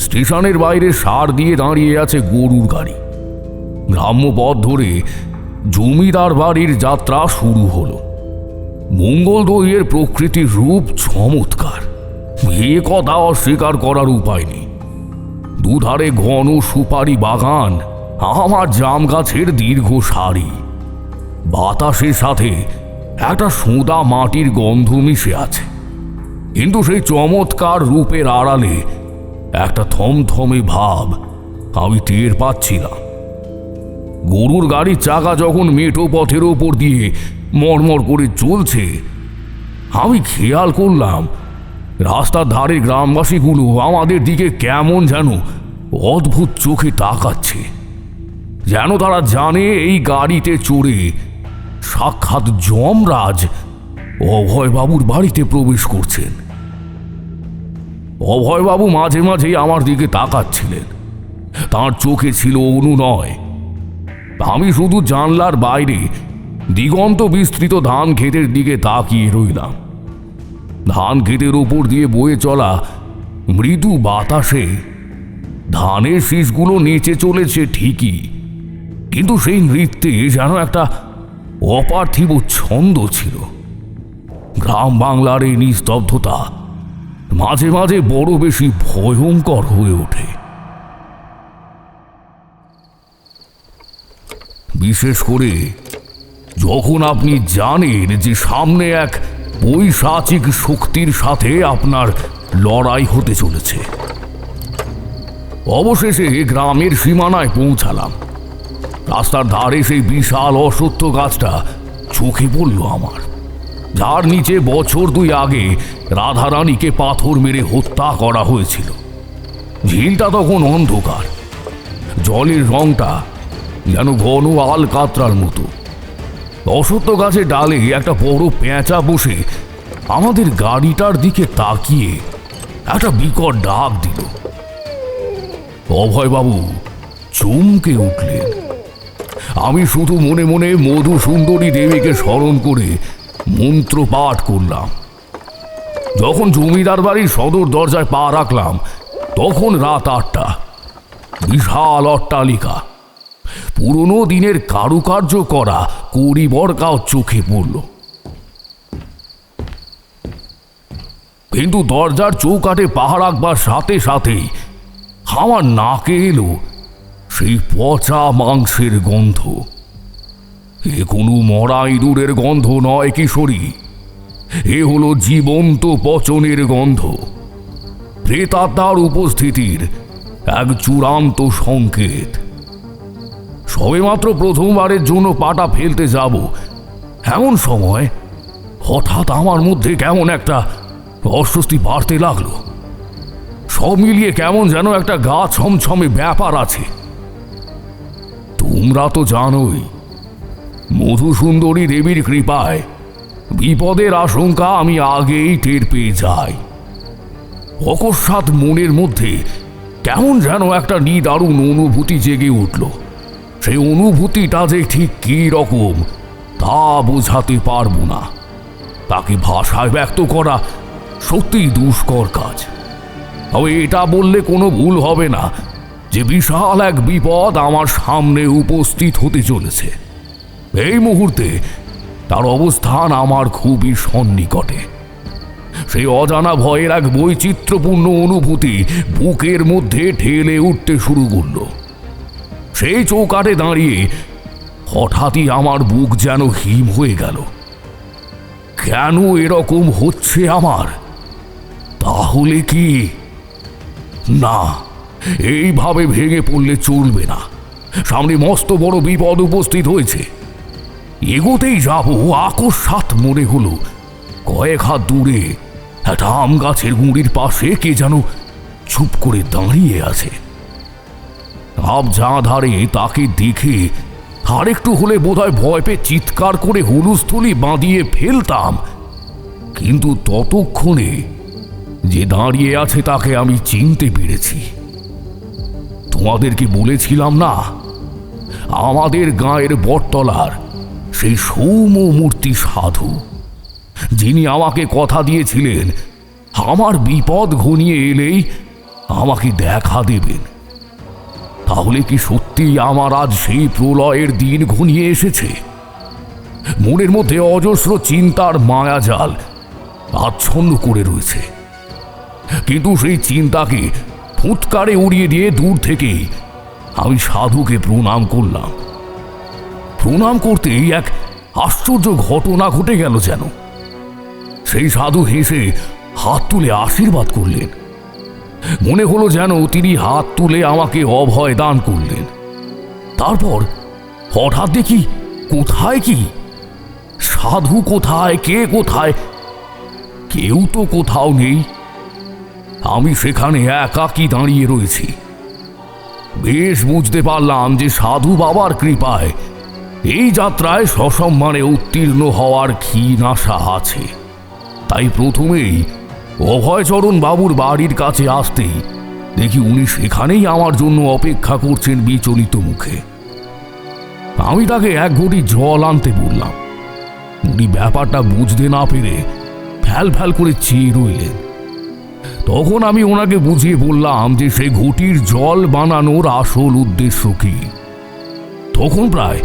স্টেশনের বাইরে সার দিয়ে দাঁড়িয়ে আছে গরুর গাড়ি। গ্রাম্য পথ ধরে জমিদার বাড়ির যাত্রা শুরু হলো। মঙ্গলদৈয়ের প্রকৃতির রূপ চমৎকার, এ কথা অস্বীকার করার উপায় নেই। দুধারে ঘন সুপারি বাগান, আমার জাম গাছের দীর্ঘ সারি। বাতাসের সাথে একটা সোঁদা মাটির গন্ধ মিশে আছে, কিন্তু সেই চমৎকার রূপের আড়ালে একটা থমথমে ভাব আমি টের পাচ্ছিলাম। গরুর গাড়ির চাকা যখন মেঠো পথের ওপর দিয়ে মড়মড় করে চলছে, আমি খেয়াল করলাম রাস্তার ধারে গ্রামবাসীগুলো আমাদের দিকে কেমন যেন অদ্ভুত চোখে তাকাচ্ছে, যেন তারা জানে এই গাড়িতে চড়ে সাক্ষাৎ যমরাজ অভয়বাবুর বাড়িতে প্রবেশ করছেন। অভয়বাবু মাঝে মাঝেই আমার দিকে তাকাচ্ছিলেন, তার চোখে ছিল অনুনয়। আমি শুধু জানলার বাইরে দিগন্ত বিস্তৃত ধান ক্ষেতের দিকে তাকিয়ে রইলাম। ধান ক্ষেতের ওপর দিয়ে বয়ে চলা মৃদু বাতাসে ধানের শীষগুলো নেচে চলেছে ঠিকই, কিন্তু সেই নৃত্যে যেন একটা অপার্থিব ছন্দ ছিল। গ্রাম বাংলার এই নিস্তব্ধতা মাঝে মাঝে বড় বেশি ভয়ঙ্কর হয়ে ওঠে। বিশেষ করে যখন আপনি জানেন যে সামনে এক বৈশাচিক শক্তির সাথে আপনার লড়াই হতে চলেছে। অবশেষে গ্রামের সীমানায় পৌঁছালাম। রাস্তার ধারে সেই বিশাল অশ্বত্থ গাছটা চোখে পড়ল আমার, যার নিচে বছর 2 আগে রাধারানীকে পাথর মেরে হত্যা করা হয়েছিল। ঝিলটা তখন অন্ধকার, জলের রংটা যেন ঘন আল কাতরার মতো। অশ্বত্থ গাছের ডালে একটা বড় পেঁচা বসে আমাদের গাড়িটার দিকে তাকিয়ে একটা বিকট ডাক দিল। অভয়বাবু চমকে উঠলেন। আমি শুধু মনে মনে মধুসুন্দরী দেবীকে স্মরণ করে মন্ত্র পাঠ করলাম। যখন জমিদার বাড়ির সদর দরজায় পা রাখলাম তখন রাত 8টা। বিশাল অট্টালিকা, পুরনো দিনের কারুকার্য করা কড়িবরকাও চোখে পড়ল। কিন্তু দরজার চৌকাঠে পা রাখবার সাথে সাথেই আমার নাকে এলো সেই পচা মাংসের গন্ধ। এ কোনো মরা ইঁদুরের গন্ধ নয় কিশোরী, এ হলো জীবন্ত পচনের গন্ধ, প্রেতাত্মার উপস্থিতির এক চূড়ান্ত সংকেত। সবেমাত্র প্রথমবারের জন্য পাটা ফেলতে যাব, এমন সময় হঠাৎ আমার মধ্যে কেমন একটা অস্বস্তি বাড়তে লাগলো। সব মিলিয়ে কেমন যেন একটা গা ছমছমে ব্যাপার আছে। তোমরা তো জানোই, মধুসুন্দরী দেবীর কৃপায় বিপদের আশঙ্কা আমি আগেই টের পেয়ে যাই। অকস্মাৎ মনের মধ্যে কেমন যেন একটা নিদারুণ অনুভূতি জেগে উঠল। সেই অনুভূতিটা যে ঠিক কী রকম তা বোঝাতে পারবো না, তাকে ভাষায় ব্যক্ত করা সত্যিই দুষ্কর কাজ। তবে এটা বললে কোনো ভুল হবে না যে বিশাল এক বিপদ আমার সামনে উপস্থিত হতে চলেছে। এই মুহূর্তে তার অবস্থান আমার খুবই সন্নিকটে। সেই অজানা ভয়ের এক বৈচিত্র্যপূর্ণ অনুভূতি বুকের মধ্যে ঠেলে উঠতে শুরু করল। সেই চৌকাঠে দাঁড়িয়ে হঠাৎই আমার বুক যেন হিম হয়ে গেল। কেন এরকম হচ্ছে আমার? তাহলে কি না, এইভাবে ভেঙে পড়লে চলবে না। সামনে মস্ত বড় বিপদ উপস্থিত হয়েছে। এগোতেই যাব, আকস্মাৎ মনে হলো কয়েক হাত দূরে একটা আম গাছের গুঁড়ির পাশে কে যেন চুপ করে দাঁড়িয়ে আছে। আবঝা ধারে তাকে দেখে আরেকটু হলে বোধহয় ভয় পেয়ে চিৎকার করে হুলুস্থুলি বাঁধিয়ে ফেলতাম, কিন্তু ততক্ষণে যে দাঁড়িয়ে আছে তাকে আমি চিনতে পেরেছি। তোমাদেরকে বলেছিলাম না, আমাদের গাঁয়ের বটতলার সেই সৌম্য মূর্তি সাধু, যিনি আমাকে কথা দিয়েছিলেন আমার বিপদ ঘনিয়ে এলেই আমাকে দেখা দেবেন। তাহলে কি সত্যি আমার আজ সেই প্রলয়ের দিন ঘনিয়ে এসেছে? মনের মধ্যে অজস্র চিন্তার মায়াজাল আচ্ছন্ন করে রয়েছে, কিন্তু সেই চিন্তাকে ফুৎকারে উড়িয়ে দিয়ে দূর থেকেই আমি সাধুকে প্রণাম করলাম। প্রণাম করতেই এক আশ্চর্য ঘটনা ঘটে গেল যেন। সেই সাধু হেসে হাত তুলে আশীর্বাদ করলেন। মনে হলো যেন তিনি হাত তুলে আমাকে অভয় দান করলেন। তারপর হঠাৎ দেখি কোথায় কি, সাধু কোথায়, কে কোথায়, কেউ তো কোথাও নেই। আমি সেখানে একাকী দাঁড়িয়ে রয়েছি। বেশ বুঝতে পারলাম যে সাধু বাবার কৃপায় এই যাত্রায় সসম্মানে উত্তীর্ণ হওয়ার ক্ষীণ আশা আছে। তাই প্রথমেই অভয়চরণ বাবুর বাড়ির কাছে আসতেই দেখি উনি সেখানেই আমার জন্য অপেক্ষা করছেন বিচলিত মুখে। আমি তাকে এক ঘটি জল আনতে বললাম। উনি ব্যাপারটা বুঝতে না পেরে ফ্যাল ফ্যাল করে চেয়ে রইলেন। তখন আমি ওনাকে বুঝিয়ে বললাম যে সেই ঘটির জল বানানোর আসল উদ্দেশ্য কি। তখন প্রায়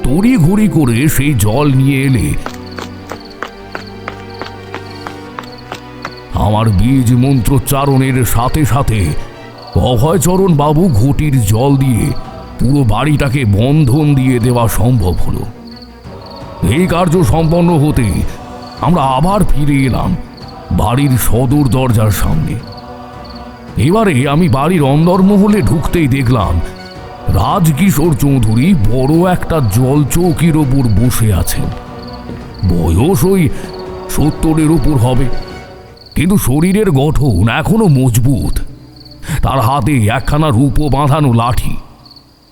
তড়িঘড়ি করে সেই জল নিয়ে এলে আমার বীজ মন্ত্রোচ্চারণের সাথে সাথে অভয়চরণ বাবু ঘটির জল দিয়ে পুরো বাড়িটাকে বন্ধন দিয়ে দেওয়া সম্ভব হলো। এই কার্য সম্পন্ন হতে আমরা আবার ফিরে এলাম বাড়ির সদর দরজার সামনে। এবারে আমি বাড়ির অন্দরমহলে ঢুকতেই দেখলাম রাজকিশোর চৌধুরী বড় একটা জল চৌকির ওপর বসে আছেন। বয়স ওই 70-এর উপর হবে, কিন্তু শরীরের গঠন এখনো মজবুত। তার হাতে একখানা রূপো বাঁধানো লাঠি,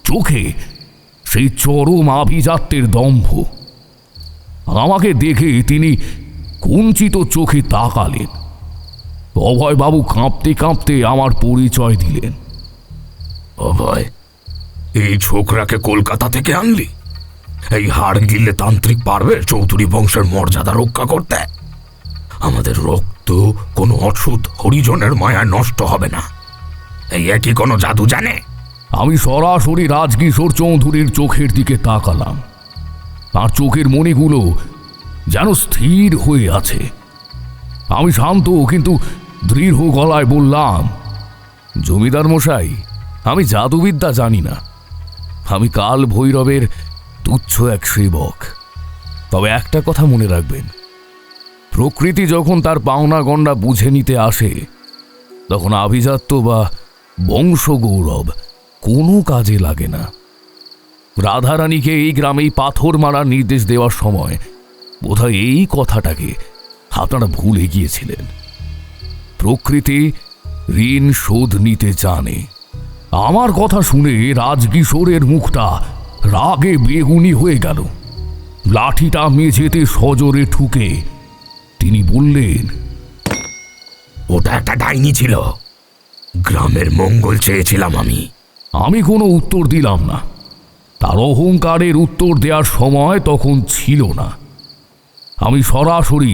চোখে সেই চরম আভিজাত্যের দম্ভ। আমাকে দেখে তিনি কুঞ্চিত চোখে তাকালেন। অভয়বাবু কাঁপতে কাঁপতে আমার পরিচয় দিলেন। অভয়, এই ছোকরাকে কলকাতা থেকে আনলি? এই হাড় গিলে তান্ত্রিক পারবে চৌধুরী বংশের মর্যাদা রক্ষা করতে? আমাদের রক্ত কোনো অসুধ হরিজনের মায়ায় নষ্ট হবে না। এই একই কোনো জাদু জানে? আমি সরাসরি রাজকিশোর চৌধুরীর চোখের দিকে তাকালাম। তার চোখের মণিগুলো যেন স্থির হয়ে আছে। আমি শান্ত কিন্তু দৃঢ় গলায় বললাম, জমিদার মশাই, আমি জাদুবিদ্যা জানি না। আমি কাল ভৈরবের তুচ্ছ এক সেবক। তবে একটা কথা মনে রাখবেন, প্রকৃতি যখন তার পাওনা গণ্ডা বুঝে নিতে আসে তখন আভিজাত্য বা বংশগৌরব কোনো কাজে লাগে না। রাধারানীকে এই গ্রামেই পাথর মারার নির্দেশ দেওয়ার সময় বোধহয় এই কথাটাকে আপনারা ভুলে গিয়েছিলেন। প্রকৃতি ঋণ শোধ নিতে জানে। আমার কথা শুনে রাজকিশোরের মুখটা রাগে বেগুনি হয়ে গেল। লাঠিটা মেঝেতে সজোরে ঠুকে তিনি বললেন, ওটা একটা ডাইনি ছিল। গ্রামের মঙ্গল চেয়েছিলাম আমি। আমি কোনো উত্তর দিলাম না। তার অহংকারের উত্তর দেওয়ার সময় তখন ছিল না। আমি সরাসরি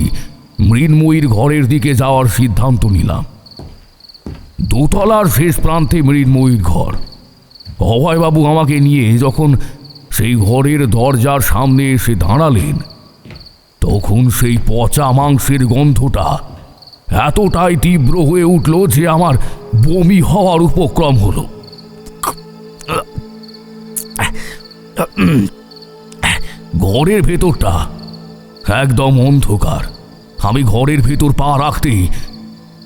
মৃন্ময়ীর ঘরের দিকে যাওয়ার সিদ্ধান্ত নিলাম। দোতলার শেষ প্রান্তে মৃন্ময়ীর ঘর। অভয়বাবু আমাকে নিয়ে যখন সেই ঘরের দরজার সামনে এসে দাঁড়ালেন তখন সেই পচা মাংসের গন্ধটা এতটাই তীব্র হয়ে উঠল যে আমার বমি হওয়ার উপক্রম হলো। ঘরের ভেতরটা একদম অন্ধকার। আমি ঘরের ভেতর পা রাখতেই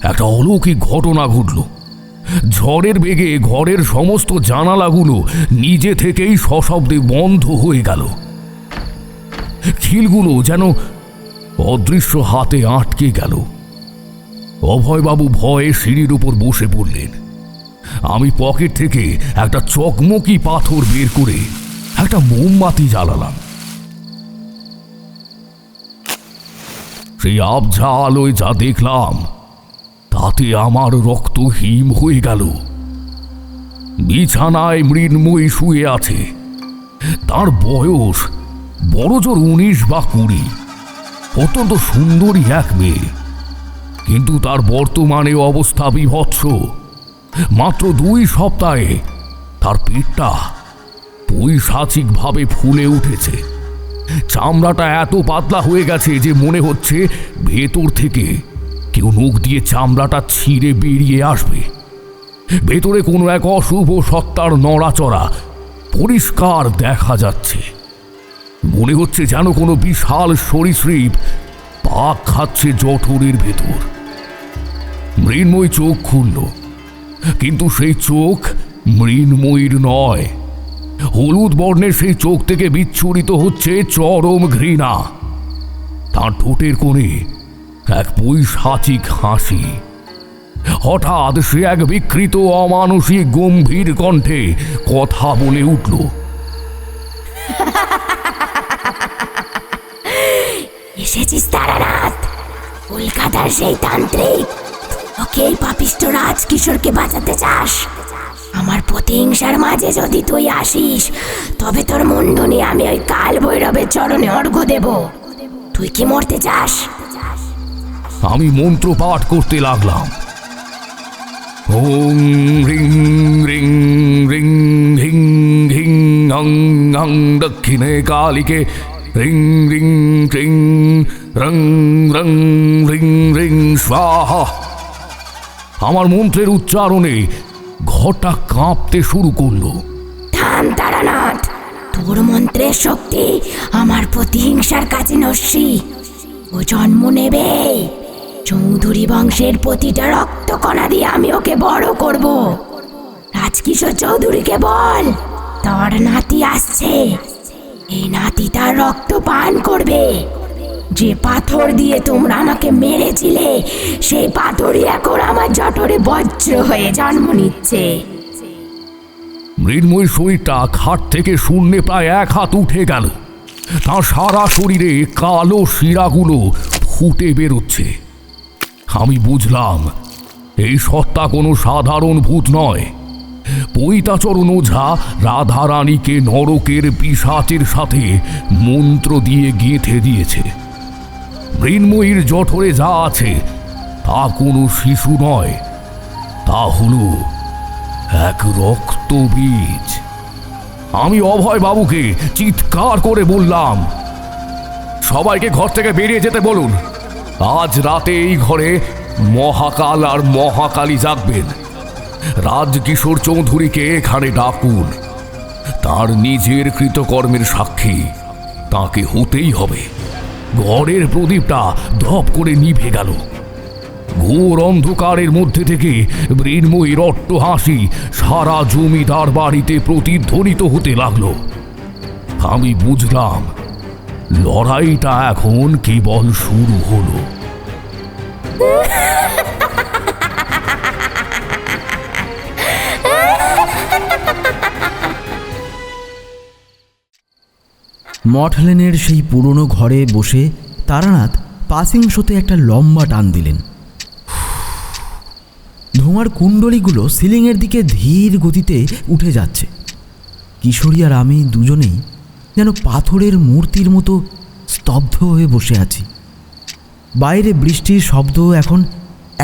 একটা অলৌকিক ঘটনা ঘটল। ঝড়ের বেগে ঘরের সমস্ত জানালাগুলো নিজে থেকেই সশব্দে বন্ধ হয়ে গেল। খিলগুলো যেন অদৃশ্য হাতে আটকে গেল। অভয়বাবু ভয়ে সিঁড়ির উপর বসে পড়লেন। আমি পকেট থেকে একটা চকমকি পাথর বের করে একটা মোমবাতি জ্বালালাম। সেই আবঝা আলোয় যা দেখলাম তাতে আমার রক্ত হিম হয়ে গেল। বিছানায় মৃন্ময়ী শুয়ে আছে। তার বয়স বড়জোর 19 বা 20। অত্যন্ত সুন্দরী এক মেয়ে, কিন্তু তার বর্তমানে অবস্থা বিভৎস। মাত্র 2 সপ্তাহে তার পেটটা পৈশাচিকভাবে ফুলে উঠেছে। চামড়াটা এত পাতলা হয়ে গেছে যে মনে হচ্ছে ভেতর থেকে কেউ নখ দিয়ে চামড়াটা ছিঁড়ে বেরিয়ে আসবে। ভেতরে কোনো এক অশুভ সত্তার নড়াচড়া পরিষ্কার দেখা যাচ্ছে। মনে হচ্ছে যেন কোনো বিশাল সরীসৃপ পাক খাচ্ছে জঠরের ভেতর। মৃন্ময়ী চোখ খুলল, কিন্তু সেই চোখ মৃন্ময়ীর নয়। হলুদ বর্ণের সেই চোখ থেকে বিচ্ছুরিত হচ্ছে চরম ঘৃণা। তার ঠোঁটের কোণে এক পৈশাচিক হাসি। হঠাৎ সে এক বিকৃত অমানুষিক গম্ভীর কণ্ঠে কথা বলে উঠল। এসেছিস তারানাথ, কলকাতার সেই তান্ত্রিক। ওকে এই পাপিষ্ট রাজকিশোরকে বাঁচাতে চাস? আমার প্রতিহিংসার মাঝে যদি তুই আসিস, তবে তোর মুন্ডনি আমি ওই কাল ভৈরবের চরণে অর্ঘ্য দেব। তুই কি মরতে চাস? আমি মন্ত্র পাঠ করতে লাগলাম। ওং রিং রিং রিং হিং হিং অং অং দক্ষিণে কালিকে রিং রিং রিং রং রং রিং রিং স্বাহা। আমার মন্ত্রের উচ্চারণে ঘরটা কাঁপতে শুরু করলো। থাম তারানাথ, তোর মন্ত্রের শক্তি আমার প্রতিহিংসার কাছে নস্যি। ও জন্ম নেবে। চৌধুরী বংশের প্রতিটা রক্তকণা দিয়ে আমি ওকে বড় করব। রাজকিশোর চৌধুরীকে বল, তোর নাতি আসছে। এই নাতি তার রক্ত পান করবে। যে পাথর দিয়ে তোমরা আমাকে মেরেছিলে, সেই পাথরই এখন আমার জঠরে বজ্র হয়ে জন্ম নিচ্ছে। মৃন্ময়ীর শরীরটা খাট থেকে শূন্যে প্রায় 1 হাত উঠে গেল। তার সারা শরীরে কালো শিরাগুলো ফুটে বেরোচ্ছে। আমি বুঝলাম এই সত্তা কোনো সাধারণ ভূত নয়। পৈতাচরণ ওঝা রাধারানীকে নরকের পিশাচের সাথে মন্ত্র দিয়ে গেঁথে দিয়েছে। মৃন্ময়ীর জঠরে যা আছে তা কোনো শিশু নয়, তা হলো এক রক্তবীজ। আমি অভয় বাবুকে চিৎকার করে বললাম, সবাইকে ঘর থেকে বেরিয়ে যেতে বলুন। আজ রাতে এই ঘরে মহাকাল আর মহাকালী জাগবেন। রাজকিশোর চৌধুরীকে এখানে ডাকুন। তার নিজের কৃতকর্মের সাক্ষী তাকে হতেই হবে। ঘরের প্রদীপটা ধপ করে নিভে গেল। ঘোর অন্ধকারের মধ্যে থেকে মৃন্ময়ীর অট্টহাসি সারা জমিদার বাড়িতে প্রতিধ্বনিত হতে লাগলো। আমি বুঝলাম লড়াইটা এখন কেবল শুরু হলো। মঠলেনের সেই পুরনো ঘরে বসে তারানাথ পাসিং শোতে একটা লম্বা টান দিলেন। ধোঁয়ার কুণ্ডলীগুলো সিলিংয়ের দিকে ধীর গতিতে উঠে যাচ্ছে। কিশোরী আর আমি দুজনেই যেন পাথরের মূর্তির মতো স্তব্ধ হয়ে বসে আছি। বাইরে বৃষ্টির শব্দ এখন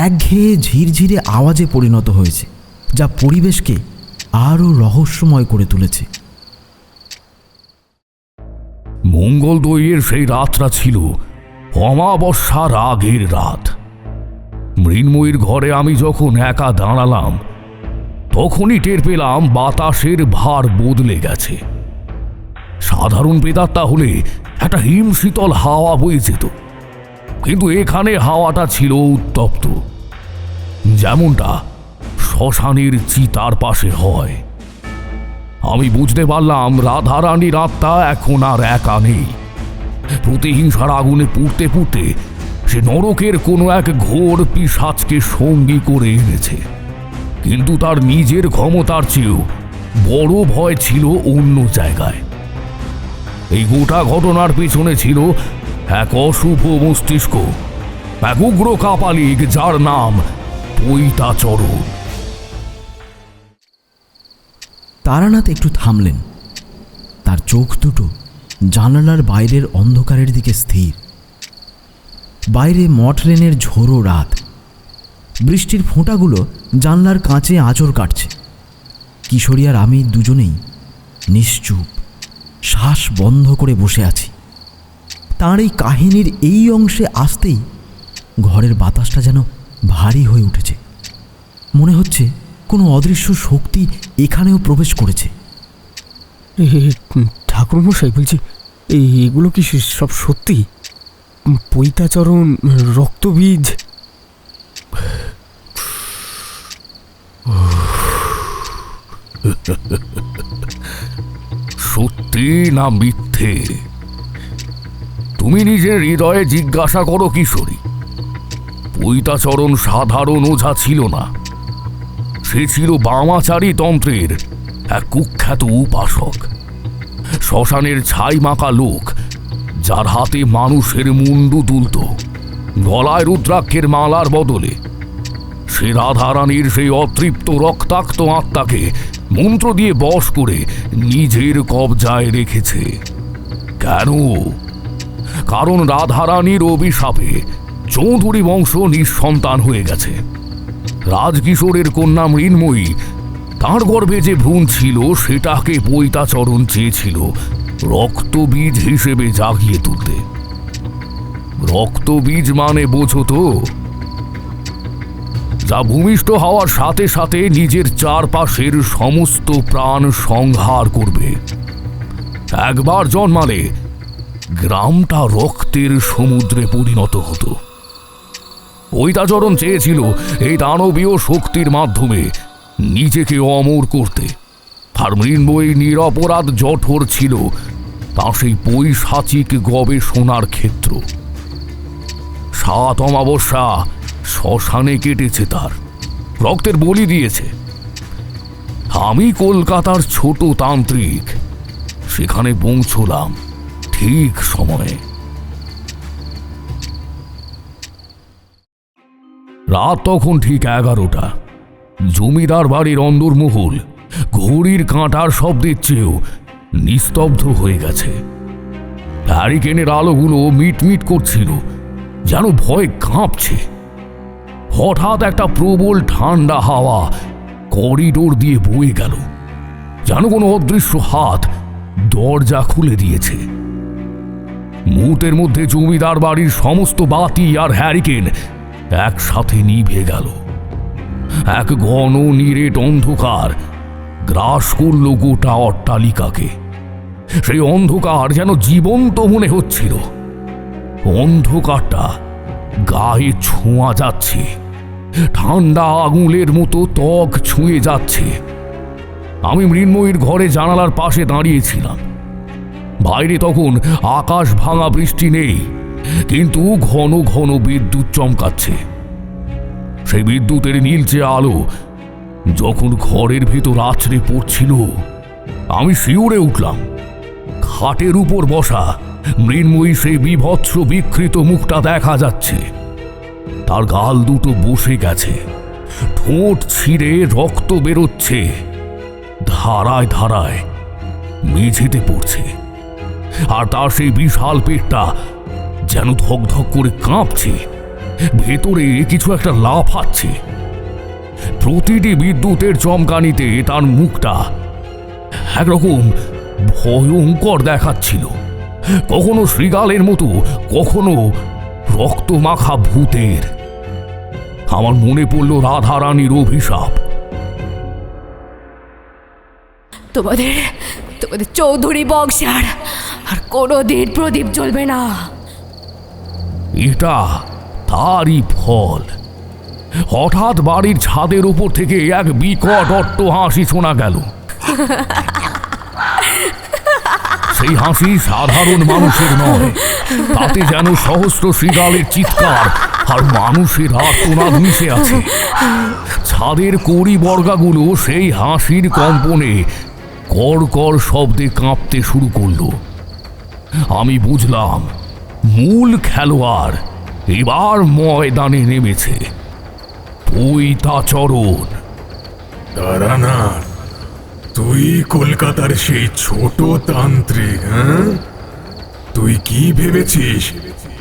একঘেয়ে ঝিরঝিরে আওয়াজে পরিণত হয়েছে, যা পরিবেশকে আরও রহস্যময় করে তুলেছে। মঙ্গলদৈয়ের সেই রাতটা ছিল অমাবস্যার আগের রাত। মৃন্ময়ীর ঘরে আমি যখন একা দাঁড়ালাম, তখনই টের পেলাম বাতাসের ভার বদলে গেছে। সাধারণ প্রেতাত্মা হলে একটা হিমশীতল হাওয়া বয়ে যেত, কিন্তু এখানে হাওয়াটা ছিল উত্তপ্ত, যেমনটা শ্মশানের চিতার পাশে হয়। আমি বুঝতে পারলাম রাধারানীর আত্মা এখন আর একা নেই। প্রতিহিংসার আগুনে পুড়তে পুড়তে সে নরকের কোনো এক ঘোর পিশাচকে সঙ্গী করে এনেছে। কিন্তু তার নিজের ক্ষমতার চেয়েও বড় ভয় ছিল অন্য জায়গায়। এই গোটা ঘটনার পিছনে ছিল এক অশুভ মস্তিষ্ক, এক উগ্র কাপালিক যার নাম পৈতাচরণ। তারানাথ একটু থামলেন। তার চোখ দুটো জানালার বাইরের অন্ধকারের দিকে স্থির। বাইরে মটরেনের ঝোড়ো রাত, বৃষ্টির ফোঁটাগুলো জানলার কাঁচে আঁচড় কাটছে। কিশোরী আর আমি দুজনেই নিশ্চুপ, শ্বাস বন্ধ করে বসে আছি। তাঁর এই কাহিনীর এই অংশে আসতেই ঘরের বাতাসটা যেন ভারী হয়ে উঠেছে। মনে হচ্ছে কোনো অদৃশ্য শক্তি এখানেও প্রবেশ করেছে। ঠাকুরমশাই, বলছি এগুলো কি সব সত্যি? পৈতাচরণ, রক্তবীজ? সত্যি না মিথ্যে তুমি নিজের হৃদয়ে জিজ্ঞাসা করো কিশোরী। পৈতাচরণ সাধারণ ওঝা ছিল না, সে ছিল বামাচারী তন্ত্রের এক কুখ্যাত উপাসক, শ্মশানের ছাই মাখা লোক, যার হাতে মানুষের মুন্ডু তুলত গলায় রুদ্রাক্ষের মালার বদলে। সে রাধারানীর সেই অতৃপ্ত রক্তাক্ত আত্মাকে মন্ত্র দিয়ে বশ করে নিজের কবজায় রেখেছে। কেন? কারণ রাধারানীর অভিশাপে চৌধুরী বংশ নিঃসন্তান হয়ে গেছে। রাজকিশোরের কন্যা মৃন্ময়ী, তাঁর গর্ভে যে ভ্রূণ ছিল সেটাকে পৈতাচরণ চেয়েছিল রক্তবীজ হিসেবে জাগিয়ে তুলতে। রক্তবীজ মানে বোঝো তো, যা ভূমিষ্ঠ হওয়ার সাথে সাথে নিজের চারপাশের সমস্ত প্রাণ সংহার করবে। একবার জন্মালে গ্রামটা রক্তের সমুদ্রে পরিণত হতো। পৈতাচরণ চেয়েছিল এই দানবীয় শক্তির মাধ্যমে নিজেকে অমর করতে, আর মৃন্ময়ী নিরপরাধ জঠর ছিল তা সেই পৈশাচিক গবেষণার ক্ষেত্র। 7 অমাবস্যা শ্মশানে কেটেছে, তার রক্তের বলি দিয়েছে। আমি কলকাতার ছোট তান্ত্রিক, সেখানে পৌঁছলাম ঠিক সময়ে। রাত তখন ঠিক 11টা। জমিদার বাড়ির অন্দরমহল ঘড়ির কাঁটার শব্দের চেয়েও নিস্তব্ধ হয়ে গেছে। হ্যারিকেনের আলোগুলো মিটমিট করছিল, যেন ভয় কাঁপছে। হঠাৎ একটা প্রবল ঠান্ডা হাওয়া করিডোর দিয়ে বয়ে গেল, যেন কোনো অদৃশ্য হাত দরজা খুলে দিয়েছে। মুহূর্তের মধ্যে জমিদার বাড়ির সমস্ত বাতি আর হ্যারিকেন একসাথে নিভে গেল। এক ঘন নিরেট অন্ধকার গ্রাস করল গোটা অট্টালিকাকে। সেই অন্ধকার যেন জীবন্ত মনে হচ্ছিল। অন্ধকারটা গায়ে ছোঁয়া যাচ্ছে, ঠান্ডা আঙুলের মতো ত্বক ছুঁয়ে যাচ্ছে। আমি মৃন্ময়ীর ঘরে জানালার পাশে দাঁড়িয়েছিলাম। বাইরে তখন আকাশ ভাঙা বৃষ্টি নেই, কিন্তু ঘন ঘন বিদ্যুৎ চমকাচ্ছে। সেই বিদ্যুতের নীলচে আলো যখন ঘরের ভেতর আছড়ে পড়ছিল, আমি শিউরে উঠলাম। খাটের উপর বসা মৃন্ময়ী সেই বিভৎস বিকৃত মুখটা দেখা যাচ্ছে। তার গাল দুটো বসে গেছে, ঠোঁট ছিঁড়ে রক্ত বেরোচ্ছে, ধারায় ধারায় মেঝেতে পড়ছে। আর তার সেই বিশাল পেটটা যেন ধকধক করে কাঁপছে, ভেতরে কিছু একটা লাফাচ্ছে। প্রতিটি বিদ্যুতের চমকানিতে তার মুখটা একরকম ভয়ঙ্কর দেখাচ্ছিল, কখনো শৃগালের মতো, কখনো রক্তমাখা ভূতের। আমার মনে পড়ল রাধারানীর অভিশাপ। তোমাদের চৌধুরী বংশে আর কোনোদিন প্রদীপ জ্বলবে না। এটা তারই ফল। হঠাৎ বাড়ির ছাদের উপর থেকে এক বিকট অট্ট হাসি শোনা গেল। সেই হাসি সাধারণ মানুষের নয়, তাতে যেন সহস্র শৃগালের চিৎকার আর মানুষের আর্তনাদ মিশে আছে। ছাদের কড়ি বর্গাগুলো সেই হাসির কম্পনে কড়কড় শব্দে কাঁপতে শুরু করলো। আমি বুঝলাম মূল খেলোয়াড় এবার ময়দানে নেমেছে, পৈতাচরণ। তারানাথ, তুই কলকাতার সেই ছোট তান্ত্রিক, হ্যাঁ? তুই কি ভেবেছিস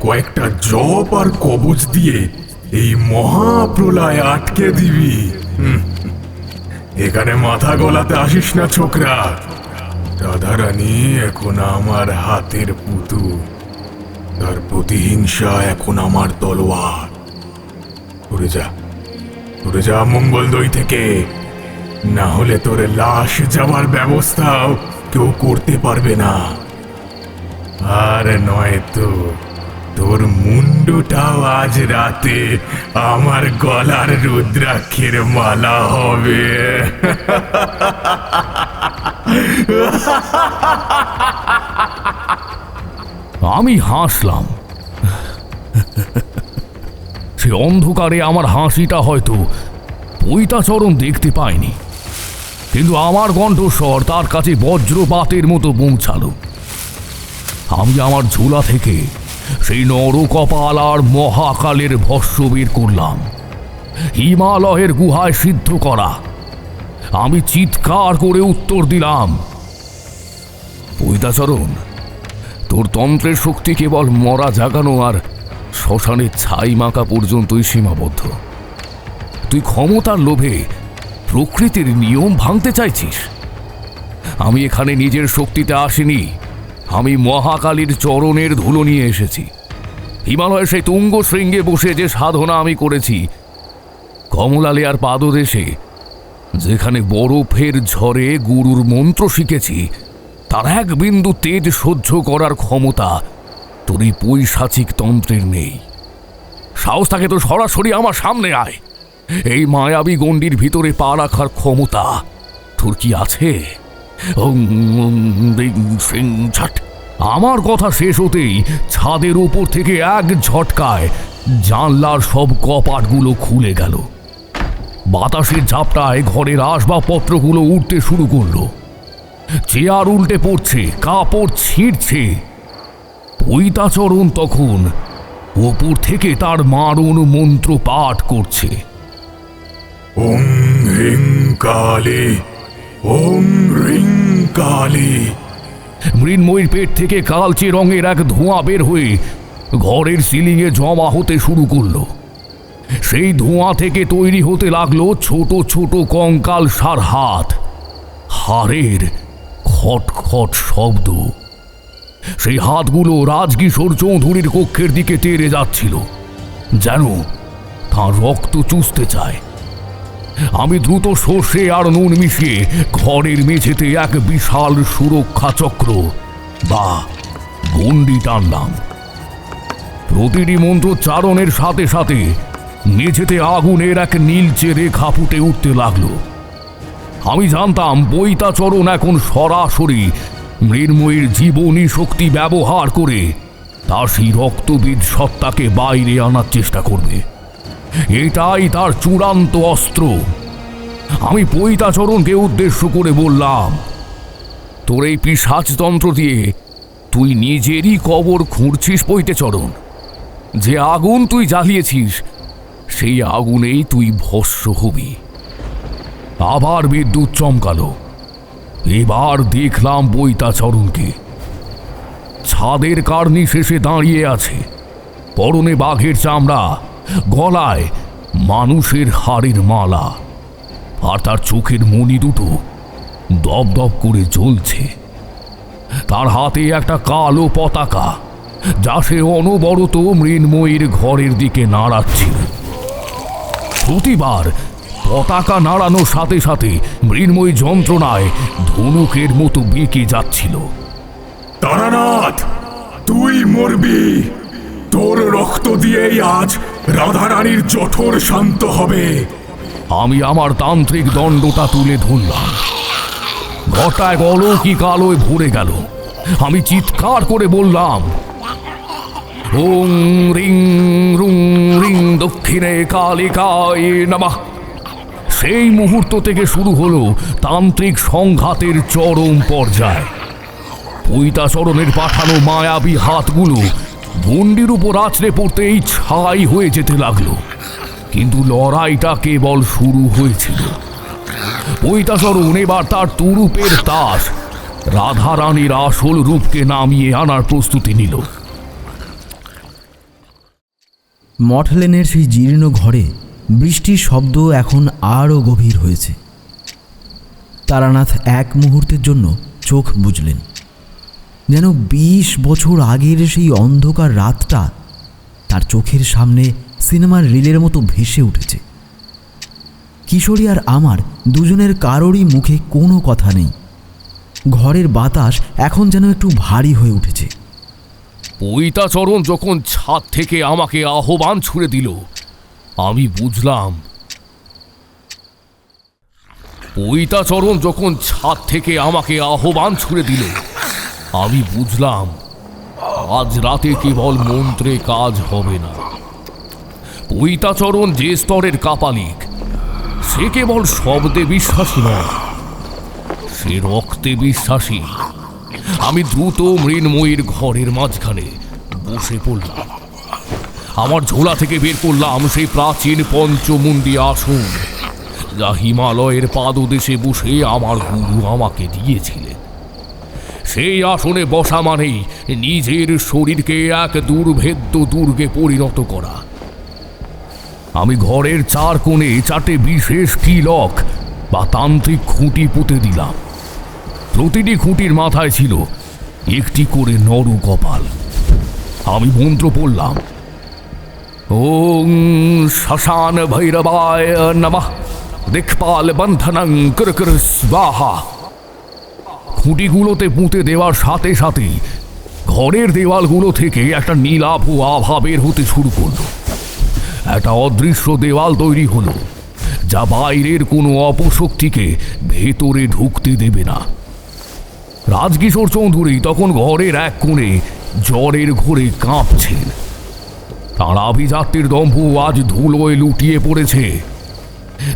কয়েকটা জপ আর কবচ দিয়ে এই মহাপ্রলয় আটকে দিবি? এখানে মাথা গলাতে আসিস না ছোকরা। রাধারানী এখন আমার হাতের পুতুল, তার প্রতিহিংসা এখন আমার তলোয়ার। উড়ে যা মঙ্গল দই থেকে, না হলে তোর লাশ যাওয়ার ব্যবস্থাও কেউ করতে পারবে না। আর নয় তো তোর মুন্ডুটাও আজ রাতে আমার গলার রুদ্রাক্ষের মালা হবে। আমি হাসলাম। সে অন্ধকারে আমার হাসিটা হয়তো পৈতাচরণ দেখতে পায়নি, কিন্তু আমার কণ্ঠস্বর তার কাছে বজ্রপাতের মতো পৌঁছালো। আমি আমার ঝোলা থেকে সেই নরকপাল আর মহাকালের ভস্য বের করলাম, হিমালয়ের গুহায় সিদ্ধ করা। আমি চিৎকার করে উত্তর দিলাম, পৈতাচরণ, তোর তন্ত্রের শক্তি কেবল মরা জাগানো আর শ্মশানের ছাই মাখা পর্যন্তই সীমাবদ্ধ। তুই ক্ষমতার লোভে প্রকৃতির নিয়ম ভাঙতে চাইছিস। আমি এখানে নিজের শক্তিতে আসিনি, আমি মহাকালীর চরণের ধুলো নিয়ে এসেছি। হিমালয়ের সেই তুঙ্গ শৃঙ্গে বসে যে সাধনা আমি করেছি, কমলালেয়ার পাদদেশে যেখানে বরফের ঝড়ে গুরুর মন্ত্র শিখেছি, তার এক বিন্দু তেজ সহ্য করার ক্ষমতা তোর এই পৈশাচিক তন্ত্রের নেই। সাহস থাকে তো সরাসরি আমার সামনে আয়। এই মায়াবী গণ্ডির ভিতরে পা রাখার ক্ষমতা তোর কি আছে? আমার কথা শেষ হতেই ছাদের উপর থেকে এক ঝটকায় জানলার সব কপাটগুলো খুলে গেল। বাতাসের ঝাপটায় ঘরের আসবাবপত্রগুলো উঠতে শুরু করলো। চেয়ার উল্টে পড়ছে, কাপড় ছিঁড়ছে। পৈতাচরণ তখন ওপর থেকে তার মারণ মন্ত্র পাঠ করছে। ওং হ্রিং কালী, ওং হ্রিং কালী। মৃন্ময়ীর পেট থেকে কালচে রঙের এক ধোঁয়া বের হয়ে ঘরের সিলিংয়ে জমা হতে শুরু করলো। সেই ধোঁয়া থেকে তৈরি হতে লাগলো ছোট ছোট কঙ্কাল সার হাত, হাড়ের খটখট শব্দ। সেই হাতগুলো রাজকিশোর চৌধুরীর কক্ষের দিকে তেড়ে যাচ্ছিল, যেন তার রক্ত চুষতে চায়। আমি দ্রুত সর্ষে আর নুন মিশিয়ে ঘরের মেঝেতে এক বিশাল সুরক্ষা চক্র বা গণ্ডি টানলাম। প্রতিটি মন্ত্রোচ্চারণের সাথে সাথে মেঝেতে আগুনের এক নীলচে রেখা ফুটে উঠতে লাগলো। আমি জানতাম পৈতাচরণ এখন সরাসরি মৃন্ময়ীর জীবনী শক্তি ব্যবহার করে তার সেই রক্তবীজ সত্তাকে বাইরে আনার চেষ্টা করবে। এটাই তার চূড়ান্ত অস্ত্র। আমি পৈতাচরণকে উদ্দেশ্য করে বললাম, তোর এই পিশাচতন্ত্র দিয়ে তুই নিজেরই কবর খুঁড়ছিস পৈতাচরণ। যে আগুন তুই জ্বালিয়েছিস, সেই আগুনেই তুই ভস্ম হবি। আবার বিদ্যুৎ চমকালো। এবার দেখলাম পৈতাচরণকে। ছাদের কার্নি শেষে দাঁড়িয়ে আছে, পরনে বাঘের চামড়া, গলায় মানুষের হাড়ের মালা, আর তার চোখের মণি দুটো দপদপ করে জ্বলছে। তার হাতে একটা কালো পতাকা, যা সে অনবরত মৃন্ময়ীর ঘরের দিকে নাড়াচ্ছিল। প্রতিবার পতাকা নাড়ানোর সাথে সাথে মৃন্ময়ী যন্ত্রণায় ধনুকের মতো বেঁকে যাচ্ছিল। তারানাথ, তুই মরবি। তোর রক্ত দিয়েই আজ রাধারানীর জঠর শান্ত হবে। আমি আমার তান্ত্রিক দণ্ডটা তুলে ধরলাম। ঘরটা এক অলৌকিক আলোয় ভরে গেল। আমি চিৎকার করে বললাম, ওং রিং রুং রিং দক্ষিণে কালিকায় নমঃ। সেই মুহূর্ত থেকে শুরু হলো তান্ত্রিক সংঘাতের চরম পর্যায়। পৈতাচরণের পাঠানো মায়াবী হাতগুলো গন্ডির উপর আছড়ে পড়তেই ছাই হয়ে যেতে লাগলো। কিন্তু লড়াইটা কেবল শুরু হয়েছিল। পৈতাচরণ এবার তার তুরুপের তাস রাধারানীর আসল রূপকে নামিয়ে আনার প্রস্তুতি নিল। মঠলেনের সেই জীর্ণ ঘরে বৃষ্টির শব্দ এখন আরও গভীর হয়েছে। তারানাথ এক মুহূর্তের জন্য চোখ বুজলেন, যেন ২০ বছর আগের সেই অন্ধকার রাতটা তার চোখের সামনে সিনেমার রিলের মতো ভেসে উঠেছে। কিশোরী আর আমার দুজনের কারোরই মুখে কোনো কথা নেই। ঘরের বাতাস এখন যেন একটু ভারী হয়ে উঠেছে। পৈতাচরণ যখন ছাদ থেকে আমাকে আহ্বান ছুড়ে দিল, আমি বুঝলাম পৈতাচরণ যখন ছাদ থেকে আমাকে আহ্বান ছুড়ে দিল, আমি বুঝলাম আজ রাতে কেবল মন্ত্রে কাজ হবে না। পৈতাচরণ যে স্তরের কাপালিক, সে কেবল শব্দে বিশ্বাসী নয়, সে রক্তে বিশ্বাসী। আমি দ্রুত মৃন্ময়ীর ঘরের মাঝখানে বসে পড়লাম। আমার ঝোলা থেকে বের করলাম সেই প্রাচীন পঞ্চমুণ্ডী আসন, যা হিমালয়ের পাদদেশে বসে আমার গুরু আমাকে দিয়েছিলেন। সেই আসনে বসা মানেই নিজের শরীরকে এক দুর্ভেদ্য দুর্গে পরিণত করা। আমি ঘরের চার কোণে 4টে বিশেষ কিলক বা তান্ত্রিক খুঁটি পুঁতে দিলাম। প্রতিটি খুঁটির মাথায় ছিল একটি করে নরু কপাল। আমি মন্ত্র পড়লাম, ওং শ্মশান ভৈরবায় নমঃ দিকপাল বন্ধনং কর স্বাহা। খুঁটিগুলোতে পুঁতে দেওয়ার সাথে সাথেই ঘরের দেওয়ালগুলো থেকে একটা নীলাভ আভা বের হতে শুরু করলো। একটা অদৃশ্য দেওয়াল তৈরি হলো, যা বাইরের কোনো অপশক্তিকে ভেতরে ঢুকতে দেবে না। রাজকিশোর চৌধুরী তখন ঘরের এক কোণে জ্বরের ঘোরে কাঁপছেন। তাঁর আভিজাত্যের দম্ভ আজ ধুলোয় লুটিয়ে পড়েছে।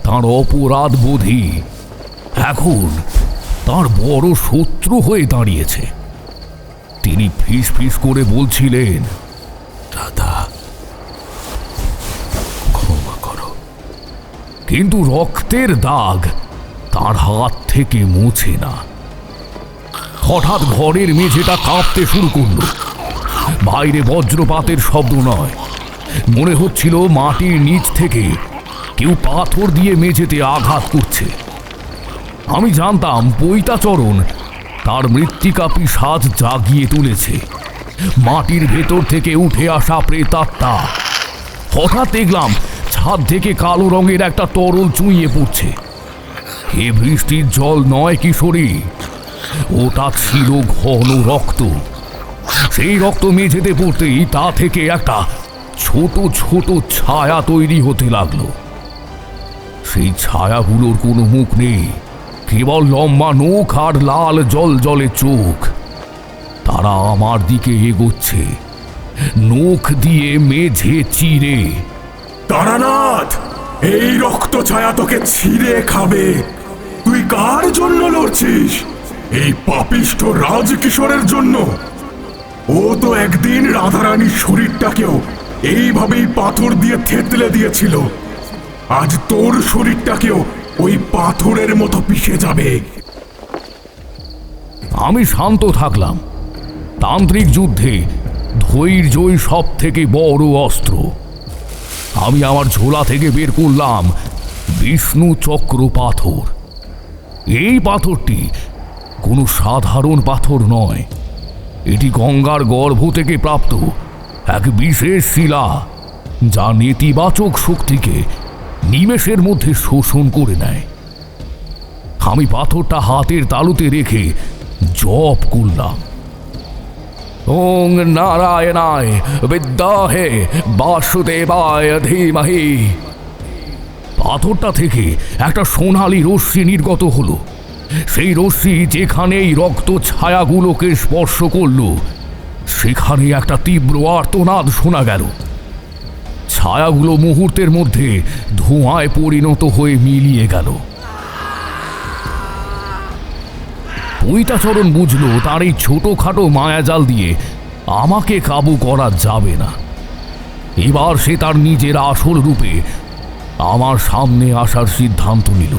তাঁর অপরাধ বোধই এখন তাঁর বড় শত্রু হয়ে দাঁড়িয়েছে। তিনি ফিস ফিস করে বলছিলেন, দাদা ক্ষমা করো। কিন্তু রক্তের দাগ তার হাত থেকে মুছে না। হঠাৎ ঘরের মেঝেটা কাঁপতে শুরু করল। বাইরে বজ্রপাতের শব্দ নয়, মনে হচ্ছিল মাটির নিচ থেকে কেউ পাথর দিয়ে মেঝেতে আঘাত করছে। আমি জানতাম পৈতাচরণ তার মৃত্তিকা পিশাচ জাগিয়ে তুলেছে। মাটির ভেতর থেকে উঠে আসা প্রেতাত্মা। হঠাৎ দেখলাম ছাদ থেকে কালো রঙের একটা তরল চুইয়ে পড়ছে। এ বৃষ্টির জল নয় কিশোরী, ওটা ছিল ঘন রক্ত। সেই রক্ত মেঝেতে পড়তেই তা থেকে একটা ছোট ছোট ছায়া তৈরি হতে লাগলো। সেই ছায়াগুলোর কোনো মুখ নেই, কেবল লম্বা নখ আর লাল জল জলে চোখ। তারা আমার দিকে এগোচ্ছে, নখ দিয়ে মেঝে চিরে। তারানাথ, এই রক্ত ছায়া তোকে ছিঁড়ে খাবে। তুই কার জন্য লড়ছিস? এই পাপিষ্ঠ রাজকিশোরের জন্য? ও তো একদিন রাধারানীর শরীরটাকেও এইভাবেই পাথর দিয়ে থেতলে দিয়েছিল। আজ তোর শরীরটাকেও ওই পাথরের মতো পিষে যাবে। আমি শান্ত থাকলাম। তান্ত্রিক যুদ্ধে ধৈর্যই সব থেকে বড় অস্ত্র। আমি আমার ঝোলা থেকে বের করলাম বিষ্ণু চক্র পাথর। এই পাথরটি কোনো সাধারণ পাথর নয়, এটি গঙ্গার গর্ভ থেকে প্রাপ্ত এক বিশেষ শিলা, যা নেতিবাচক শক্তিকে নিমেষের মধ্যে শোষণ করে নেয়। আমি পাথরটা হাতের তালুতে রেখে জপ করলাম, ওং নারায়ণায় বিদ্মহে বাসুদেবায় ধীমহি। পাথরটা থেকে একটা সোনালী রশ্মি নির্গত হলো। সেই রশ্মি যেখানেই রক্ত ছায়াগুলোকে স্পর্শ করল, সেখানে একটা তীব্র আর্তনাদ শোনা গেল। ছায়াগুলো মুহূর্তের মধ্যে ধোঁয়ায় পরিণত হয়ে মিলিয়ে গেল। পৈতাচরণ বুঝল তার এই ছোটখাটো মায়াজাল দিয়ে আমাকে কাবু করা যাবে না। এবার সে তার নিজের আসল রূপে আমার সামনে আসার সিদ্ধান্ত নিল।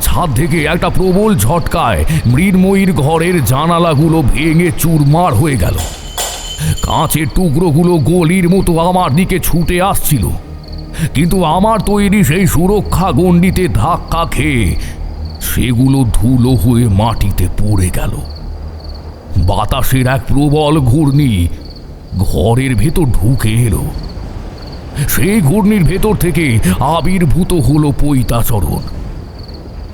ছাদ থেকে একটা প্রবল ঝটকায় মৃন্ময়ীর ঘরের জানালাগুলো ভেঙে চুরমার হয়ে গেল। কাঁচের টুকরোগুলো গলির মতো আমার দিকে ছুটে আসছিল, কিন্তু আমার তৈরি সেই সুরক্ষা গণ্ডিতে ধাক্কা খেয়ে সেগুলো ধুলো হয়ে মাটিতে পড়ে গেল। বাতাসের এক প্রবল ঘূর্ণি ঘরের ভেতর ঢুকে এলো। সেই ঘূর্ণির ভেতর থেকে আবির্ভূত হলো পৈতাচরণ।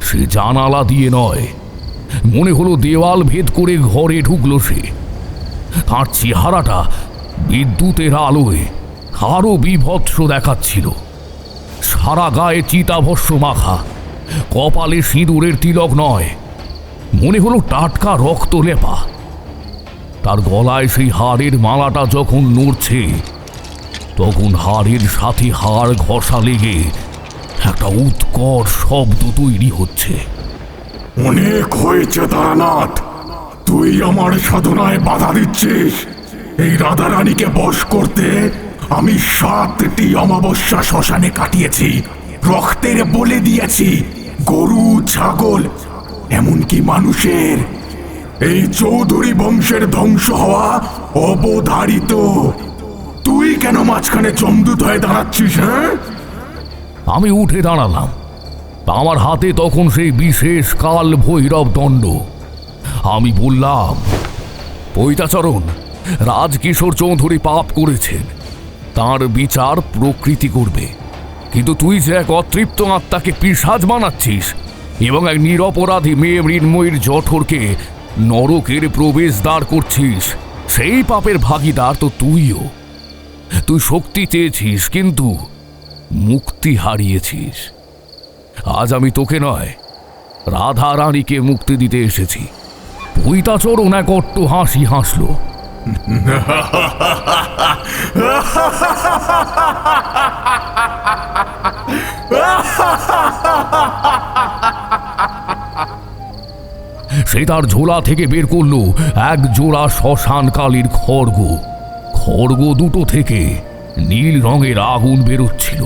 সে জানালা দিয়ে নয়, মনে হলো দেওয়াল ভেদ করে ঘরে ঢুকলো সে। তার চেহারাটা বিদ্যুতের আলোয় আরো বিভৎস দেখাচ্ছিল। সারা গায়ে চিতাভস্য মাখা, কপালে সিঁদুরের তিলক নয়, মনে হলো টাটকা রক্ত লেপা। তার গলায় সেই হাড়ের মালাটা যখন নড়ছে, তখন হাড়ের সাথে হাড় ঘষা লেগে একটা উৎকট শব্দ তৈরি হচ্ছে। অনেক হয়েছে তারানাথ, তুই আমার সাধনায় বাধা দিচ্ছিস। এই রাধারানীকে বশ করতে আমি 7টি অমাবস্যা শ্মশানে কাটিয়েছি, রক্তের বলে দিয়েছি গরু, ছাগল, এমনকি মানুষের। এই চৌধুরী বংশের ধ্বংস হওয়া অবধারিত। তুই কেন মাঝখানে চমদুত হয়ে দাঁড়াচ্ছিস? হ্যাঁ, আমি উঠে দাঁড়ালাম। আমার হাতে তখন সেই বিশেষ কাল ভৈরব দণ্ড। আমি বললাম, পৈতাচরণ, রাজকিশোর চৌধুরী পাপ করেছেন, তার বিচার প্রকৃতি করবে। কিন্তু তুই যে এক অতৃপ্ত আত্মাকে পিশাচ বানাচ্ছিস এবং এক নিরপরাধী মেয়ে মৃন্ময়ীর জঠরকে নরকের প্রবেশদ্বার করছিস, সেই পাপের ভাগীদার তো তুইও। তুই শক্তি চেয়েছিস, কিন্তু মুক্তি হারিয়েছিস। আজ আমি তোকে নয়, রাধা রানীকে মুক্তি দিতে এসেছি। পৈতাচরণ এক অট্ট হাসি হাসল। সে তার ঝোলা থেকে বের করল এক জোড়া শ্মশান কালীর খড়গ। খড়গ দুটো থেকে নীল রঙের আগুন বেরোচ্ছিল।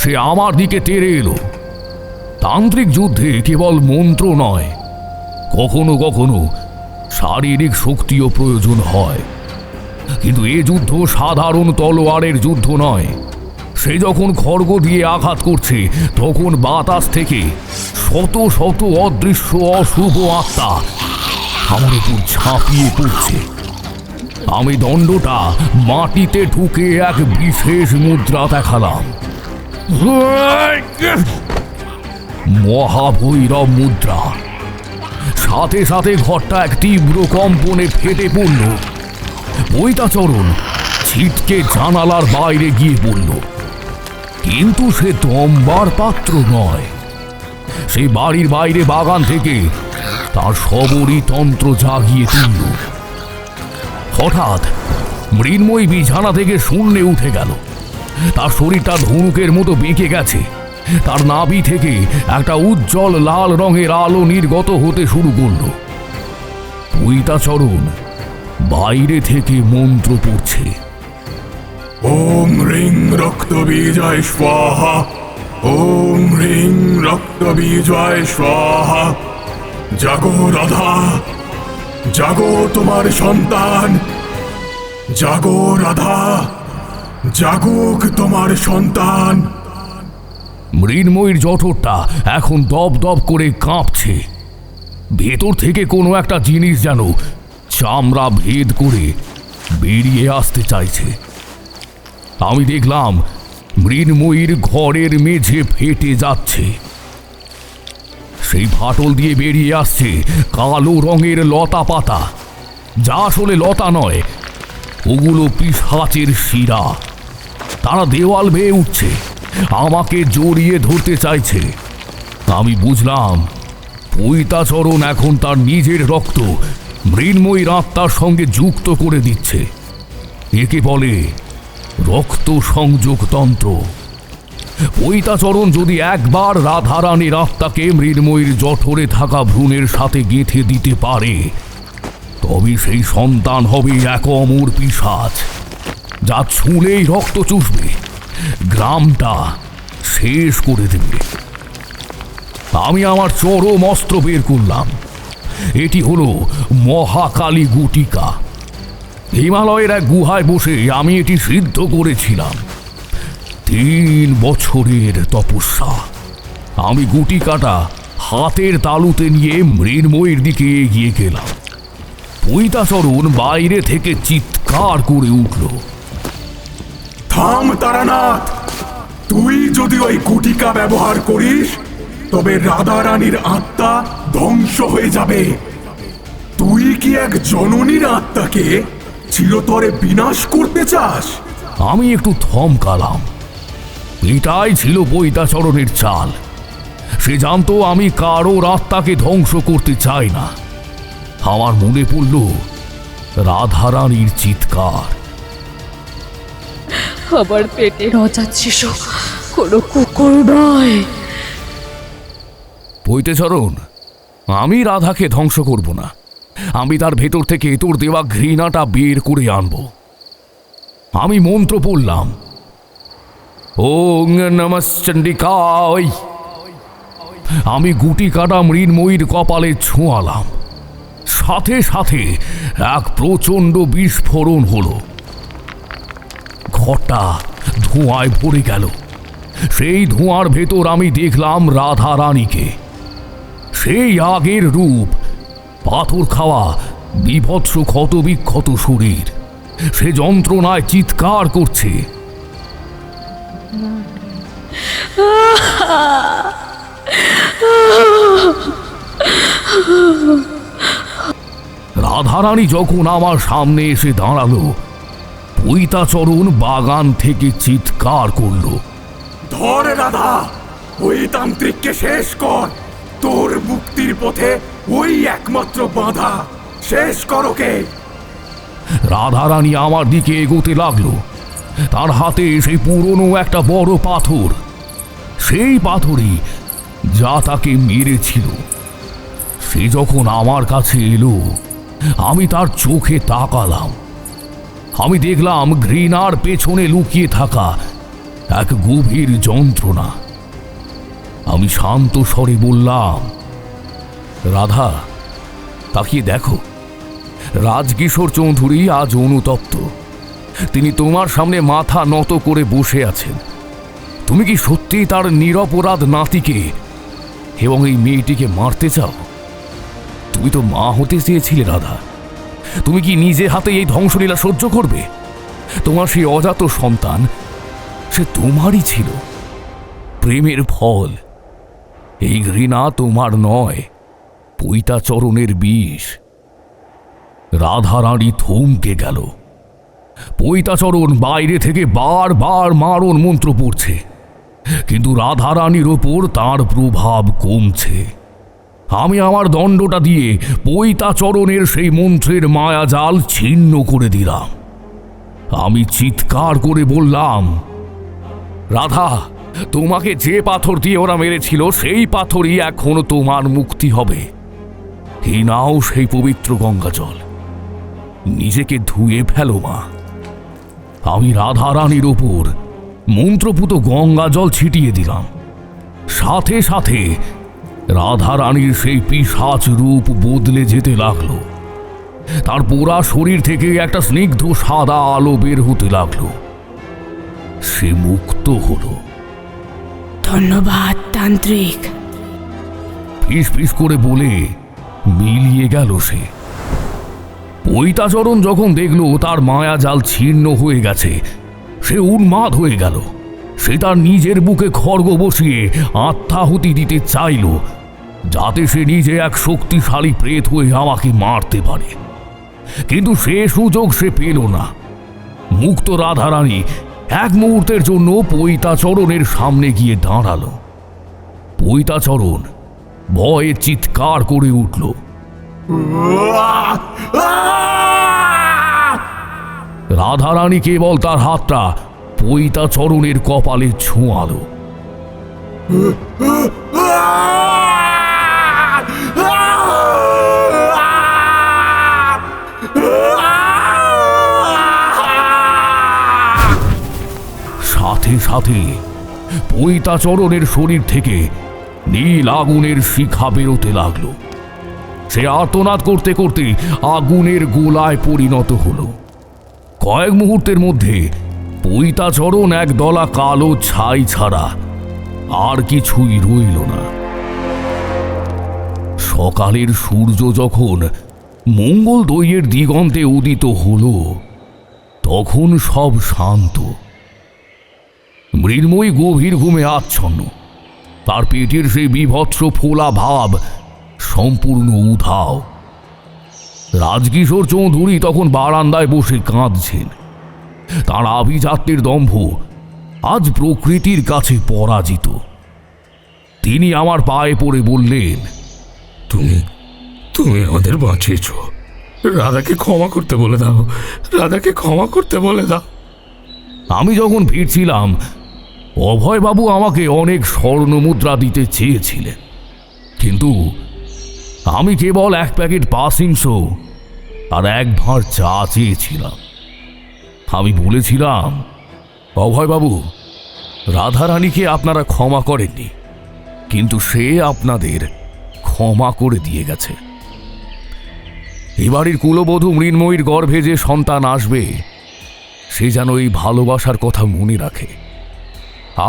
সে আমার দিকে তেড়ে এলো। তান্ত্রিক যুদ্ধে কেবল মন্ত্র নয়, কখনো কখনো শারীরিক শক্তিও প্রয়োজন হয়। কিন্তু এ যুদ্ধ সাধারণ তলোয়ারের যুদ্ধ নয়। সে যখন খড়গ দিয়ে আঘাত করছে, তখন বাতাস থেকে শত শত অদৃশ্য অশুভ আত্মা আমার উপর ঝাঁপিয়ে পড়ছে। আমি দণ্ডটা মাটিতে ঢুকে এক বিশেষ মুদ্রা দেখালাম, মহাভৈরব মুদ্রা। সাথে সাথে ঘরটা এক তীব্র কম্পনে ফেটে পড়ল। পৈতাচরণ ছিটকে জানালার বাইরে গিয়ে পড়ল। কিন্তু সে দমবার পাত্র নয়। সে বাড়ির বাইরে বাগান থেকে তার সবরই তন্ত্র জাগিয়ে তুলল। হঠাৎ মৃন্ময়ী বিছানা থেকে শূন্যে উঠে গেল। তার শরীরটা ধনুকের মতো বেঁকে গেছে। তার নাভি থেকে একটা উজ্জ্বল লাল রঙের আলো নির্গত হতে শুরু করল। পৈতাচরণ বাইরে থেকে মন্ত্র পড়ছে, ওম হ্রিং রক্তবীজায় স্বাহা, ওম হ্রিং রক্তবীজায় স্বাহা। জাগো রাধা, জাগো তোমার সন্তান, জাগো রাধা, জাগুক তোমার সন্তান। মৃন্ময়ীর জঠরটা এখন দপ দপ করে কাঁপছে। ভেতর থেকে কোনো একটা জিনিস যেন চামড়া ভেদ করে বেরিয়ে আসতে চাইছে। আমি দেখলাম মৃন্ময়ীর ঘরের মেঝে ফেটে যাচ্ছে। সেই ফাটল দিয়ে বেরিয়ে আসছে কালো রঙের লতা পাতা, যা আসলে লতা নয়, ওগুলো পিশাচের শিরা। তারা দেওয়াল বেয়ে উঠছে, আমাকে জড়িয়ে ধরতে চাইছে। আমি বুঝলাম পৈতাচরণ এখন তার নিজের রক্ত মৃন্ময়ীর আত্মার সঙ্গে যুক্ত করে দিচ্ছে। একে বলে রক্ত সংযোগ তন্ত্র। পৈতাচরণ যদি একবার রাধারানীর আত্মাকে মৃন্ময়ীর জঠরে থাকা ভ্রূণের সাথে গেঁথে দিতে পারে, তবে সেই সন্তান হবে এক অমর পিশাচ, যা ছুঁলেই রক্ত চুষবে, গ্রামটা শেষ করে দেবে। আমি আমার চরম অস্ত্র বের করলাম। এটি হলো মহাকালী গুটিকা। হিমালয়ের এক গুহায় বসে আমি এটি সিদ্ধ করেছিলাম। 3 বছরের তপস্যা। আমি গুটিকাটা হাতের তালুতে নিয়ে মৃন্ময়ীর দিকে এগিয়ে গেলাম। পৈতাচরণ বাইরে থেকে চিৎকার করে উঠল, থাম তারানাথ! তুই যদি ওই গুটিকা ব্যবহার করিস তবে রাধারানীর আত্মা ধ্বংস হয়ে যাবে। তুই কি এক জননীর আত্মাকে চিরতরে বিনাশ করতে চাস? আমি একটু থমকালাম। এটাই ছিল পৈতাচরণের চাল। সে জানতো আমি কারোর আত্মাকে ধ্বংস করতে চাই না। আমার মনে পড়ল রাধারানীর চিৎকার। আমার পেটের অজাত শিশু কোনো কুকুর নয়। পৈতাচরণ, আমি রাধাকে ধ্বংস করব না। আমি তার ভেতর থেকে তোর দেওয়া ঘৃণাটা বের করে আনব। আমি মন্ত্র পড়লাম, ওং নমঃ চণ্ডিকায়। আমি গুটিকাটা মৃন্ময়ীর কপালে ছোঁয়ালাম। সাথে সাথে এক প্রচণ্ড বিস্ফোরণ হলো। ঘরটা ধোঁয়ায় ভরে গেল। সেই ধোঁয়ার ভেতর আমি দেখলাম রাধা রানীকে। সেই আগের রূপ, পাথর খাওয়া, বিভৎস ক্ষতবিক্ষত শরীর। সে যন্ত্রণায় চিৎকার করছে। রাধারানী যখন আমার সামনে এসে দাঁড়ালো, পৈতাচরণ বাগান থেকে চিৎকার করল, ধর রাধা, ওই তান্ত্রিককে শেষ কর। তোর মুক্তির পথে ওই একমাত্র বাধা। শেষ কর ওকে। রাধারানী আমার দিকে এগোতে লাগলো। তার হাতে সেই পুরনো একটা বড় পাথর, সেই পাথরই যা তাকে মেরেছিল। সে যখন আমার কাছে এলো, আমি তার চোখে তাকালাম। আমি দেখলাম ঘৃণার পেছনে লুকিয়ে থাকা এক গভীর যন্ত্রণা। আমি শান্ত স্বরে বললাম, রাধা, তাকিয়ে দেখো। রাজকিশোর চৌধুরী আজ অনুতপ্ত। তিনি তোমার সামনে মাথা নত করে বসে আছেন। তুমি কি সত্যি তার নিরপরাধ নাতিকে এবং এই মেয়েটিকে মারতে চাও? তুমি তো মা হতে চেয়েছিলে রাধা। তুমি কি নিজে হাতে এই ধ্বংসলীলা সহ্য করবে? তোমার সেই অজাত সন্তান, সে তোমারই ছিল। প্রেমের ফল। এই ঘৃণা তোমার নয়, পৈতাচরণের বিষ। রাধারানী থমকে গেল। পৈতাচরণ বাইরে থেকে বারবার মারণ মন্ত্র পড়ছে, কিন্তু রাধারানীর ওপর তার প্রভাব কমছে। আমি আমার দণ্ডটা দিয়ে পৈতাচরণের সেই মন্ত্রের মায়াজাল ছিন্ন করে দিলাম। আমি চিৎকার করে বললাম, রাধা, তোমাকে যে পাথর দিয়ে ওরা মেরেছিল সেই পাথরই এখনো তোমার মুক্তি হবে। এই নাও সেই পবিত্র গঙ্গা জল, নিজেকে ধুয়ে ফেলো মা। আমি রাধারানীর ওপর মন্ত্রপুত গঙ্গা জল ছিটিয়ে দিলাম। সাথে সাথে রাধারানীর সেই পিশাচ রূপ বদলে যেতে লাগলো। তার পুরা শরীর থেকে একটা স্নিগ্ধ সাদা আলো বের হতে লাগলো। সে মুক্ত হলো। ধন্যবাদ তান্ত্রিক, ফিস ফিস করে বলে মিলিয়ে গেল সে। পৈতাচরণ যখন দেখল তার মায়াজাল ছিন্ন হয়ে গেছে, সে উন্মাদ হয়ে গেল। সে তার নিজের বুকে খড়গ বসিয়ে আত্মাহুতি দিতে চাইল, যাতে সে নিজে এক শক্তিশালী প্রেত হয়ে আমাকে মারতে পারে। কিন্তু সে সুযোগ সে পেল না। মুক্ত রাধারানী এক মুহূর্তের জন্য পৈতাচরণের সামনে গিয়ে দাঁড়ালো। পৈতাচরণ ভয়ে চিৎকার করে উঠল। রাধারানী কেবল তার হাতটা পৈতাচরণের কপালে ছোঁয়ালো। সাথে পৈতাচরণের শরীর থেকে নীল আগুনের শিখা বেরোতে লাগলো। সে আর্তনাদ করতে করতে আগুনের গোলায় পরিণত হলো। কয়েক মুহূর্তের মধ্যে পৈতাচরণ এক দলা কালো ছাই ছাড়া আর কিছুই রইল না। সকালের সূর্য যখন মঙ্গল দৈয়ের দিগন্তে উদিত হলো, তখন সব শান্ত। মৃন্ময়ী গভীর ঘুমে আচ্ছন্ন। তার পেটের সেই বিভৎস ফোলা ভাব সম্পূর্ণ উধাও। রাজকিশোর চৌধুরী তখন বারান্দায় বসে কাঁদছেন। তাঁর আভিজাত্যের দম্ভ আজ প্রকৃতির কাছে পরাজিত। তিনি আমার পায়ে পড়ে বললেন, তুমি তুমি আমাদের বাঁচিয়েছ। রাধাকে ক্ষমা করতে বলে দাও, রাধাকে ক্ষমা করতে বলে দাও। আমি যখন ফিরছিলাম, অভয়বাবু আমাকে অনেক স্বর্ণমুদ্রা দিতে চেয়েছিলেন, কিন্তু আমি কেবল এক প্যাকেট পাসিংস আর এক ভাঁড় চা চেয়েছিলাম। আমি বলেছিলাম, অভয়বাবু, রাধারানীকে আপনারা ক্ষমা করেননি, কিন্তু সে আপনাদের ক্ষমা করে দিয়ে গেছে। এবাড়ির কুলবধূ মৃন্ময়ীর গর্ভে যে সন্তান আসবে, সে যেন এই ভালোবাসার কথা মনে রাখে।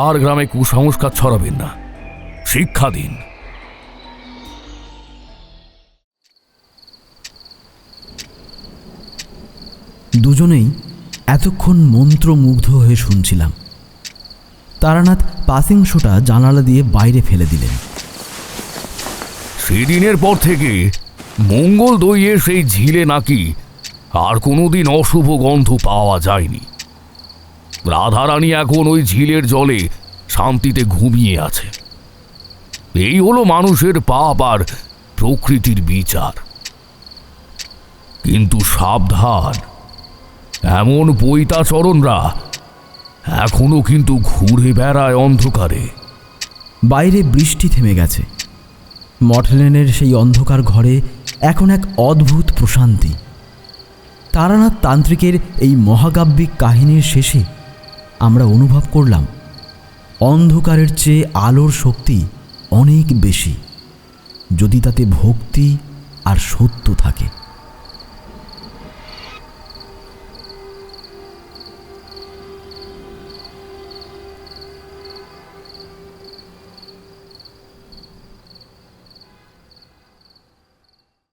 আর গ্রামে কুসংস্কার ছড়াবেন না, শিক্ষা দিন। দুজনেই এতক্ষণ মন্ত্রমুগ্ধ হয়ে শুনছিলাম। তারানাথ পাসিংশটা জানালা দিয়ে বাইরে ফেলে দিলেন। সেদিনের পর থেকে মঙ্গল দইয়ে সেই ঝিলে নাকি আর কোনোদিন অশুভ গন্ধ পাওয়া যায়নি। রাধারানী এখন ওই ঝিলের জলে শান্তিতে ঘুমিয়ে আছে। এই হলো মানুষের পাপ আর প্রকৃতির বিচার। কিন্তু সাবধান, এমন পৈতাচরণরা এখনো কিন্তু ঘুরে বেড়ায় অন্ধকারে। বাইরে বৃষ্টি থেমে গেছে। মঠলেনের সেই অন্ধকার ঘরে এখন এক অদ্ভুত প্রশান্তি। তারানাথ তান্ত্রিকের এই মহাকাব্যিক কাহিনীর শেষে আমরা অনুভব করলাম, অন্ধকারের চেয়ে আলোর শক্তি অনেক বেশি, যদি তাতে ভক্তি আর সত্য থাকে।